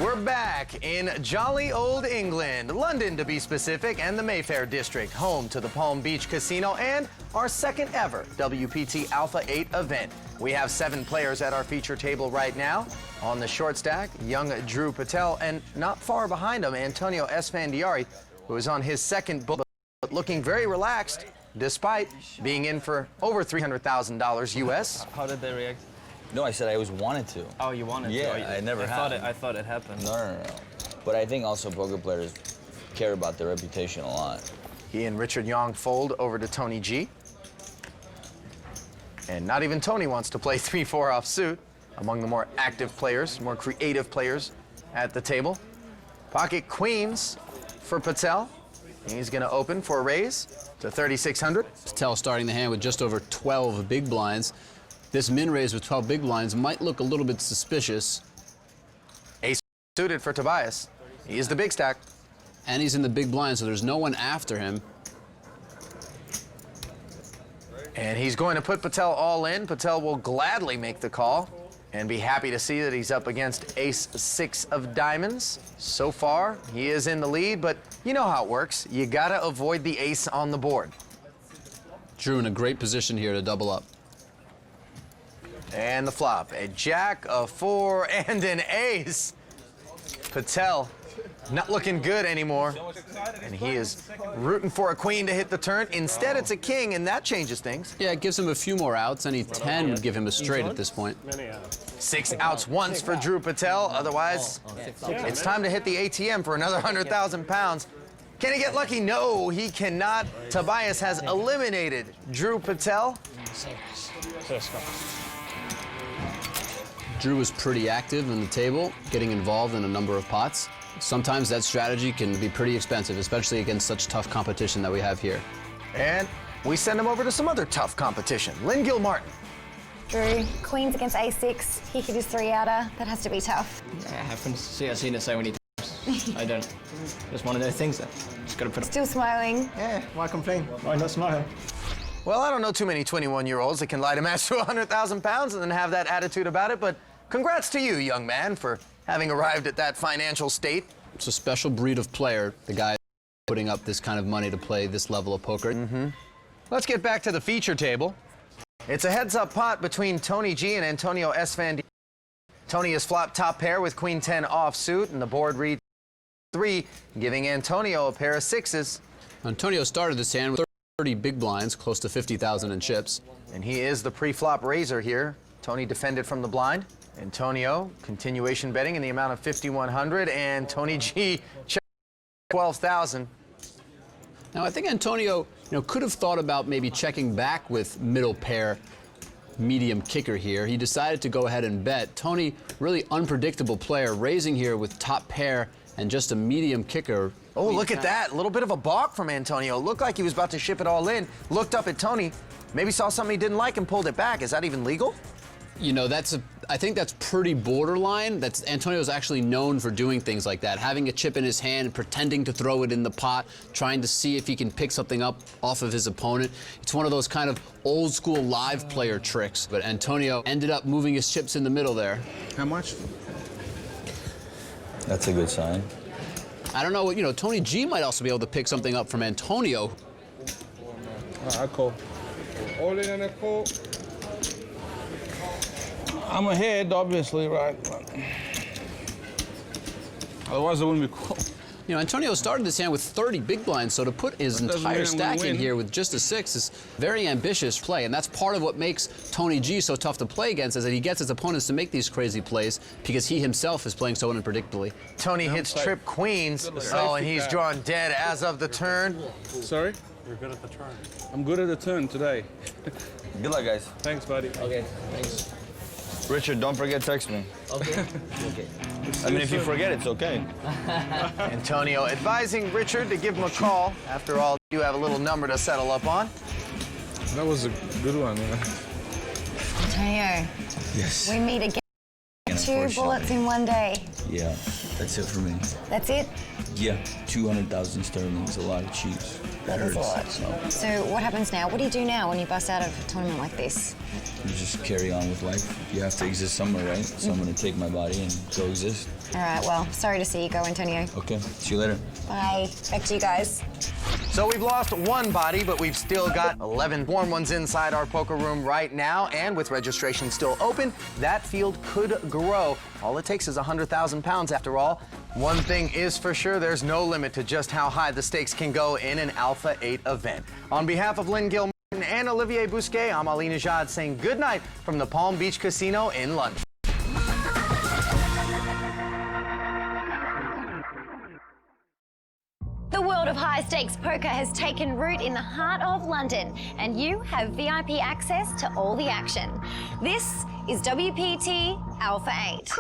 We're back in jolly old England, London to be specific, and the Mayfair district, home to the Palm Beach Casino and our second ever WPT Alpha 8 event. We have 7 players at our feature table right now. On the short stack, young Drew Patel, and not far behind him, Antonio Esfandiari, who is on his second book, but looking very relaxed, despite being in for over $300,000 US. How did they react? No, I said I always wanted to. Oh, you wanted to? Yeah, I never have. I thought it happened. No. But I think also poker players care about their reputation a lot. He and Richard Young fold over to Tony G. And not even Tony wants to play 3-4 offsuit. Among the more active players, more creative players at the table. Pocket queens for Patel. He's going to open for a raise to 3,600. Patel starting the hand with just over 12 big blinds. This min raise with 12 big blinds might look a little bit suspicious. Ace suited for Tobias. He is the big stack. And he's in the big blind, so there's no one after him. And he's going to put Patel all in. Patel will gladly make the call and be happy to see that he's up against ace-6 of diamonds. So far, he is in the lead, but you know how it works. You gotta avoid the ace on the board. Drew in a great position here to double up. And the flop, a jack, a 4, and an ace. Patel not looking good anymore. And he is rooting for a queen to hit the turn. Instead, it's a king, and that changes things. Yeah, it gives him a few more outs. Any 10 would give him a straight at this point. 6 outs once for Drew Patel. Otherwise, it's time to hit the ATM for another 100,000 pounds. Can he get lucky? No, he cannot. Tobias has eliminated Drew Patel. Drew was pretty active in the table, getting involved in a number of pots. Sometimes that strategy can be pretty expensive, especially against such tough competition that we have here. And we send him over to some other tough competition. Lynn Gilmartin. Drew, queens against a6. He hit his 3-outer. That has to be tough. Yeah, it happens. See, I've seen it so many times. I don't. Just one of those things that just got to put it. Still smiling. Yeah, why complain? Why not smile? Well, I don't know too many 21-year-olds that can light a match to 100,000 pounds and then have that attitude about it, but congrats to you, young man, for having arrived at that financial state. It's a special breed of player, the guy putting up this kind of money to play this level of poker. Let's get back to the feature table. It's a heads-up pot between Tony G and Antonio S. Van D. Tony has flopped top pair with Queen 10 offsuit, and the board reads 3, giving Antonio a pair of 6s. Antonio started this hand with 30 big blinds, close to 50,000 in chips. And he is the pre-flop raiser here. Tony defended from the blind. Antonio, continuation betting in the amount of 5,100, and Tony G checked 12,000. Now, I think Antonio, could have thought about maybe checking back with middle pair, medium kicker here. He decided to go ahead and bet. Tony, really unpredictable player, raising here with top pair and just a medium kicker. Oh, look at that. A little bit of a balk from Antonio. Looked like he was about to ship it all in. Looked up at Tony. Maybe saw something he didn't like and pulled it back. Is that even legal? I think that's pretty borderline. Antonio's actually known for doing things like that, having a chip in his hand, pretending to throw it in the pot, trying to see if he can pick something up off of his opponent. It's one of those kind of old school live player tricks. But Antonio ended up moving his chips in the middle there. How much? That's a good sign. I don't know, Tony G might also be able to pick something up from Antonio. I call. All in a call. I'm ahead, obviously, right? Otherwise, it wouldn't be cool. Antonio started this hand with 30 big blinds, so to put his entire stack in here with just a 6 is very ambitious play, and that's part of what makes Tony G so tough to play against, is that he gets his opponents to make these crazy plays because he himself is playing so unpredictably. Tony hits trip queens. Oh, and he's drawn dead as of the turn. Sorry? You're good at the turn. I'm good at the turn today. Good luck, guys. Thanks, buddy. Okay, thanks. Richard, don't forget to text me. Okay. Okay. I mean, if you forget, it's okay. Antonio advising Richard to give him a call. After all, you have a little number to settle up on. That was a good one, man. Antonio. Yes. We meet again. 2 bullets in one day. Yeah, that's it for me. That's it? Yeah, 200,000 sterling is a lot of cheese. That is a lot. So what happens now? What do you do now when you bust out of a tournament like this? You just carry on with life. You have to exist somewhere, right? So I'm gonna take my body and go exist. All right, well, sorry to see you go, Antonio. Okay, see you later. Bye. Back to you guys. So we've lost one body, but we've still got 11 warm ones inside our poker room right now. And with registration still open, that field could grow. All it takes is 100,000 pounds after all. One thing is for sure, there's no limit to just how high the stakes can go in an Alpha 8 event. On behalf of Lynn Gilmartin and Olivier Bousquet, I'm Ali Najad saying good night from the Palm Beach Casino in London. The world of high-stakes poker has taken root in the heart of London, and you have VIP access to all the action. This is WPT Alpha 8.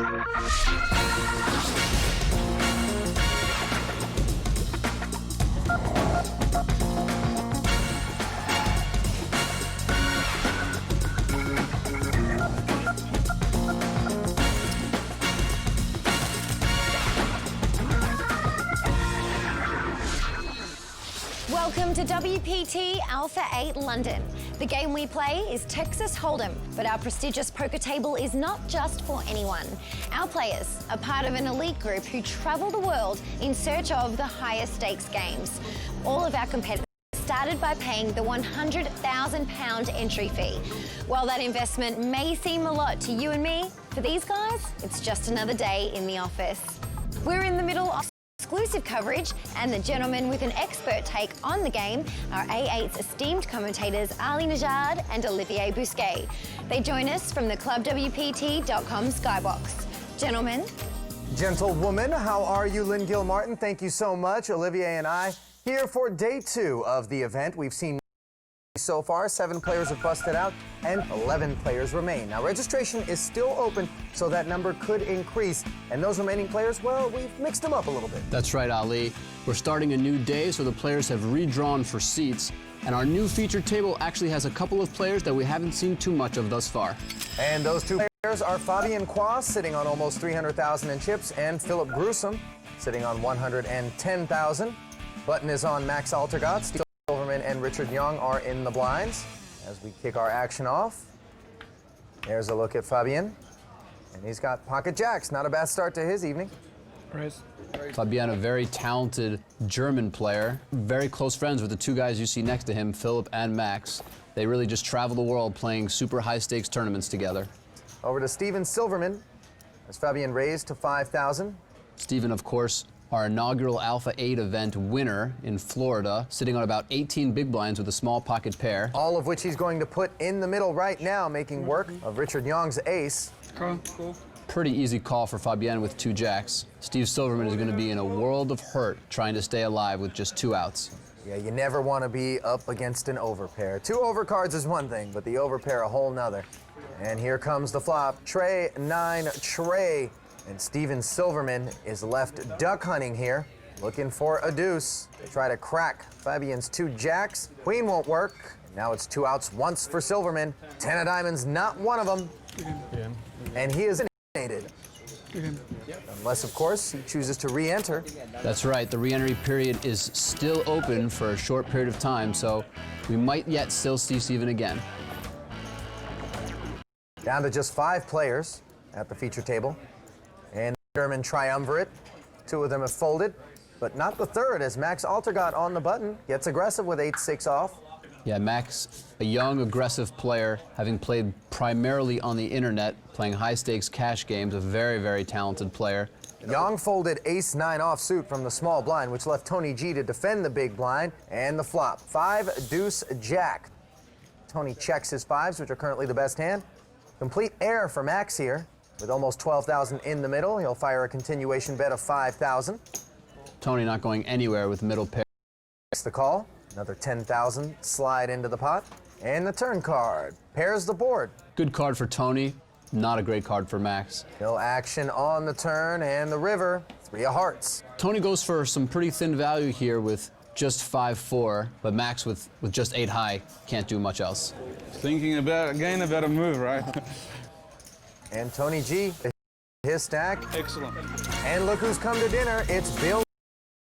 Welcome to WPT Alpha 8 London. The game we play is Texas Hold'em, but our prestigious poker table is not just for anyone. Our players are part of an elite group who travel the world in search of the highest stakes games. All of our competitors started by paying the £100,000 entry fee. While that investment may seem a lot to you and me, for these guys, it's just another day in the office. We're in the middle of exclusive coverage, and the gentlemen with an expert take on the game are A8's esteemed commentators Ali Najad and Olivier Bousquet. They join us from the clubwpt.com skybox. Gentlemen. Gentlewoman, how are you? Lynn Gilmartin, thank you so much. Olivier and I here for day 2 of the event. We've seen So far, 7 players have busted out and 11 players remain. Now, registration is still open, so that number could increase. And those remaining players, well, we've mixed them up a little bit. That's right, Ali. We're starting a new day, so the players have redrawn for seats. And our new featured table actually has a couple of players that we haven't seen too much of thus far. And those 2 players are Fabian Quas, sitting on almost 300,000 in chips, and Philip Grusom, sitting on 110,000. Button is on Max Altergott. Steve Silverman and Richard Young are in the blinds. As we kick our action off, there's a look at Fabian. And he's got pocket jacks. Not a bad start to his evening. Praise. Fabian, a very talented German player. Very close friends with the 2 guys you see next to him, Philip and Max. They really just travel the world playing super high-stakes tournaments together. Over to Steven Silverman, as Fabian raised to 5,000. Steven, of course, our inaugural Alpha 8 event winner in Florida, sitting on about 18 big blinds with a small pocket pair. All of which he's going to put in the middle right now, making work of Richard Young's ace. Pretty easy call for Fabian with 2 jacks. Steve Silverman is going to be in a world of hurt trying to stay alive with just 2 outs. Yeah, you never want to be up against an overpair. 2 overcards is one thing, but the overpair a whole nother. And here comes the flop. Trey, 9, Trey. And Steven Silverman is left duck hunting here, looking for a deuce. They try to crack Fabian's 2 jacks. Queen won't work. And now it's 2 outs once for Silverman. 10 of diamonds, not one of them. And he is eliminated. Unless, of course, he chooses to re-enter. That's right. The re-entry period is still open for a short period of time, so we might yet still see Steven again. Down to just 5 players at the feature table. And the German triumvirate. 2 of them have folded, but not the third, as Max Altergott on the button gets aggressive with 8-6 off. Yeah, Max, a young, aggressive player, having played primarily on the internet, playing high-stakes cash games, a very, very talented player. Young folded ace-9 offsuit from the small blind, which left Tony G to defend the big blind, and the flop. 5 deuce jack. Tony checks his 5s, which are currently the best hand. Complete error for Max here. With almost 12,000 in the middle, he'll fire a continuation bet of 5,000. Tony not going anywhere with middle pair. That's the call. Another 10,000 slide into the pot. And the turn card pairs the board. Good card for Tony. Not a great card for Max. No action on the turn and the river. 3 of hearts. Tony goes for some pretty thin value here with just 5-4, but Max with just 8 high can't do much else. Thinking about, again, about a move, right? And Tony G, his stack. Excellent. And look who's come to dinner. It's Bill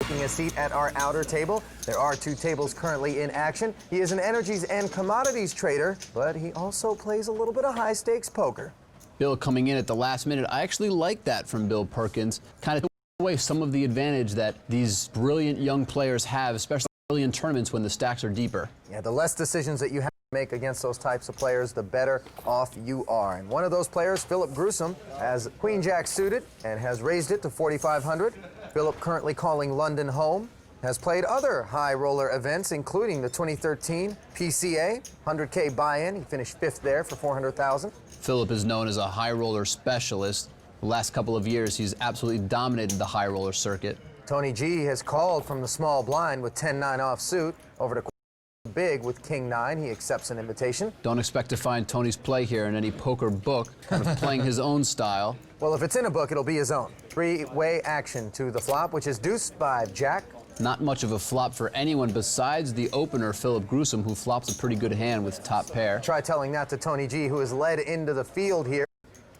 taking a seat at our outer table. There are 2 tables currently in action. He is an energies and commodities trader, but he also plays a little bit of high-stakes poker. Bill coming in at the last minute. I actually like that from Bill Perkins. Kind of took away some of the advantage that these brilliant young players have, especially early in tournaments when the stacks are deeper. Yeah, the less decisions that you have to make against those types of players, the better off you are. And one of those players, Philip Grusom, has Queen Jack suited and has raised it to 4,500. Philip, currently calling London home, has played other high roller events, including the 2013 PCA, 100K buy-in. He finished 5th there for 400,000. Philip is known as a high roller specialist. The last couple of years, he's absolutely dominated the high roller circuit. Tony G has called from the small blind with 10-9 offsuit over to big with King-9. He accepts an invitation. Don't expect to find Tony's play here in any poker book, kind of playing his own style. Well, if it's in a book, it'll be his own. 3-way action to the flop, which is deuce-5 jack. Not much of a flop for anyone besides the opener, Philip Grusom, who flops a pretty good hand with top pair. Try telling that to Tony G, who is led into the field here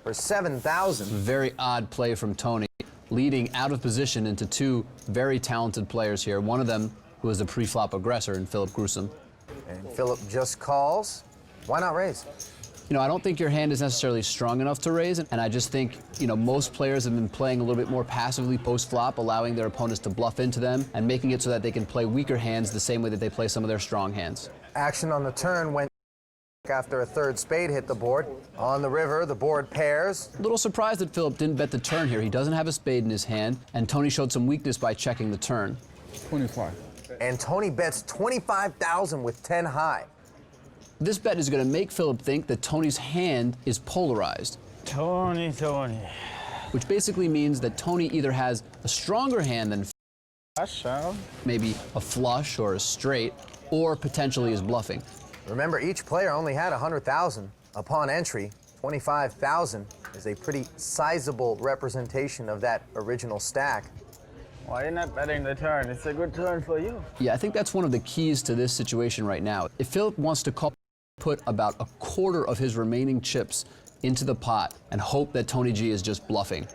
for 7,000. Very odd play from Tony, leading out of position into 2 very talented players here. One of them who is a pre-flop aggressor in Philip Grusom. And Philip just calls. Why not raise? You know, I don't think your hand is necessarily strong enough to raise, and I just think, you know, most players have been playing a little bit more passively post-flop, allowing their opponents to bluff into them and making it so that they can play weaker hands the same way that they play some of their strong hands. Action on the turn went after a 3rd spade hit the board. On the river, the board pairs. A little surprised that Philip didn't bet the turn here. He doesn't have a spade in his hand, and Tony showed some weakness by checking the turn. 25. And Tony bets 25,000 with 10 high. This bet is going to make Philip think that Tony's hand is polarized. Tony. Which basically means that Tony either has a stronger hand than Flush out. maybe a flush or a straight, or potentially is bluffing. Remember, each player only had 100,000 upon entry. 25,000 is a pretty sizable representation of that original stack. Why are you not betting the turn? It's a good turn for you. Yeah, I think that's one of the keys to this situation right now. If Philip wants to put about a quarter of his remaining chips into the pot and hope that Tony G is just bluffing.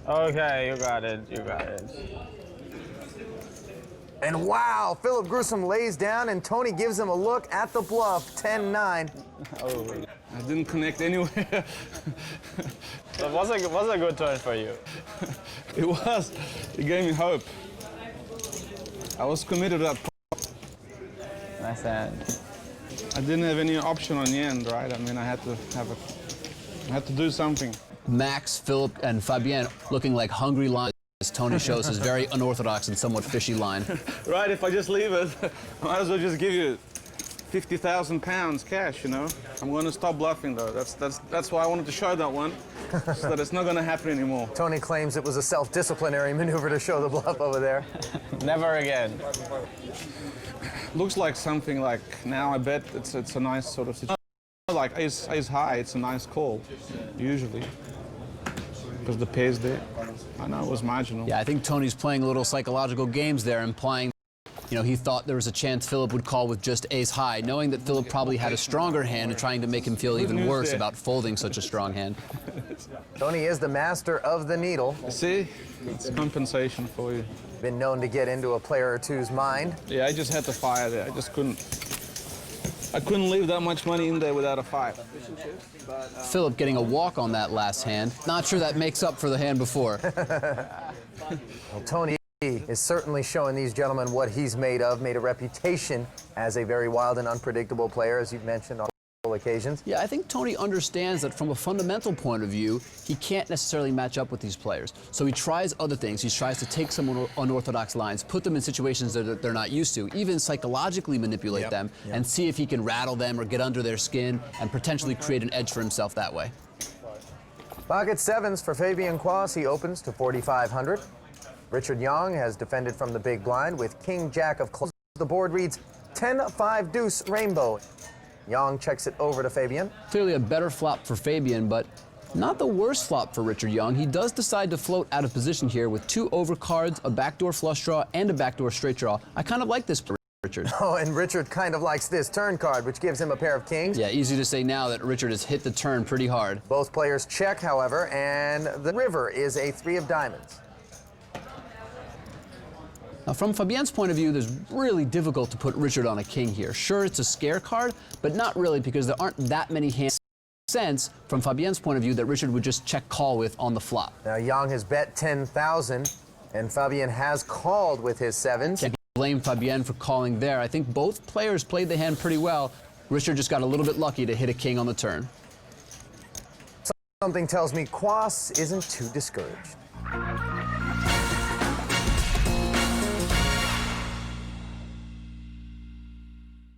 Okay, you got it, you got it. And wow, Philip Gruesome lays down and Tony gives him a look at the bluff, 10-9. Oh. I didn't connect anywhere. So it was a good turn for you. It was. It gave me hope. I was committed to that. Nice hand. I didn't have any option on the end, right? I mean, I had to do something. Max, Philip, and Fabienne looking like hungry lions, as Tony shows his very unorthodox and somewhat fishy line. Right, if I just leave it, I might as well just give you 50,000 pounds cash, you know? I'm going to stop bluffing, though. That's why I wanted to show that one, so that it's not going to happen anymore. Tony claims it was a self-disciplinary maneuver to show the bluff over there. Never again. Looks like something like, now I bet it's a nice sort of situation. Like ace high, it's a nice call, usually, because the pair's there. I know it was marginal. Yeah, I think Tony's playing a little psychological games there, implying, you know, he thought there was a chance Philip would call with just ace high, knowing that Philip probably had a stronger hand and trying to make him feel even worse about folding such a strong hand. Tony is the master of the needle. See, it's compensation for you. Been known to get into a player or two's mind. Yeah, I just had to fire there. I couldn't leave that much money in there without a fire. Philip getting a walk on that last hand. Not sure that makes up for the hand before. Well, Tony is certainly showing these gentlemen what he's made of, made a reputation as a very wild and unpredictable player, as you've mentioned on occasions. Yeah, I think Tony understands that from a fundamental point of view, he can't necessarily match up with these players. So he tries other things. He tries to take some unorthodox lines, put them in situations that they're not used to, even psychologically manipulate them, and see if he can rattle them or get under their skin and potentially create an edge for himself that way. Pocket sevens for Fabian Quas. He opens to 4,500. Richard Young has defended from the big blind with King Jack of clubs. The board reads 10-5 deuce rainbow. Young checks it over to Fabian. Clearly a better flop for Fabian, but not the worst flop for Richard Young. He does decide to float out of position here with two overcards, a backdoor flush draw, and a backdoor straight draw. I kind of like this for Richard. Oh, and Richard kind of likes this turn card, which gives him a pair of kings. Yeah, easy to say now that Richard has hit the turn pretty hard. Both players check, however, and the river is a 3 of diamonds. Now, from Fabienne's point of view, it's really difficult to put Richard on a king here. Sure, it's a scare card, but not really, because there aren't that many hands. Sense from Fabienne's point of view that Richard would just check call with on the flop. Now, Young has bet 10,000, and Fabienne has called with his sevens. Can't blame Fabienne for calling there. I think both players played the hand pretty well. Richard just got a little bit lucky to hit a king on the turn. Something tells me Quas isn't too discouraged.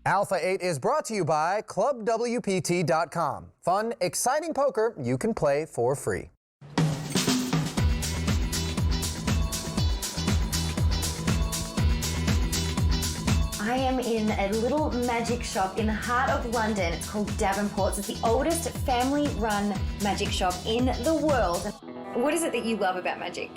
Alpha 8 is brought to you by ClubWPT.com. Fun, exciting poker you can play for free. I am in a little magic shop in the heart of London. It's called Davenport's. It's the oldest family-run magic shop in the world. What is it that you love about magic?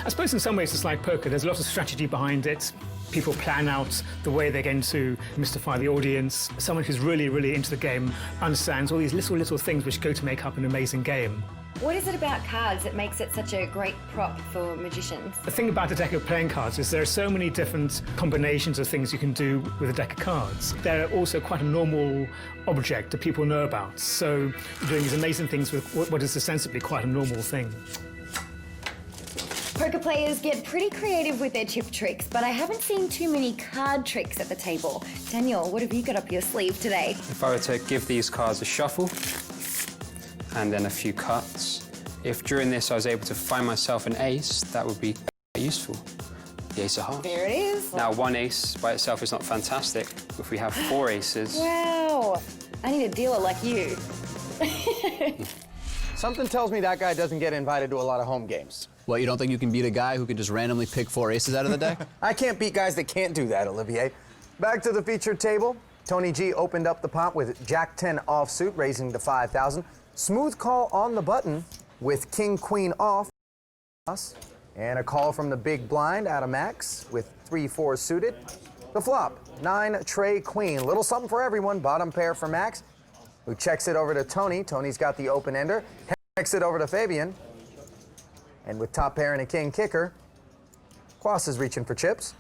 I suppose in some ways it's like poker. There's a lot of strategy behind it. People plan out the way they're going to mystify the audience. Someone who's really, really into the game understands all these little things which go to make up an amazing game. What is it about cards that makes it such a great prop for magicians? The thing about a deck of playing cards is there are so many different combinations of things you can do with a deck of cards. They're also quite a normal object that people know about. So you're doing these amazing things with what is ostensibly quite a normal thing. Poker players get pretty creative with their chip tricks, but I haven't seen too many card tricks at the table. Daniel, what have you got up your sleeve today? If I were to give these cards a shuffle, and then a few cuts, if during this I was able to find myself an ace, that would be quite useful. The ace of hearts. There it is. Now, one ace by itself is not fantastic. If we have 4 aces... Wow, I need a dealer like you. Something tells me that guy doesn't get invited to a lot of home games. What, you don't think you can beat a guy who can just randomly pick 4 aces out of the deck? I can't beat guys that can't do that, Olivier. Back to the featured table. Tony G opened up the pot with Jack 10 offsuit, raising to 5,000. Smooth call on the button with King Queen off. And a call from the big blind out of Max with 3-4 suited. The flop, 9 Trey Queen. Little something for everyone. Bottom pair for Max, who checks it over to Tony. Tony's got the open ender. Checks it over to Fabian. And with top pair and a king kicker, Quas is reaching for chips.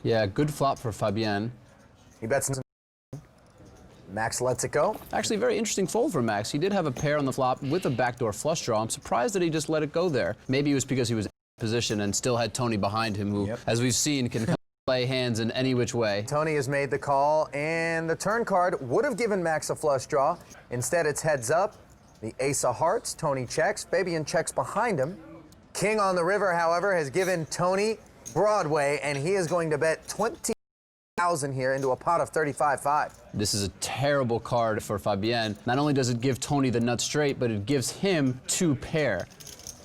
Yeah, good flop for Fabien. He bets. Max lets it go. Actually, very interesting fold for Max. He did have a pair on the flop with a backdoor flush draw. I'm surprised that he just let it go there. Maybe it was because he was in position and still had Tony behind him, who, as we've seen, can play hands in any which way. Tony has made the call, and the turn card would have given Max a flush draw. Instead, it's heads up. The ace of hearts. Tony checks. Fabian checks behind him. King on the river, however, has given Tony Broadway, and he is going to bet 20,000 here into a pot of 35.5. This is a terrible card for Fabien. Not only does it give Tony the nut straight, but it gives him 2 pair.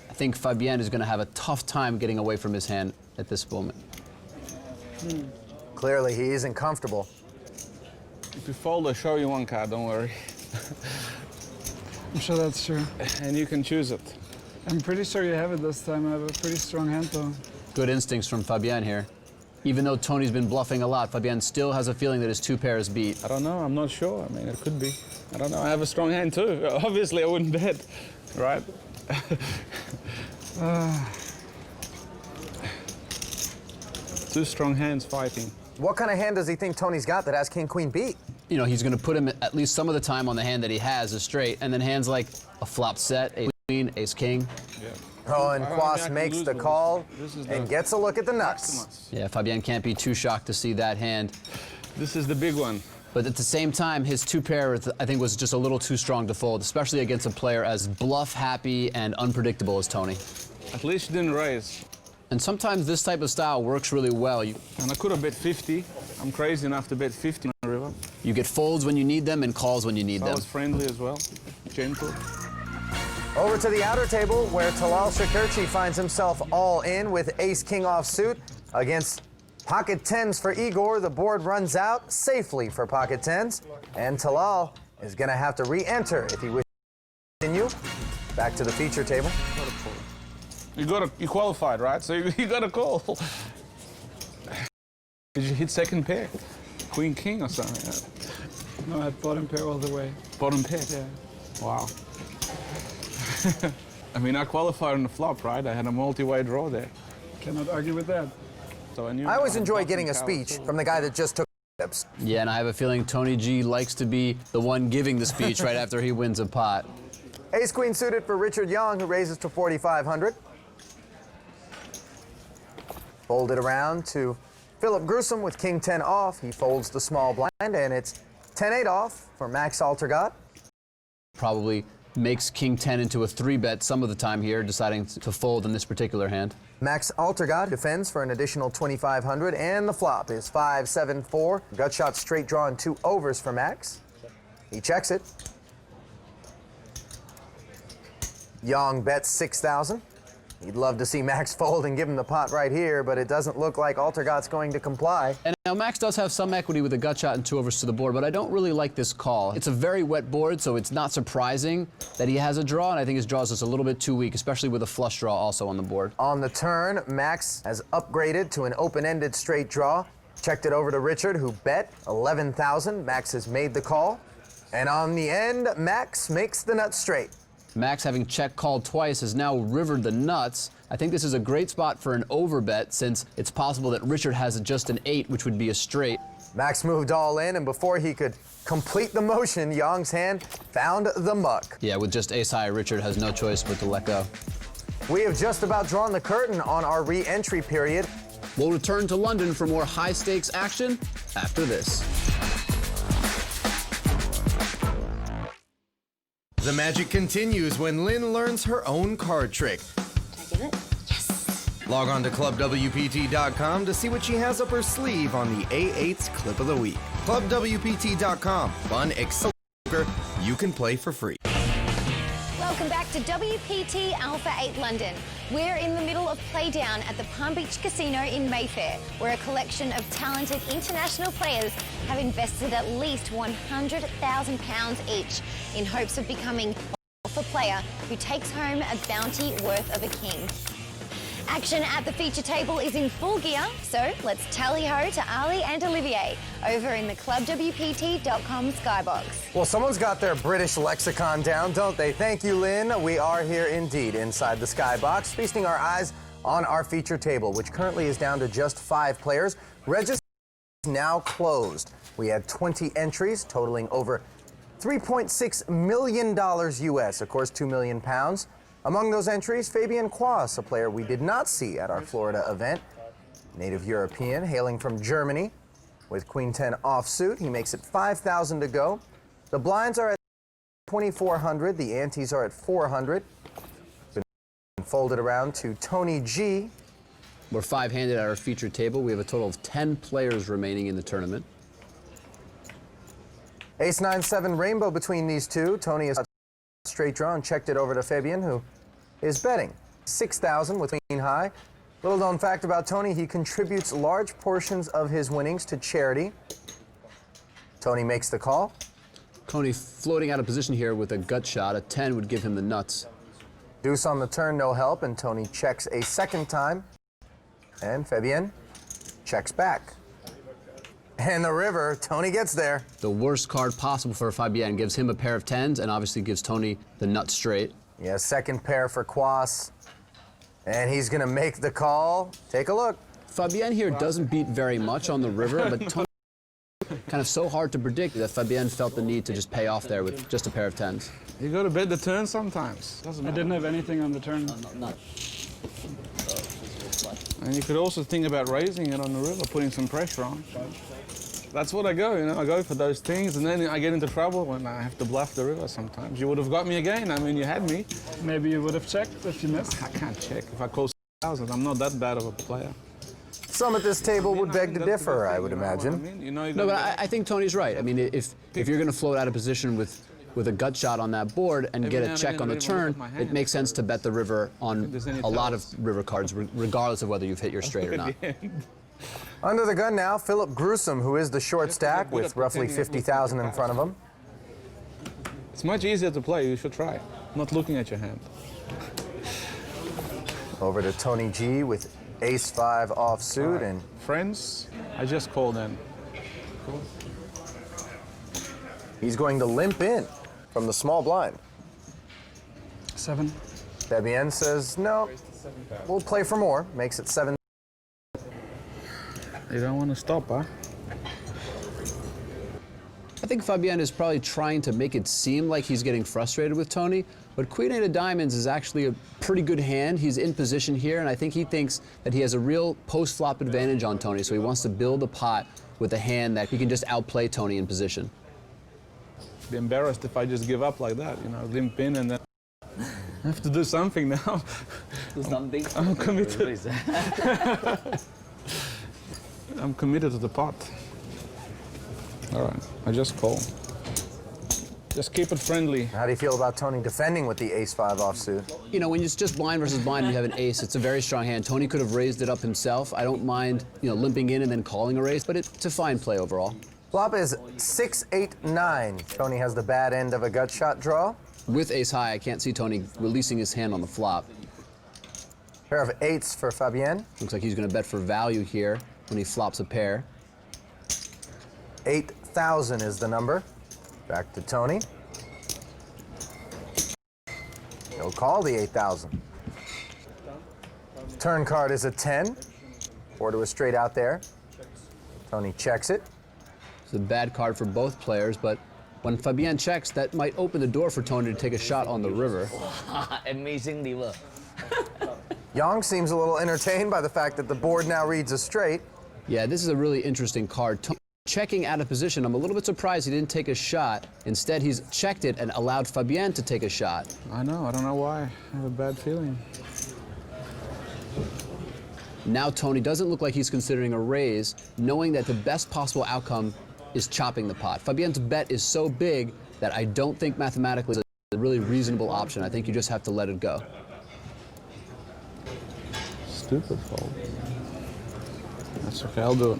I think Fabien is going to have a tough time getting away from his hand at this moment. Clearly, he isn't comfortable. If you fold, I'll show you one card, don't worry. I'm sure that's true. And you can choose it. I'm pretty sure you have it this time. I have a pretty strong hand, though. Good instincts from Fabien here. Even though Tony's been bluffing a lot, Fabien still has a feeling that his 2 pairs beat. I don't know. I'm not sure. I mean, it could be. I don't know. I have a strong hand, too. Obviously, I wouldn't bet, right? 2 strong hands fighting. What kind of hand does he think Tony's got that has King Queen beat? You know, he's going to put him at least some of the time on the hand that he has, a straight, and then hands like a flop set, ace queen, ace king. Yeah. Oh, and Quas makes the call and gets a look at the nuts. Yeah, Fabien can't be too shocked to see that hand. This is the big one. But at the same time, his 2 pair, I think, was just a little too strong to fold, especially against a player as bluff-happy and unpredictable as Tony. At least you didn't raise. And sometimes this type of style works really well. And I could have bet 50. I'm crazy enough to bet 50 on the river. You get folds when you need them and calls when you need So them. I was friendly as well, gentle. Over to the outer table, where Talal Shakirchi finds himself all in with ace-king offsuit against pocket 10s for Igor. The board runs out safely for pocket 10s, and Talal is going to have to re-enter if he wishes to continue. Back to the feature table. You qualified, right? So you got a call. Did you hit second pair? Queen, king or something? No, I had bottom pair all the way. Bottom pair? Yeah. Wow. I mean, I qualified on the flop, right? I had a multi-way draw there. Cannot argue with that. So I always enjoy getting a speech from the guy that just took tips. Yeah, and I have a feeling Tony G likes to be the one giving the speech right after he wins a pot. Ace-queen suited for Richard Young, who raises to 4,500. Folded around to Philip Gruesome with king 10 off. He folds the small blind, and it's 10-8 off for Max Altergott. Probably makes king 10 into a 3-bet some of the time here, deciding to fold in this particular hand. Max Altergott defends for an additional 2,500, and the flop is 5-7-4. Gut shot straight draw and 2 overs for Max. He checks it. Young bets 6,000. He'd love to see Max fold and give him the pot right here, but it doesn't look like Altergott's going to comply. And now Max does have some equity with a gut shot and 2 overs to the board, but I don't really like this call. It's a very wet board, so it's not surprising that he has a draw, and I think his draw is just a little bit too weak, especially with a flush draw also on the board. On the turn, Max has upgraded to an open-ended straight draw. Checked it over to Richard, who bet 11,000. Max has made the call. And on the end, Max makes the nut straight. Max, having check called twice, has now rivered the nuts. I think this is a great spot for an overbet, since it's possible that Richard has just an 8, which would be a straight. Max moved all in, and before he could complete the motion, Young's hand found the muck. Yeah, with just ace high, Richard has no choice but to let go. We have just about drawn the curtain on our re-entry period. We'll return to London for more high-stakes action after this. The magic continues when Lynn learns her own card trick. Can I give it? Yes. Log on to ClubWPT.com to see what she has up her sleeve on the A8's Clip of the Week. ClubWPT.com. Fun, exciting poker you can play for free. Welcome back to WPT Alpha 8 London. We're in the middle of playdown at the Palm Beach Casino in Mayfair, where a collection of talented international players have invested at least £100,000 each in hopes of becoming an alpha player who takes home a bounty worth of a king. Action at the feature table is in full gear, so let's tally-ho to Ali and Olivier over in the clubwpt.com skybox. Well, someone's got their British lexicon down, don't they? Thank you, Lynn. We are here indeed inside the skybox, feasting our eyes on our feature table, which currently is down to just 5 players. Registration is now closed. We had 20 entries totaling over $3.6 million US, of course, £2 million. Among those entries, Fabian Quas, a player we did not see at our Florida event. Native European, hailing from Germany. With Queen 10 offsuit, he makes it 5,000 to go. The blinds are at 2,400, the antes are at 400. Been folded around to Tony G. We're 5-handed at our featured table. We have a total of 10 players remaining in the tournament. Ace-9-7 rainbow between these two. Tony is straight draw and checked it over to Fabian, who is betting 6,000 with queen high. Little known fact about Tony, he contributes large portions of his winnings to charity. Tony makes the call. Tony floating out of position here with a gut shot. A 10 would give him the nuts. Deuce on the turn, no help, and Tony checks a second time. And Fabian checks back. And the river, Tony gets there. The worst card possible for Fabian. Gives him a pair of 10s and obviously gives Tony the nut straight. Yeah, second pair for Quas. And he's going to make the call. Take a look. Fabian here doesn't beat very much on the river, but Tony kind of so hard to predict that Fabian felt the need to just pay off there with just a pair of 10s. You got to bet the turn sometimes. I didn't have anything on the turn. And you could also think about raising it on the river, putting some pressure on. That's what I go, you know, I go for those things, and then I get into trouble when I have to bluff the river sometimes. You would have got me again. I mean, you had me. Maybe you would have checked if you missed. I can't check. If I call 6,000, I'm not that bad of a player. Some at this table would beg to differ, I would imagine. No, but I think Tony's right. I mean, if you're going to float out of position with a gut shot on that board and get a check on the turn, it makes sense to bet the river on a lot of river cards, regardless of whether you've hit your straight or not. Under the gun now, Philip Gruesome, who is the short stack with roughly 50,000 in front of him. It's much easier to play. You should try. Not looking at your hand. Over to Tony G with ace-5 offsuit and friends. I just called in. He's going to limp in from the small blind. 7. Fabian says no. We'll play for more. Makes it 7. You don't want to stop, huh? I think Fabian is probably trying to make it seem like he's getting frustrated with Tony, but Queen 8 of Diamonds is actually a pretty good hand. He's in position here, and I think he thinks that he has a real post-flop advantage on Tony, so he wants to build a pot with a hand that he can just outplay Tony in position. I'd be embarrassed if I just give up like that, you know, limp in and then I have to do something now. Do something? I'm committed. I'm committed to the pot. All right, I just call. Just keep it friendly. How do you feel about Tony defending with the ace-5 offsuit? You know, when it's just blind versus blind and you have an ace, it's a very strong hand. Tony could have raised it up himself. I don't mind, you know, limping in and then calling a raise, but it's a fine play overall. Flop is 6-8-9. Tony has the bad end of a gut shot draw. With ace high, I can't see Tony releasing his hand on the flop. Pair of 8s for Fabian. Looks like he's going to bet for value here when he flops a pair. 8,000 is the number. Back to Tony. He'll call the 8,000. Turn card is a 10. 4 to a straight out there. Tony checks it. It's a bad card for both players, but when Fabian checks, that might open the door for Tony to take a shot on the river. Amazing river. Yang seems a little entertained by the fact that the board now reads a straight. Yeah, this is a really interesting card. Tony checking out of position. I'm a little bit surprised he didn't take a shot. Instead, he's checked it and allowed Fabian to take a shot. I know. I don't know why. I have a bad feeling. Now Tony doesn't look like he's considering a raise, knowing that the best possible outcome is chopping the pot. Fabian's bet is so big that I don't think mathematically it's a really reasonable option. I think you just have to let it go. Stupid fold. That's okay, I'll do it.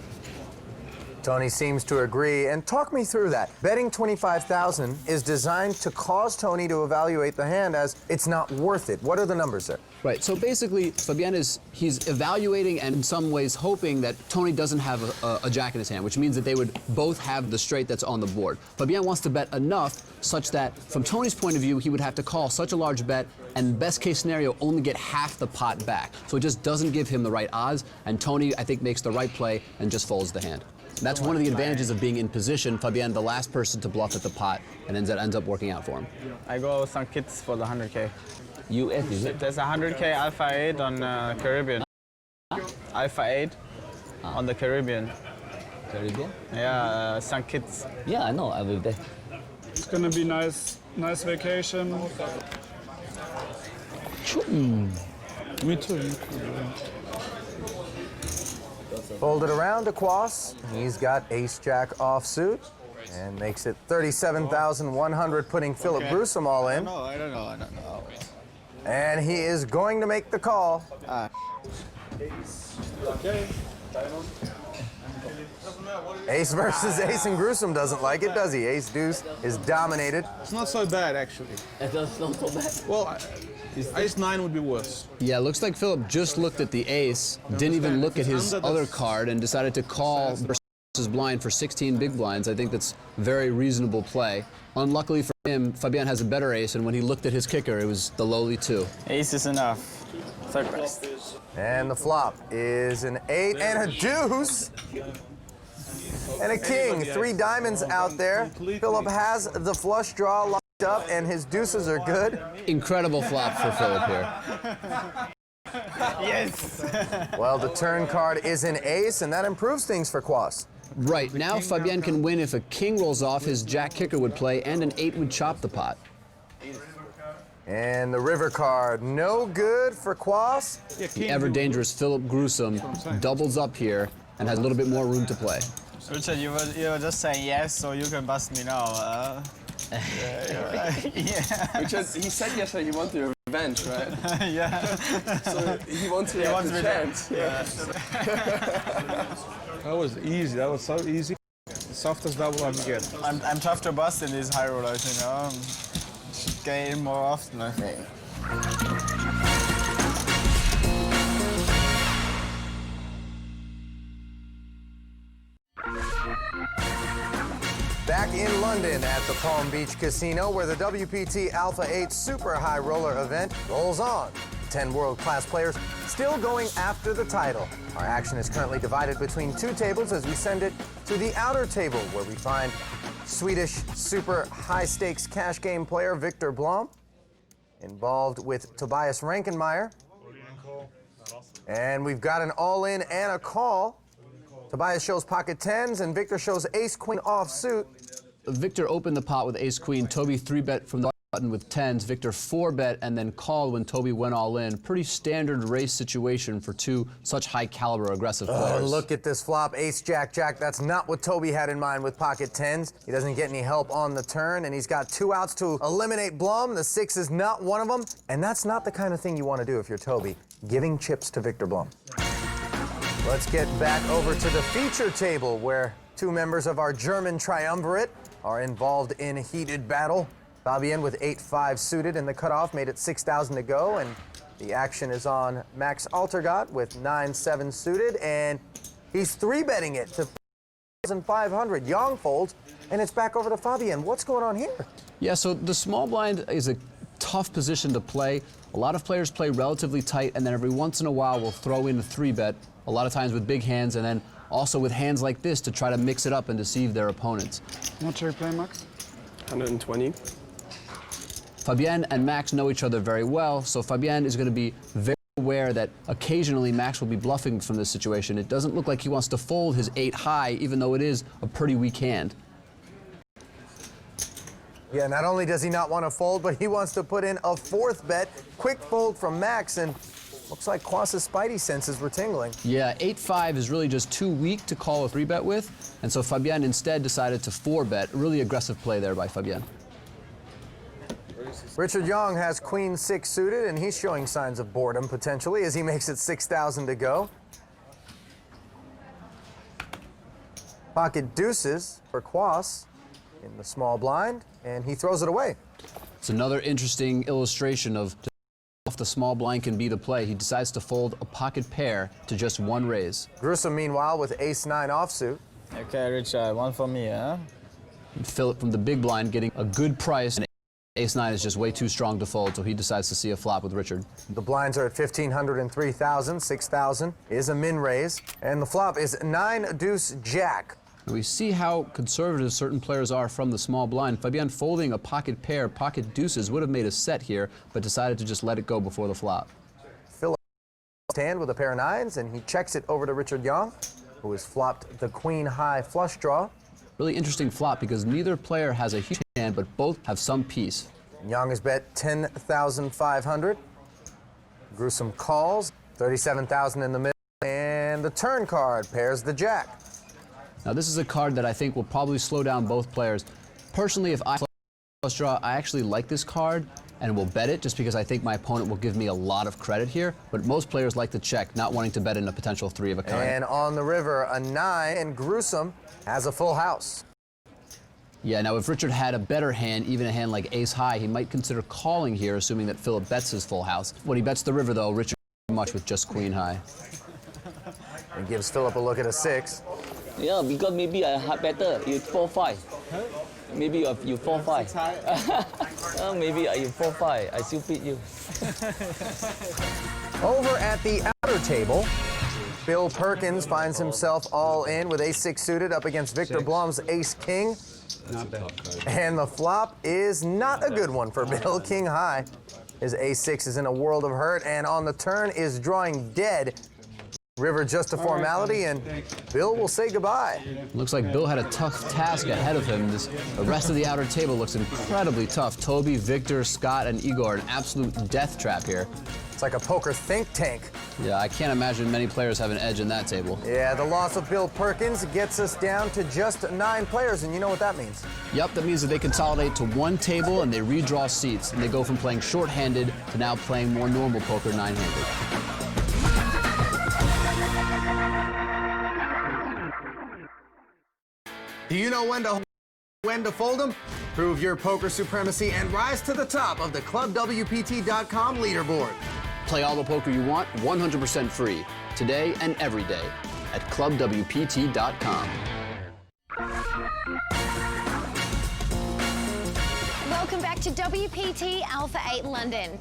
Tony seems to agree, and talk me through that. Betting 25,000 is designed to cause Tony to evaluate the hand as it's not worth it. What are the numbers there? Right, so basically, Fabian he's evaluating and in some ways hoping that Tony doesn't have a jack in his hand, which means that they would both have the straight that's on the board. Fabian wants to bet enough such that, from Tony's point of view, he would have to call such a large bet and best case scenario, only get half the pot back. So it just doesn't give him the right odds, and Tony, I think, makes the right play and just folds the hand. That's one of the advantages of being in position. Fabian, the last person to bluff at the pot, and then that ends up working out for him. I go some kits for the 100K. US, is it? There's a 100K Alpha 8 on Caribbean. Alpha 8 on the Caribbean. Caribbean? Yeah, some kits. Yeah, I know. I will bet. It's gonna be nice vacation. Me too. Folded around to Quas. He's got ace-jack offsuit and makes it 37,100, putting Philip Grusom all in. I don't know. And he is going to make the call. Ace versus ace, and Grusom doesn't like it, does he? Ace-deuce is dominated. It's not so bad, actually. It's not so bad. Well, ace-9 would be worse. Yeah, looks like Philip just looked at the ace, didn't even look at his other card, and decided to call versus blind for 16 big blinds. I think that's very reasonable play. Unluckily for him, Fabian has a better ace, and when he looked at his kicker, it was the lowly 2. Ace is enough. Third best. And the flop is an 8 and a deuce. And a king. 3 diamonds out there. Philip has the flush draw locked up, and his deuces are good. Incredible flop for Philip here. Yes! Well, the turn card is an ace, and that improves things for Quas. Right, now Fabian can win if a king rolls off, his jack kicker would play, and an 8 would chop the pot. And the river card, no good for Quas. The ever-dangerous Philip Grusom doubles up here and has a little bit more room to play. Richard, you were just saying yes, so you can bust me now. Yeah. Richard, he said yesterday he wanted revenge, right? Yeah. So he wants a chance. Yeah. That was easy. That was so easy. The softest double I can get. I'm tough to bust in these high rollers, you know. Should get in more often, I think. Back in London at the Palm Beach Casino, where the WPT Alpha 8 Super High Roller event rolls on. 10 world-class players still going after the title. Our action is currently divided between 2 tables as we send it to the outer table, where we find Swedish super high-stakes cash game player Victor Blom, involved with Tobias Rankenmeyer. And we've got an all-in and a call. Tobias shows pocket 10s, and Victor shows ace-queen offsuit. Victor opened the pot with ace-queen. Toby 3-bet from the button with 10s. Victor 4-bet and then called when Toby went all in. Pretty standard race situation for 2 such high-caliber aggressive players. Oh, look at this flop, ace-jack-jack. That's not what Toby had in mind with pocket 10s. He doesn't get any help on the turn, and he's got 2 outs to eliminate Blum. The 6 is not one of them, and that's not the kind of thing you want to do if you're Toby, giving chips to Victor Blum. Let's get back over to the feature table, where 2 members of our German triumvirate are involved in heated battle. Fabian with 8-5 suited in the cutoff made it 6,000 to go, and the action is on Max Altergott with 9-7 suited, and he's 3-betting it to 4,500. Yang folds, and it's back over to Fabian. What's going on here? Yeah, so the small blind is a tough position to play. A lot of players play relatively tight, and then every once in a while will throw in a 3-bet, a lot of times with big hands, and then also with hands like this to try to mix it up and deceive their opponents. What's your play, Max? 120. Fabian and Max know each other very well, so Fabian is going to be very aware that occasionally Max will be bluffing from this situation. It doesn't look like he wants to fold his 8 high, even though it is a pretty weak hand. Yeah, not only does he not want to fold, but he wants to put in a 4th bet. Quick fold from Max, and looks like Quas's spidey senses were tingling. Yeah, 8-5 is really just too weak to call a 3-bet with, and so Fabian instead decided to 4-bet. Really aggressive play there by Fabian. Richard Young has queen 6 suited, and he's showing signs of boredom potentially as he makes it 6,000 to go. Pocket deuces for Quas in the small blind, and he throws it away. It's another interesting illustration of if the small blind can be the play. He decides to fold a pocket pair to just one raise. Gruesome, meanwhile, with ace-9 offsuit. Okay, Richard, one for me, huh? And Philip from the big blind getting a good price. And ace-9 is just way too strong to fold, so he decides to see a flop with Richard. The blinds are at 1,500 and 3,000. 6,000 is a min raise, and the flop is 9 deuce jack. We see how conservative certain players are from the small blind. Fabian folding a pocket pair, pocket deuces, would have made a set here, but decided to just let it go before the flop. Philip hand with a pair of 9s, and he checks it over to Richard Young, who has flopped the queen high flush draw. Really interesting flop because neither player has a huge hand, but both have some piece. Young has bet 10,500. Gruesome calls, 37,000 in the middle, and the turn card pairs the jack. Now this is a card that I think will probably slow down both players. Personally, if I flush draw, I actually like this card and will bet it just because I think my opponent will give me a lot of credit here. But most players like to check, not wanting to bet in a potential 3 of a kind. And on the river, a 9, and Gruesome has a full house. Yeah, now if Richard had a better hand, even a hand like ace high, he might consider calling here, assuming that Philip bets his full house. When he bets the river, though, Richard much with just queen high. And gives Philip a look at a 6. Yeah, because maybe I had better. You 4-5. Maybe you 4-5. Maybe you 4-5. I still beat you. Over at the outer table, Bill Perkins finds himself all in with ace-6 suited up against Victor Blum's ace-king. And the flop is not a good one for Bill. King high. His ace-6 is in a world of hurt, and on the turn is drawing dead. River just a formality, and Bill will say goodbye. Looks like Bill had a tough task ahead of him. The rest of the outer table looks incredibly tough. Toby, Victor, Scott, and Igor, an absolute death trap here. It's like a poker think tank. Yeah, I can't imagine many players have an edge in that table. Yeah, the loss of Bill Perkins gets us down to just 9 players, and you know what that means. Yep, that means that they consolidate to one table and they redraw seats, and they go from playing short-handed to now playing more normal poker 9-handed. Do you know when to fold them? Prove your poker supremacy and rise to the top of the ClubWPT.com leaderboard. Play all the poker you want, 100% free, today and every day at ClubWPT.com. Welcome back to WPT Alpha 8 London.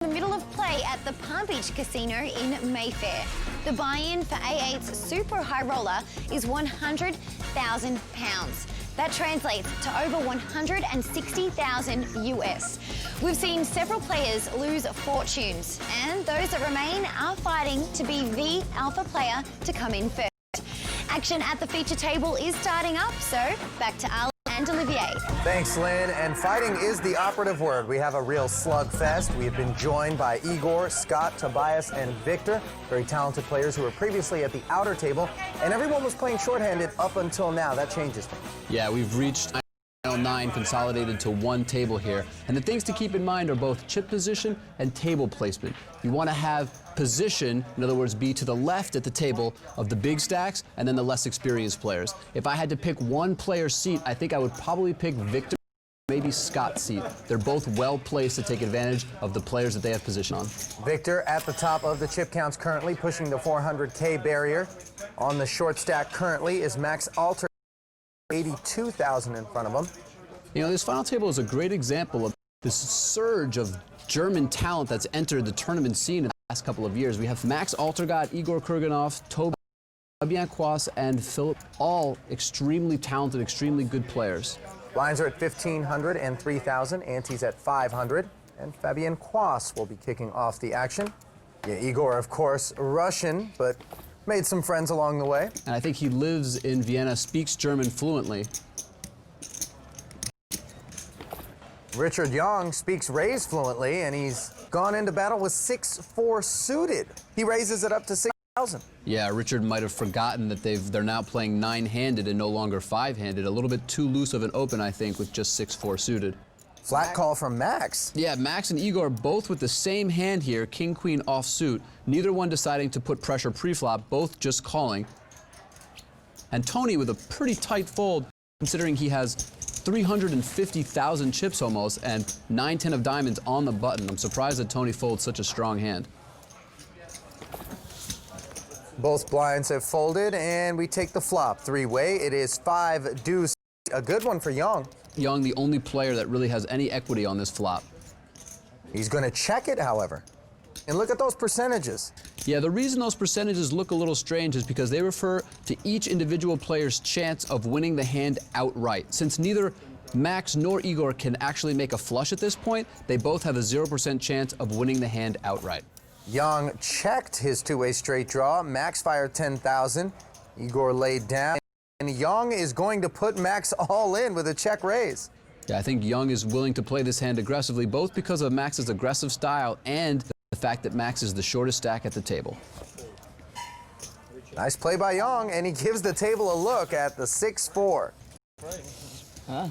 In the middle of play at the Palm Beach Casino in Mayfair. The buy-in for A8's super high roller is £100,000. That translates to over 160,000 US. We've seen several players lose fortunes, and those that remain are fighting to be the alpha player to come in first. Action at the feature table is starting up, so back to Ali and Olivier. Thanks, Lynn. And fighting is the operative word. We have a real slugfest. We have been joined by Igor, Scott, Tobias, and Victor, very talented players who were previously at the outer table, and everyone was playing shorthanded up until now. That changes. Yeah, we've reached 9 consolidated to one table here. And the things to keep in mind are both chip position and table placement. You want to have position, in other words, be to the left at the table of the big stacks and then the less experienced players. If I had to pick one player's seat, I think I would probably pick Victor, maybe Scott's seat. They're both well placed to take advantage of the players that they have position on. Victor at the top of the chip counts currently, pushing the 400K barrier. On the short stack currently is Max Alter, 82,000 in front of him. You know, this final table is a great example of this surge of German talent that's entered the tournament scene in the last couple of years. We have Max Altergott, Igor Kurganov, Toby, Fabian Quas, and Philip, all extremely talented, extremely good players. Lines are at 1,500 and 3,000, antes at 500, and Fabian Quas will be kicking off the action. Yeah, Igor, of course, Russian, but made some friends along the way. And I think he lives in Vienna, speaks German fluently. Richard Young speaks raise fluently, and he's gone into battle with 6-4 suited. He raises it up to 6,000. Yeah, Richard might have forgotten that they're now playing 9-handed and no longer 5-handed. A little bit too loose of an open, I think, with just 6-4 suited. Flat call from Max. Yeah, Max and Igor both with the same hand here, king-queen offsuit. Neither one deciding to put pressure pre-flop, both just calling. And Tony with a pretty tight fold, considering he has 350,000 chips almost and 9-10 of diamonds on the button. I'm surprised that Tony folds such a strong hand. Both blinds have folded, and we take the flop three-way. It is 5 deuce, a good one for Young. Young, the only player that really has any equity on this flop. He's going to check it, however. And look at those percentages. Yeah, the reason those percentages look a little strange is because they refer to each individual player's chance of winning the hand outright. Since neither Max nor Igor can actually make a flush at this point, they both have a 0% chance of winning the hand outright. Young checked his two-way straight draw. Max fired 10,000. Igor laid down. And Young is going to put Max all in with a check raise. Yeah, I think Young is willing to play this hand aggressively, both because of Max's aggressive style and the fact that Max is the shortest stack at the table. Nice play by Young, and he gives the table a look at the 6-4. Huh?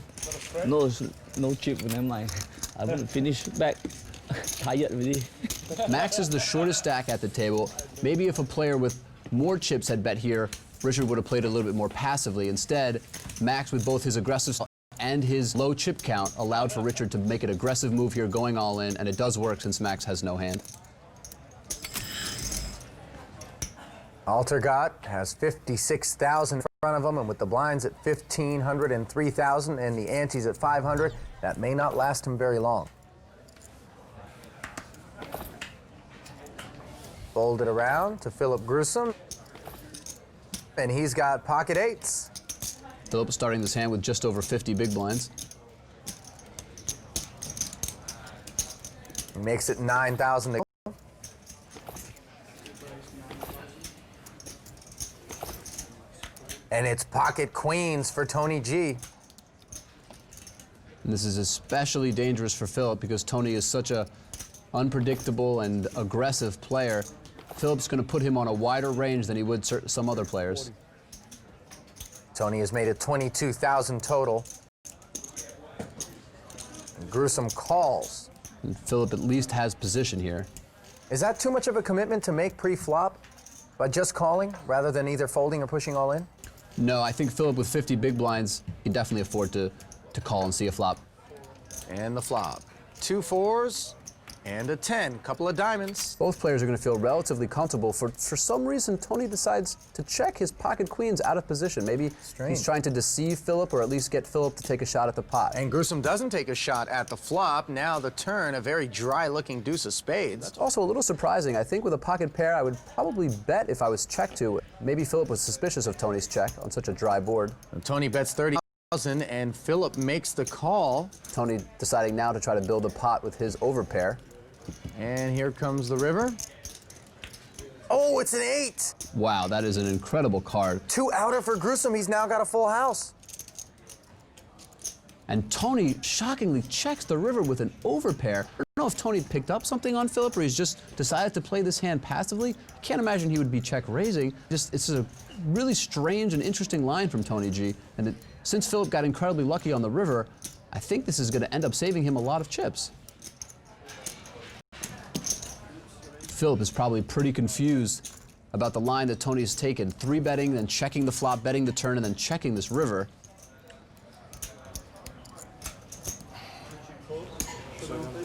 No chip, never mind. I will finish back. Tired already. Max is the shortest stack at the table. Maybe if a player with more chips had bet here, Richard would have played a little bit more passively. Instead, Max, with both his aggressive and his low chip count, allowed for Richard to make an aggressive move here, going all in, and it does work since Max has no hand. Altergott has 56,000 in front of him, and with the blinds at 1,500 and 3,000 and the antes at 500, that may not last him very long. Fold it around to Philip Grusom, and he's got pocket eights. Philip starting this hand with just over 50 big blinds. He makes it 9,000 to go. And it's pocket queens for Tony G. And this is especially dangerous for Philip because Tony is such a unpredictable and aggressive player. Philip's going to put him on a wider range than he would some other players. Tony has made it 22,000 total. And Grusom calls. And Philip at least has position here. Is that too much of a commitment to make pre-flop by just calling rather than either folding or pushing all in? No, I think Philip with 50 big blinds can definitely afford to call and see a flop. And the flop. 2 4s and a 10, couple of diamonds. Both players are going to feel relatively comfortable. For some reason, Tony decides to check his pocket queens out of position. Maybe he's trying to deceive Philip or at least get Philip to take a shot at the pot. And Grusom doesn't take a shot at the flop. Now the turn, a very dry-looking deuce of spades. That's also a little surprising. I think with a pocket pair, I would probably bet if I was checked to. Maybe Philip was suspicious of Tony's check on such a dry board. And Tony bets 30,000 and Philip makes the call. Tony deciding now to try to build a pot with his overpair. And here comes the river. Oh, it's an 8. Wow, that is an incredible card. 2 outer for Grusom. He's now got a full house. And Tony shockingly checks the river with an overpair. I don't know if Tony picked up something on Philip or he's just decided to play this hand passively. I can't imagine he would be check raising. It's a really strange and interesting line from Tony G. And since Philip got incredibly lucky on the river, I think this is going to end up saving him a lot of chips. Philip is probably pretty confused about the line that Tony has taken. 3-betting, then checking the flop, betting the turn, and then checking this river.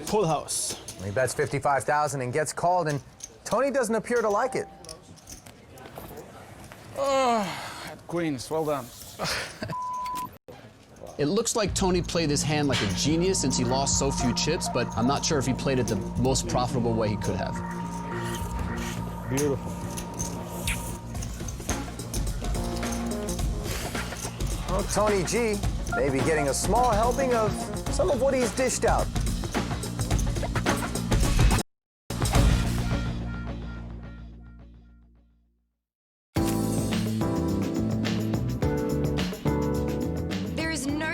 Full house. He bets 55,000 and gets called, and Tony doesn't appear to like it. Oh, queens, well done. It looks like Tony played this hand like a genius since he lost so few chips, but I'm not sure if he played it the most profitable way he could have. Beautiful. Well, Tony G may be getting a small helping of some of what he's dished out.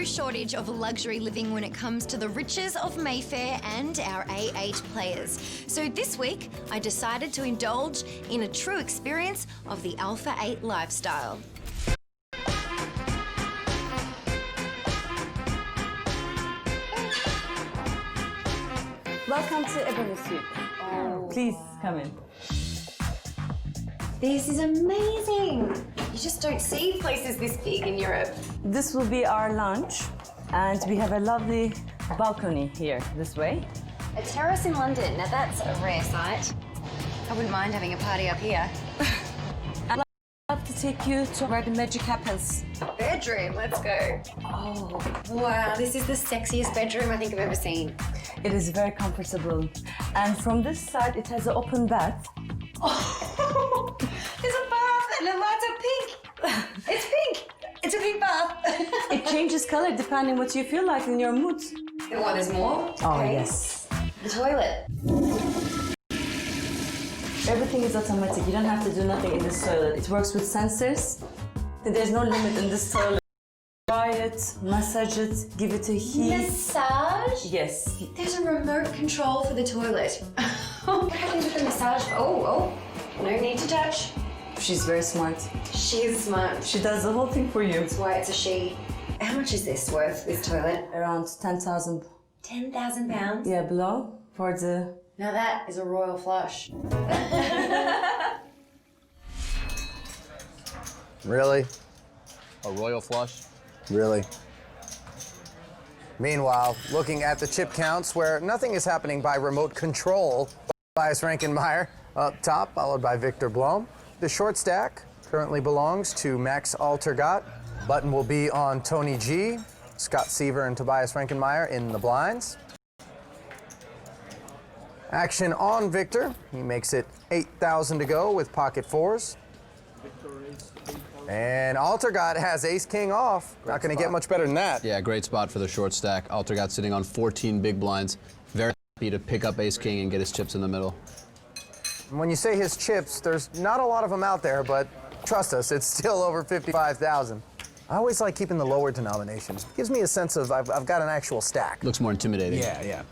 Shortage of luxury living when it comes to the riches of Mayfair and our A8 players. So this week, I decided to indulge in a true experience of the Alpha 8 lifestyle. Welcome to Ebony Suite. Please come in. This is amazing. You just don't see places this big in Europe. This will be our lunch, and we have a lovely balcony here, this way. A terrace in London. Now that's a rare sight. I wouldn't mind having a party up here. I'd love to take you to where the magic happens. Bedroom, let's go. Oh, wow, this is the sexiest bedroom I think I've ever seen. It is very comfortable. And from this side, it has an open bath. Oh, there's a bath and the lights are pink. It's pink. It's a pink bath. It changes color depending what you feel like in your mood. Oh, there's more? Oh, Okay. yes. The toilet. Everything is automatic. You don't have to do nothing in this toilet. It works with sensors. There's no limit in this toilet. Dry it, massage it, give it a heat. Massage? Yes. There's a remote control for the toilet. What happens with the massage? Oh, no need to touch. She's very smart. She is smart. She does the whole thing for you. That's why it's a she. How much is this worth, this toilet? Around 10,000. 10,000 pounds? Yeah, below for the... Now that is a royal flush. Really? A royal flush? Really? Meanwhile, looking at the chip counts where nothing is happening by remote control, Tobias Frankenmeyer up top, followed by Victor Blom. The short stack currently belongs to Max Altergat. Button will be on Tony G, Scott Seaver and Tobias Frankenmeyer in the blinds. Action on Victor. He makes it 8,000 to go with pocket fours. And Altergat has ace-king off. Not going to get much better than that. Yeah, great spot for the short stack. Altergat sitting on 14 big blinds. Very happy to pick up ace-king and get his chips in the middle. When you say his chips, there's not a lot of them out there, but trust us, it's still over 55,000. I always like keeping the lower denominations. Gives me a sense of I've got an actual stack. Looks more intimidating. Yeah.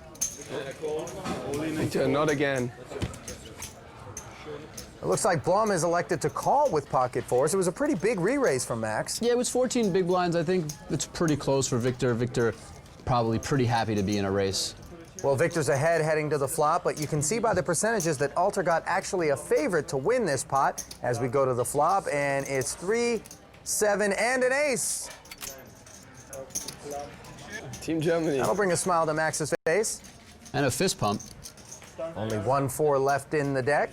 Not again. It looks like Blom is elected to call with pocket fours. It was a pretty big re-raise from Max. Yeah, it was 14 big blinds. I think it's pretty close for Victor. Victor probably pretty happy to be in a race. Well, Victor's ahead heading to the flop, but you can see by the percentages that Altergat actually a favorite to win this pot as we go to the flop, and it's 3, 7, and an ace. Team Germany. That'll bring a smile to Max's face. And a fist pump. Only 1-4 left in the deck.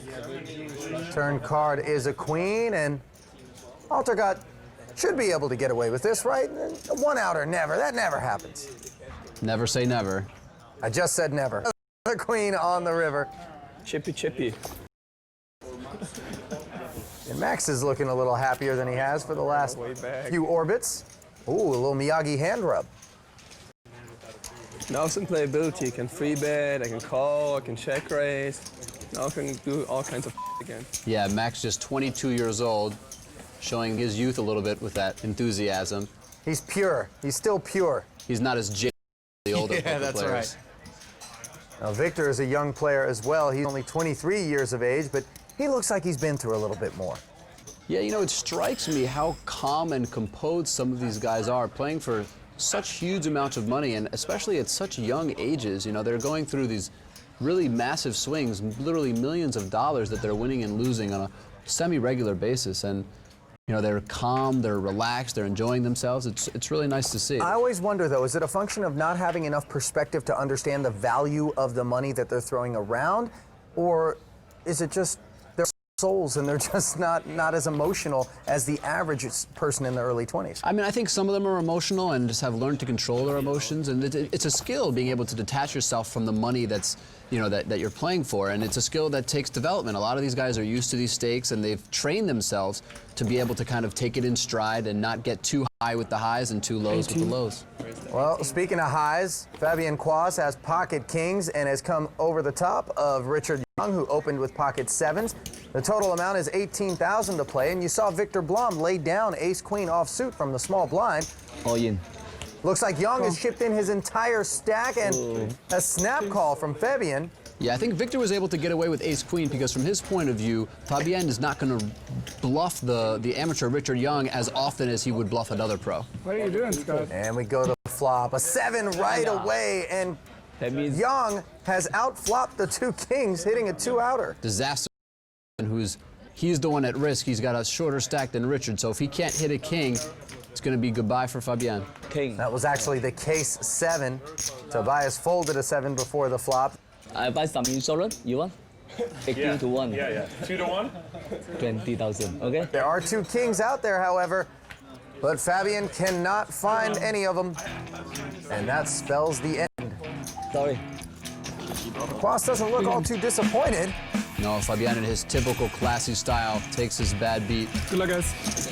Turn card is a queen, and Altergat should be able to get away with this, right? One out or never. That never happens. Never say never. I just said never. The queen on the river. Chippy. And Max is looking a little happier than he has for the last few orbits. Ooh, a little Miyagi hand rub. Now some playability. I can free bet, I can call, I can check raise. Now I can do all kinds of again. Yeah, Max just 22 years old, showing his youth a little bit with that enthusiasm. He's pure. He's still pure. He's not as jaded as the older poker that's players. right. Now, Victor is a young player as well. He's only 23 years of age, but he looks like he's been through a little bit more. Yeah, you know, it strikes me how calm and composed some of these guys are, playing for such huge amounts of money, and especially at such young ages. You know, they're going through these really massive swings, literally millions of dollars that they're winning and losing on a semi-regular basis. And, you know, they're calm, they're relaxed, they're enjoying themselves. It's really nice to see. I always wonder, though, is it a function of not having enough perspective to understand the value of the money that they're throwing around? Or is it just their souls and they're just not as emotional as the average person in the early 20s? I mean, I think some of them are emotional and just have learned to control their emotions, and it's a skill, being able to detach yourself from the money that's, you know, that you're playing for, and it's a skill that takes development. A lot of these guys are used to these stakes, and they've trained themselves to be able to kind of take it in stride and not get too high with the highs and too lows with the lows. Well, speaking of highs, Fabian Quas has pocket kings and has come over the top of Richard Young, who opened with pocket sevens. The total amount is 18,000 to play, and you saw Victor Blom lay down ace-queen offsuit from the small blind. All in. Looks like Young has chipped in his entire stack, and a snap call from Fabian. Yeah, I think Victor was able to get away with ace-queen because from his point of view, Fabian is not going to bluff the amateur Richard Young as often as he would bluff another pro. What are you doing, Scott? And we go to the flop. A 7 right away, and That means Young has outflopped the two kings, hitting a two-outer. Disaster, he's the one at risk. He's got a shorter stack than Richard, so if he can't hit a king, it's going to be goodbye for Fabian. king. That was actually the case 7. Tobias folded a 7 before the flop. I buy some insurance. You want? 18 to 1. Yeah. 2 to 1? 20,000. Okay. There are two kings out there, however, but Fabian cannot find any of them, and that spells the end. Sorry. Quas doesn't look all too disappointed. No, Fabian in his typical classy style takes his bad beat. Good luck, guys.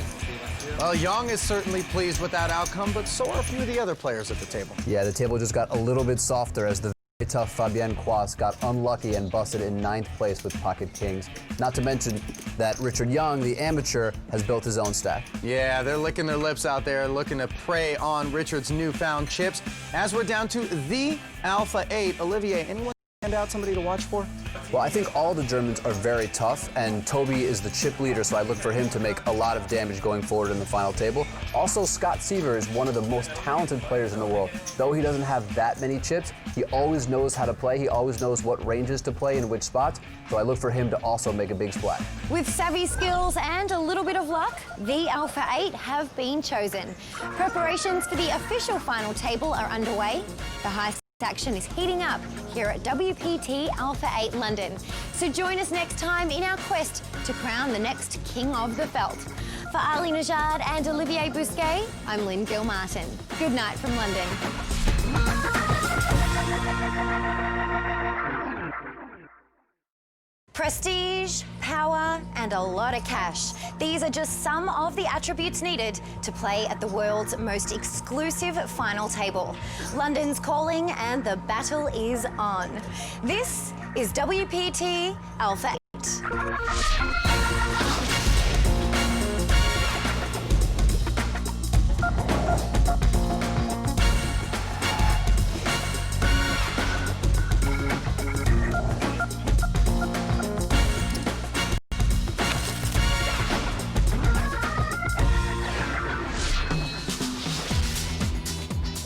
Well, Young is certainly pleased with that outcome, but so are a few of the other players at the table. Yeah, the table just got a little bit softer as the very tough Fabian Quas got unlucky and busted in 9th place with pocket kings. Not to mention that Richard Young, the amateur, has built his own stack. Yeah, they're licking their lips out there, looking to prey on Richard's newfound chips. As we're down to the Alpha 8, Olivier, anyone stand out, somebody to watch for? Well, I think all the Germans are very tough, and Toby is the chip leader, so I look for him to make a lot of damage going forward in the final table. Also, Scott Seaver is one of the most talented players in the world. Though he doesn't have that many chips, he always knows how to play. He always knows what ranges to play and which spots, so I look for him to also make a big splash. With savvy skills and a little bit of luck, the Alpha 8 have been chosen. Preparations for the official final table are underway. The high action is heating up here at WPT Alpha 8 London. So join us next time in our quest to crown the next King of the Felt. For Ali Najad and Olivier Bousquet, I'm Lynn Gilmartin. Good night from London. Prestige, power, and a lot of cash. These are just some of the attributes needed to play at the world's most exclusive final table. London's calling and the battle is on. This is WPT Alpha 8.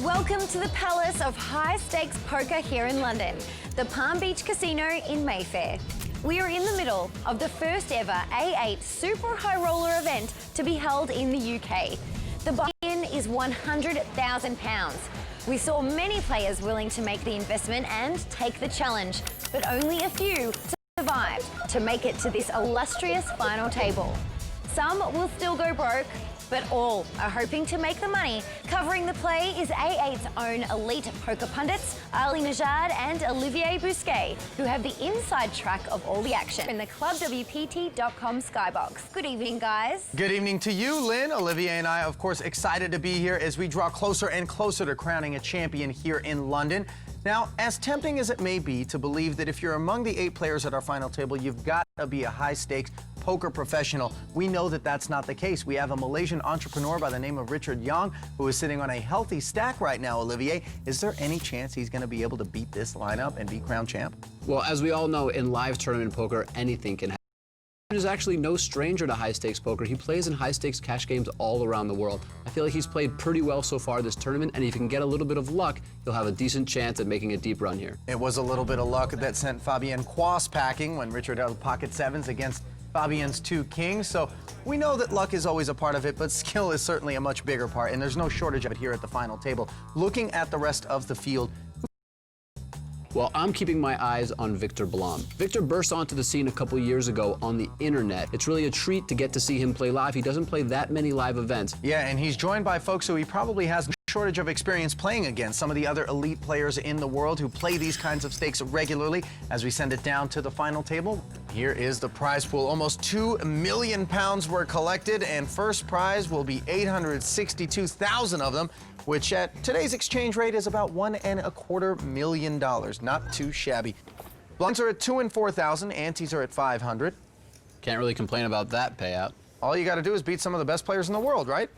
Welcome to the Palace of High Stakes Poker here in London, the Palm Beach Casino in Mayfair. We are in the middle of the first ever A8 Super High Roller event to be held in the UK. The buy-in is £100,000. We saw many players willing to make the investment and take the challenge, but only a few survived to make it to this illustrious final table. Some will still go broke, but all are hoping to make the money. Covering the play is A8's own elite poker pundits, Ali Najad and Olivier Bousquet, who have the inside track of all the action in the clubwpt.com skybox. Good evening, guys. Good evening to you, Lynn. Olivier and I, of course, excited to be here as we draw closer and closer to crowning a champion here in London. Now, as tempting as it may be to believe that if you're among the 8 players at our final table, you've got to be a high-stakes poker professional, we know that that's not the case. We have a Malaysian entrepreneur by the name of Richard Young, who is sitting on a healthy stack right now, Olivier. Is there any chance he's going to be able to beat this lineup and be crowned champ? Well, as we all know, in live tournament poker, anything can happen. Richard is actually no stranger to high-stakes poker. He plays in high-stakes cash games all around the world. I feel like he's played pretty well so far this tournament, and if he can get a little bit of luck, he'll have a decent chance at making a deep run here. It was a little bit of luck that sent Fabian Quas packing when Richard held pocket 7s against Fabian's 2 kings, so we know that luck is always a part of it, but skill is certainly a much bigger part, and there's no shortage of it here at the final table. Looking at the rest of the field, well, I'm keeping my eyes on Victor Blom. Victor burst onto the scene a couple years ago on the internet. It's really a treat to get to see him play live. He doesn't play that many live events. Yeah, and he's joined by folks who he probably has no shortage of experience playing against, some of the other elite players in the world who play these kinds of stakes regularly. As we send it down to the final table, here is the prize pool. Almost £2 million were collected, and first prize will be 862,000 of them, which at today's exchange rate is about $1.25 million. Not too shabby. Blinds are at 2 and 4,000. Antes are at 500. Can't really complain about that payout. All you got to do is beat some of the best players in the world, right?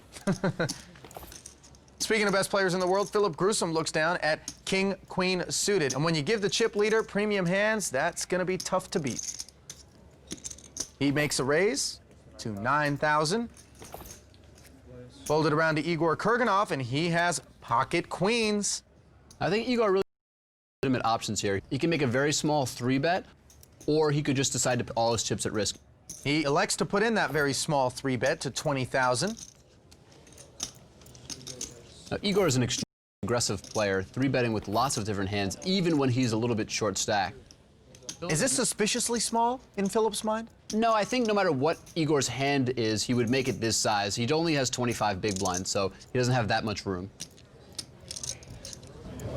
Speaking of best players in the world, Philip Grusom looks down at King, Queen suited. And when you give the chip leader premium hands, that's going to be tough to beat. He makes a raise to 9,000. Folded around to Igor Kurganov, and he has pocket queens. I think Igor really legitimate options here. He can make a very small 3-bet, or he could just decide to put all his chips at risk. He elects to put in that very small 3-bet to 20,000. Now, Igor is an extremely aggressive player, 3-betting with lots of different hands, even when he's a little bit short stack. Is this suspiciously small in Philip's mind? No, I think no matter what Igor's hand is, he would make it this size. He only has 25 big blinds, so he doesn't have that much room.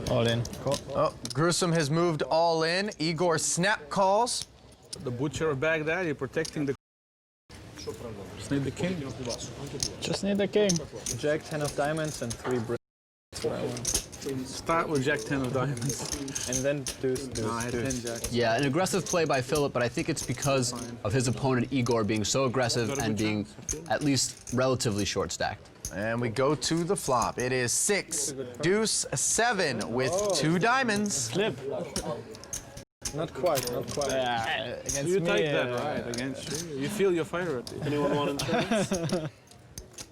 All in. Cool. Oh, Gruesome has moved all in. Igor snap calls. The butcher of Baghdad, you're protecting the... Just need the king. Just need the king. Jack 10 of diamonds and 3 bricks. Start with Jack 10 of diamonds. And then deuce. No, I had 10 jacks. Yeah, an aggressive play by Philip, but I think it's because of his opponent Igor being so aggressive and being at least relatively short stacked. And we go to the flop. It is 6, deuce, 7 with 2 diamonds. Flip. Not quite, not quite. Yeah, you take that, right, against you. You feel your fire at it. Anyone want to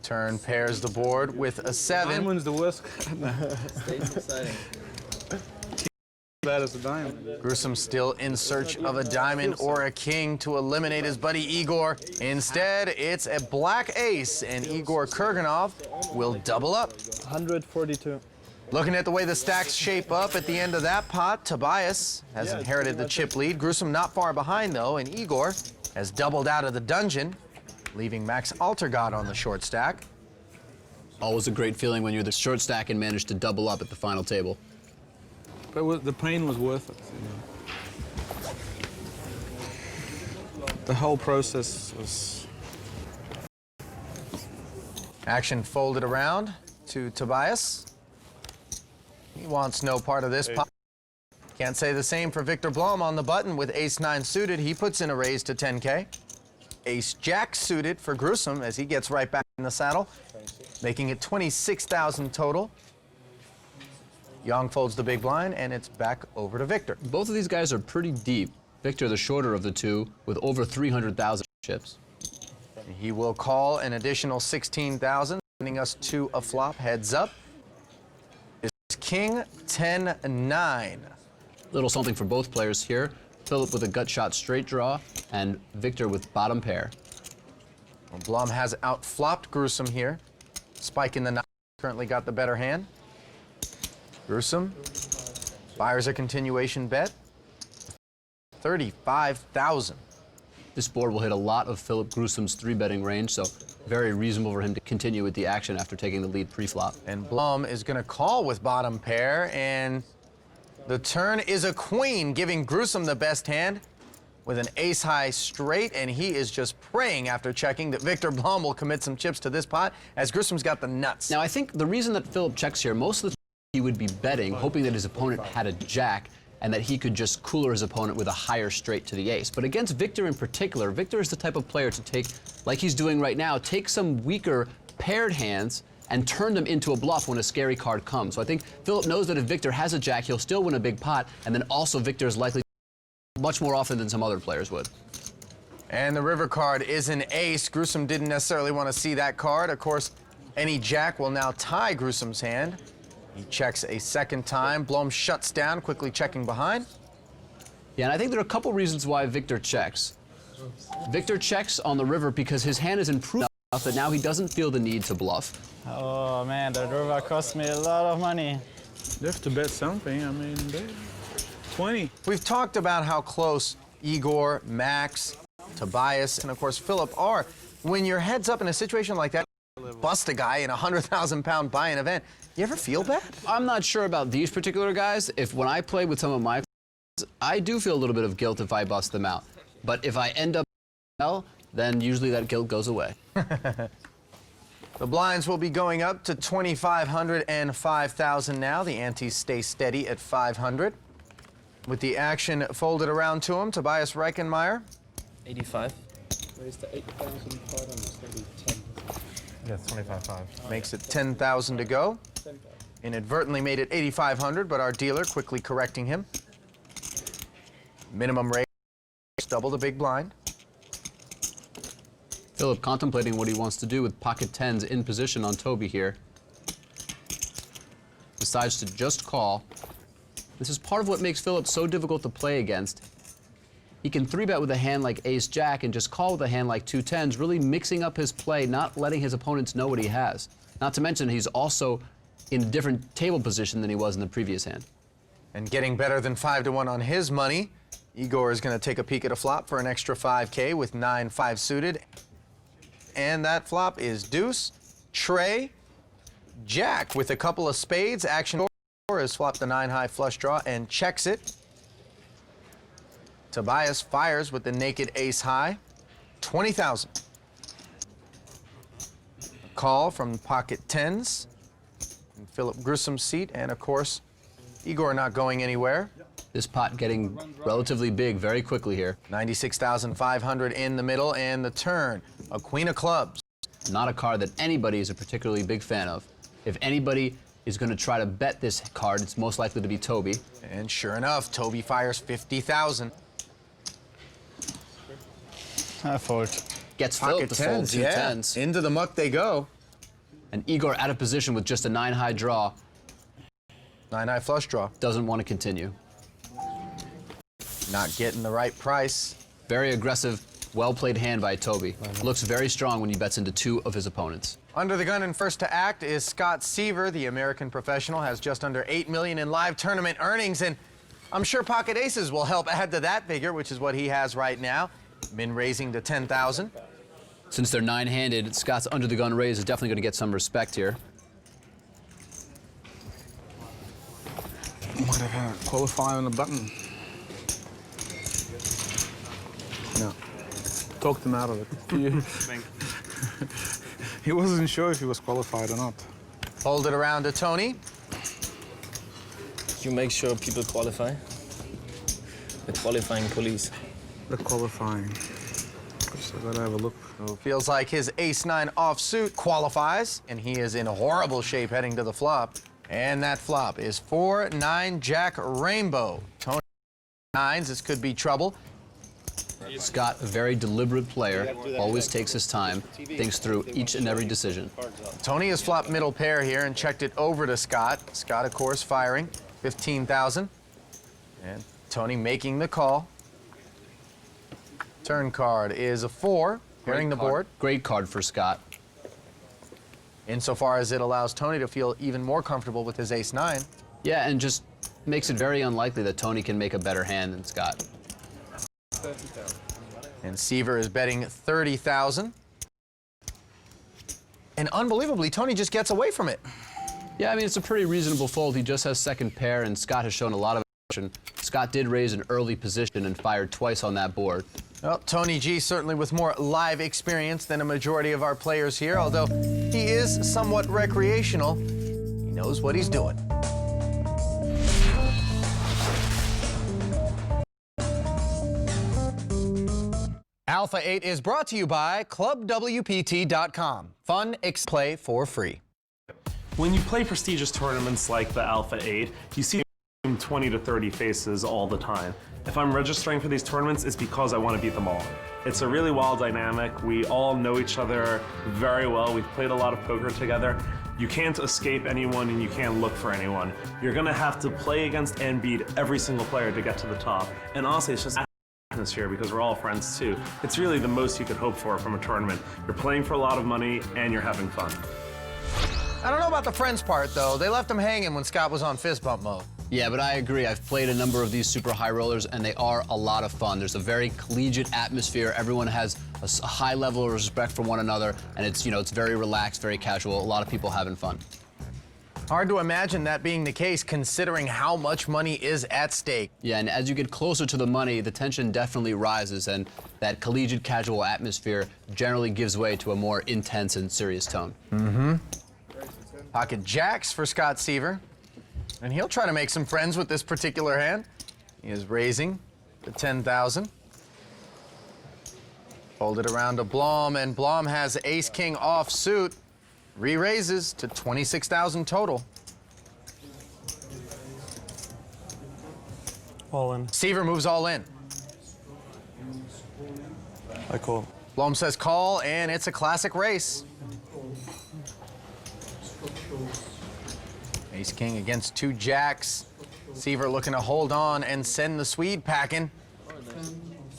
Turn pairs the board with a 7. Diamond's the worst. Stays exciting. Bad as a diamond. Gruesome still in search of a diamond or a king to eliminate his buddy Igor. Instead, it's a black ace, and Igor Kurganov will double up. 142. Looking at the way the stacks shape up at the end of that pot, Tobias has inherited the chip lead. Gruesome not far behind, though, and Igor has doubled out of the dungeon, leaving Max Altergod on the short stack. Always a great feeling when you're the short stack and manage to double up at the final table. But the pain was worth it. You know. The whole process was... Action folded around to Tobias. He wants no part of this pot. Can't say the same for Victor Blom on the button with ace-9 suited. He puts in a raise to 10K. Ace-jack suited for Gruesome as he gets right back in the saddle, making it 26,000 total. Young folds the big blind, and it's back over to Victor. Both of these guys are pretty deep. Victor, the shorter of the two, with over 300,000 chips. He will call an additional 16,000, sending us to a flop heads up. King 10-9. Little something for both players here. Philip with a gut shot straight draw, and Victor with bottom pair. Well, Blom has outflopped Gruesome here. Spike in the 9 currently got the better hand. Gruesome fires a continuation bet. 35,000. This board will hit a lot of Philip Gruesome's 3-betting range, so very reasonable for him to continue with the action after taking the lead pre-flop. And Blom is going to call with bottom pair, and the turn is a queen, giving Gruesome the best hand with an ace-high straight, and he is just praying after checking that Victor Blom will commit some chips to this pot, as Gruesome's got the nuts. Now, I think the reason that Philip checks here, most of the time he would be betting, hoping that his opponent had a jack, and that he could just cooler his opponent with a higher straight to the ace. But against Victor in particular, Victor is the type of player to take, like he's doing right now, take some weaker paired hands and turn them into a bluff when a scary card comes. So I think Philip knows that if Victor has a jack, he'll still win a big pot, and then also Victor is likely to much more often than some other players would. And the river card is an ace. Gruesome didn't necessarily want to see that card. Of course, any jack will now tie Gruesome's hand. He checks a second time. Blom shuts down, quickly checking behind. Yeah, and I think there are a couple reasons why Victor checks. Victor checks on the river because his hand is improved enough that now he doesn't feel the need to bluff. Oh man, the river cost me a lot of money. You have to bet something. I mean, 20. We've talked about how close Igor, Max, Tobias, and of course Philip are. When your head's up in a situation like that, bust a guy in a 100,000-pound buy-in event, you ever feel bad? I'm not sure about these particular guys. When I play with some of my friends, I do feel a little bit of guilt if I bust them out. But if I end up well, then usually that guilt goes away. The blinds will be going up to 2,500 and 5,000 now. The antes stay steady at 500. With the action folded around to him, Tobias Reichenmeyer. 85. Raise to 8,500. It's going to be 10. Yeah, 25.5. Makes it 10,000 to go. Inadvertently made it 8,500, but our dealer quickly correcting him. Minimum raise, double the big blind. Philip contemplating what he wants to do with pocket tens in position on Toby here. Decides to just call. This is part of what makes Philip so difficult to play against. He can 3-bet with a hand like ace-jack and just call with a hand like 2-10s, really mixing up his play, not letting his opponents know what he has. Not to mention he's also in a different table position than he was in the previous hand. And getting better than 5-1 on his money, Igor is going to take a peek at a flop for an extra 5K with 9-5 suited. And that flop is deuce, tray, jack with a couple of spades. Action has flopped the 9-high flush draw and checks it. Tobias fires with the naked ace-high, 20,000. Call from pocket tens. And Philip Grissom's seat, and of course, Igor not going anywhere. This pot getting relatively big very quickly here. 96,500 in the middle, and the turn, a queen of clubs. Not a card that anybody is a particularly big fan of. If anybody is going to try to bet this card, it's most likely to be Toby. And sure enough, Toby fires 50,000. I fold. Gets Philip to fold two tens. Into the muck they go. And Igor out of position with just a 9-high draw. 9-high flush draw. Doesn't want to continue. Not getting the right price. Very aggressive, well-played hand by Toby. Looks very strong when he bets into 2 of his opponents. Under the gun and first to act is Scott Seaver. The American professional has just under $8 million in live tournament earnings, and I'm sure pocket aces will help add to that figure, which is what he has right now. Min raising to 10,000. Since they're 9-handed, Scott's under the gun raise is definitely going to get some respect here. Might have had a qualify on the button. No. Talked him out of it. He wasn't sure if he was qualified or not. Hold it around to Tony. You make sure people qualify. The qualifying police. The qualifying. So I gotta have a look. So feels like his ace-9 offsuit qualifies, and he is in horrible shape heading to the flop. And that flop is 4-9 Jack Rainbow. Tony 9s, this could be trouble. Scott, a very deliberate player, always takes his time, thinks through each and every decision. Tony has flopped middle pair here and checked it over to Scott. Scott, of course, firing 15,000. And Tony making the call. Turn card is a 4, hearing the board. Great card for Scott. Insofar as it allows Tony to feel even more comfortable with his ace-9. Yeah, and just makes it very unlikely that Tony can make a better hand than Scott. And Seaver is betting 30,000. And unbelievably, Tony just gets away from it. Yeah, I mean, it's a pretty reasonable fold. He just has second pair, and Scott has shown a lot of action. Scott did raise an early position and fired twice on that board. Well, Tony G certainly with more live experience than a majority of our players here, although he is somewhat recreational. He knows what he's doing. Alpha 8 is brought to you by ClubWPT.com. Fun, play for free. When you play prestigious tournaments like the Alpha 8, you see 20 to 30 faces all the time. If I'm registering for these tournaments, it's because I want to beat them all. It's a really wild dynamic. We all know each other very well. We've played a lot of poker together. You can't escape anyone and you can't look for anyone. You're gonna have to play against and beat every single player to get to the top. And honestly, it's just atmosphere because we're all friends too. It's really the most you could hope for from a tournament. You're playing for a lot of money and you're having fun. I don't know about the friends part, though. They left him hanging when Scott was on fist bump mode. Yeah, but I agree. I've played a number of these super high rollers, and they are a lot of fun. There's a very collegiate atmosphere. Everyone has a high level of respect for one another, and it's, you know, it's very relaxed, very casual. A lot of people having fun. Hard to imagine that being the case, considering how much money is at stake. Yeah, and as you get closer to the money, the tension definitely rises, and that collegiate, casual atmosphere generally gives way to a more intense and serious tone. Mm-hmm. Pocket jacks for Scott Seaver. And he'll try to make some friends with this particular hand. He is raising to 10,000. Fold it around to Blom, and Blom has ace-king offsuit. Re-raises to 26,000 total. All in. Seaver moves all in. I call. Blom says call, and it's a classic race. Ace-king against 2 jacks. Seaver looking to hold on and send the Swede packing.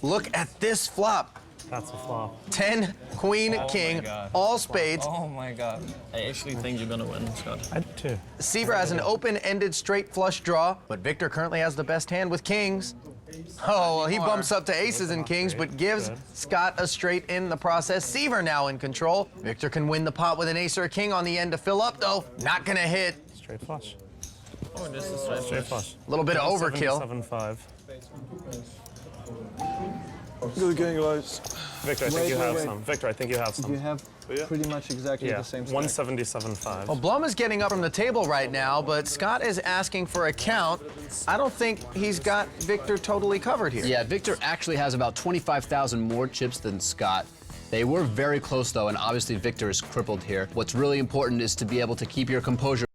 Look at this flop. That's a flop. 10, queen, king, all spades. Oh my god. I actually think you're gonna win, Scott. I do too. Seaver has an open-ended straight flush draw, but Victor currently has the best hand with kings. Oh, well, he bumps up to aces and kings, but gives Scott a straight in the process. Seaver now in control. Victor can win the pot with an ace or a king on the end to fill up, though. Not gonna hit. Straight flush. Oh, this is Straight flush. A little bit of overkill. 7-5. Good game, guys. Victor, I think you have some. Victor, I think you have some. You have pretty much exactly the same stack. 177.5. Well, Blum is getting up from the table right now, but Scott is asking for a count. I don't think he's got Victor totally covered here. Yeah, Victor actually has about 25,000 more chips than Scott. They were very close, though, and obviously Victor is crippled here. What's really important is to be able to keep your composure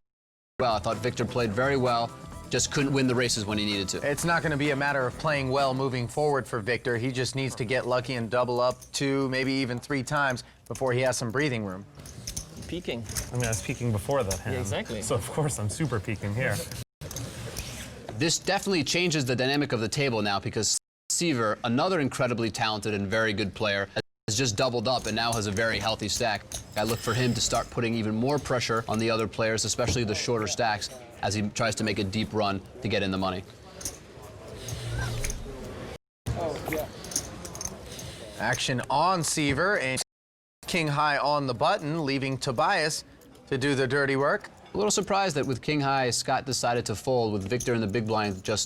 well. I thought Victor played very well. Just couldn't win the races when he needed to. It's not going to be a matter of playing well moving forward for Victor. He just needs to get lucky and double up 2, maybe even 3 times before he has some breathing room. Peaking. I mean, I was peaking before that hand. Yeah, exactly. So, of course, I'm super peaking here. This definitely changes the dynamic of the table now because Seaver, another incredibly talented and very good player, has just doubled up and now has a very healthy stack. I look for him to start putting even more pressure on the other players, especially the shorter stacks, as he tries to make a deep run to get in the money. Action on Seaver and king high on the button, leaving Tobias to do the dirty work. A little surprised that with king high, Scott decided to fold with Victor in the big blind just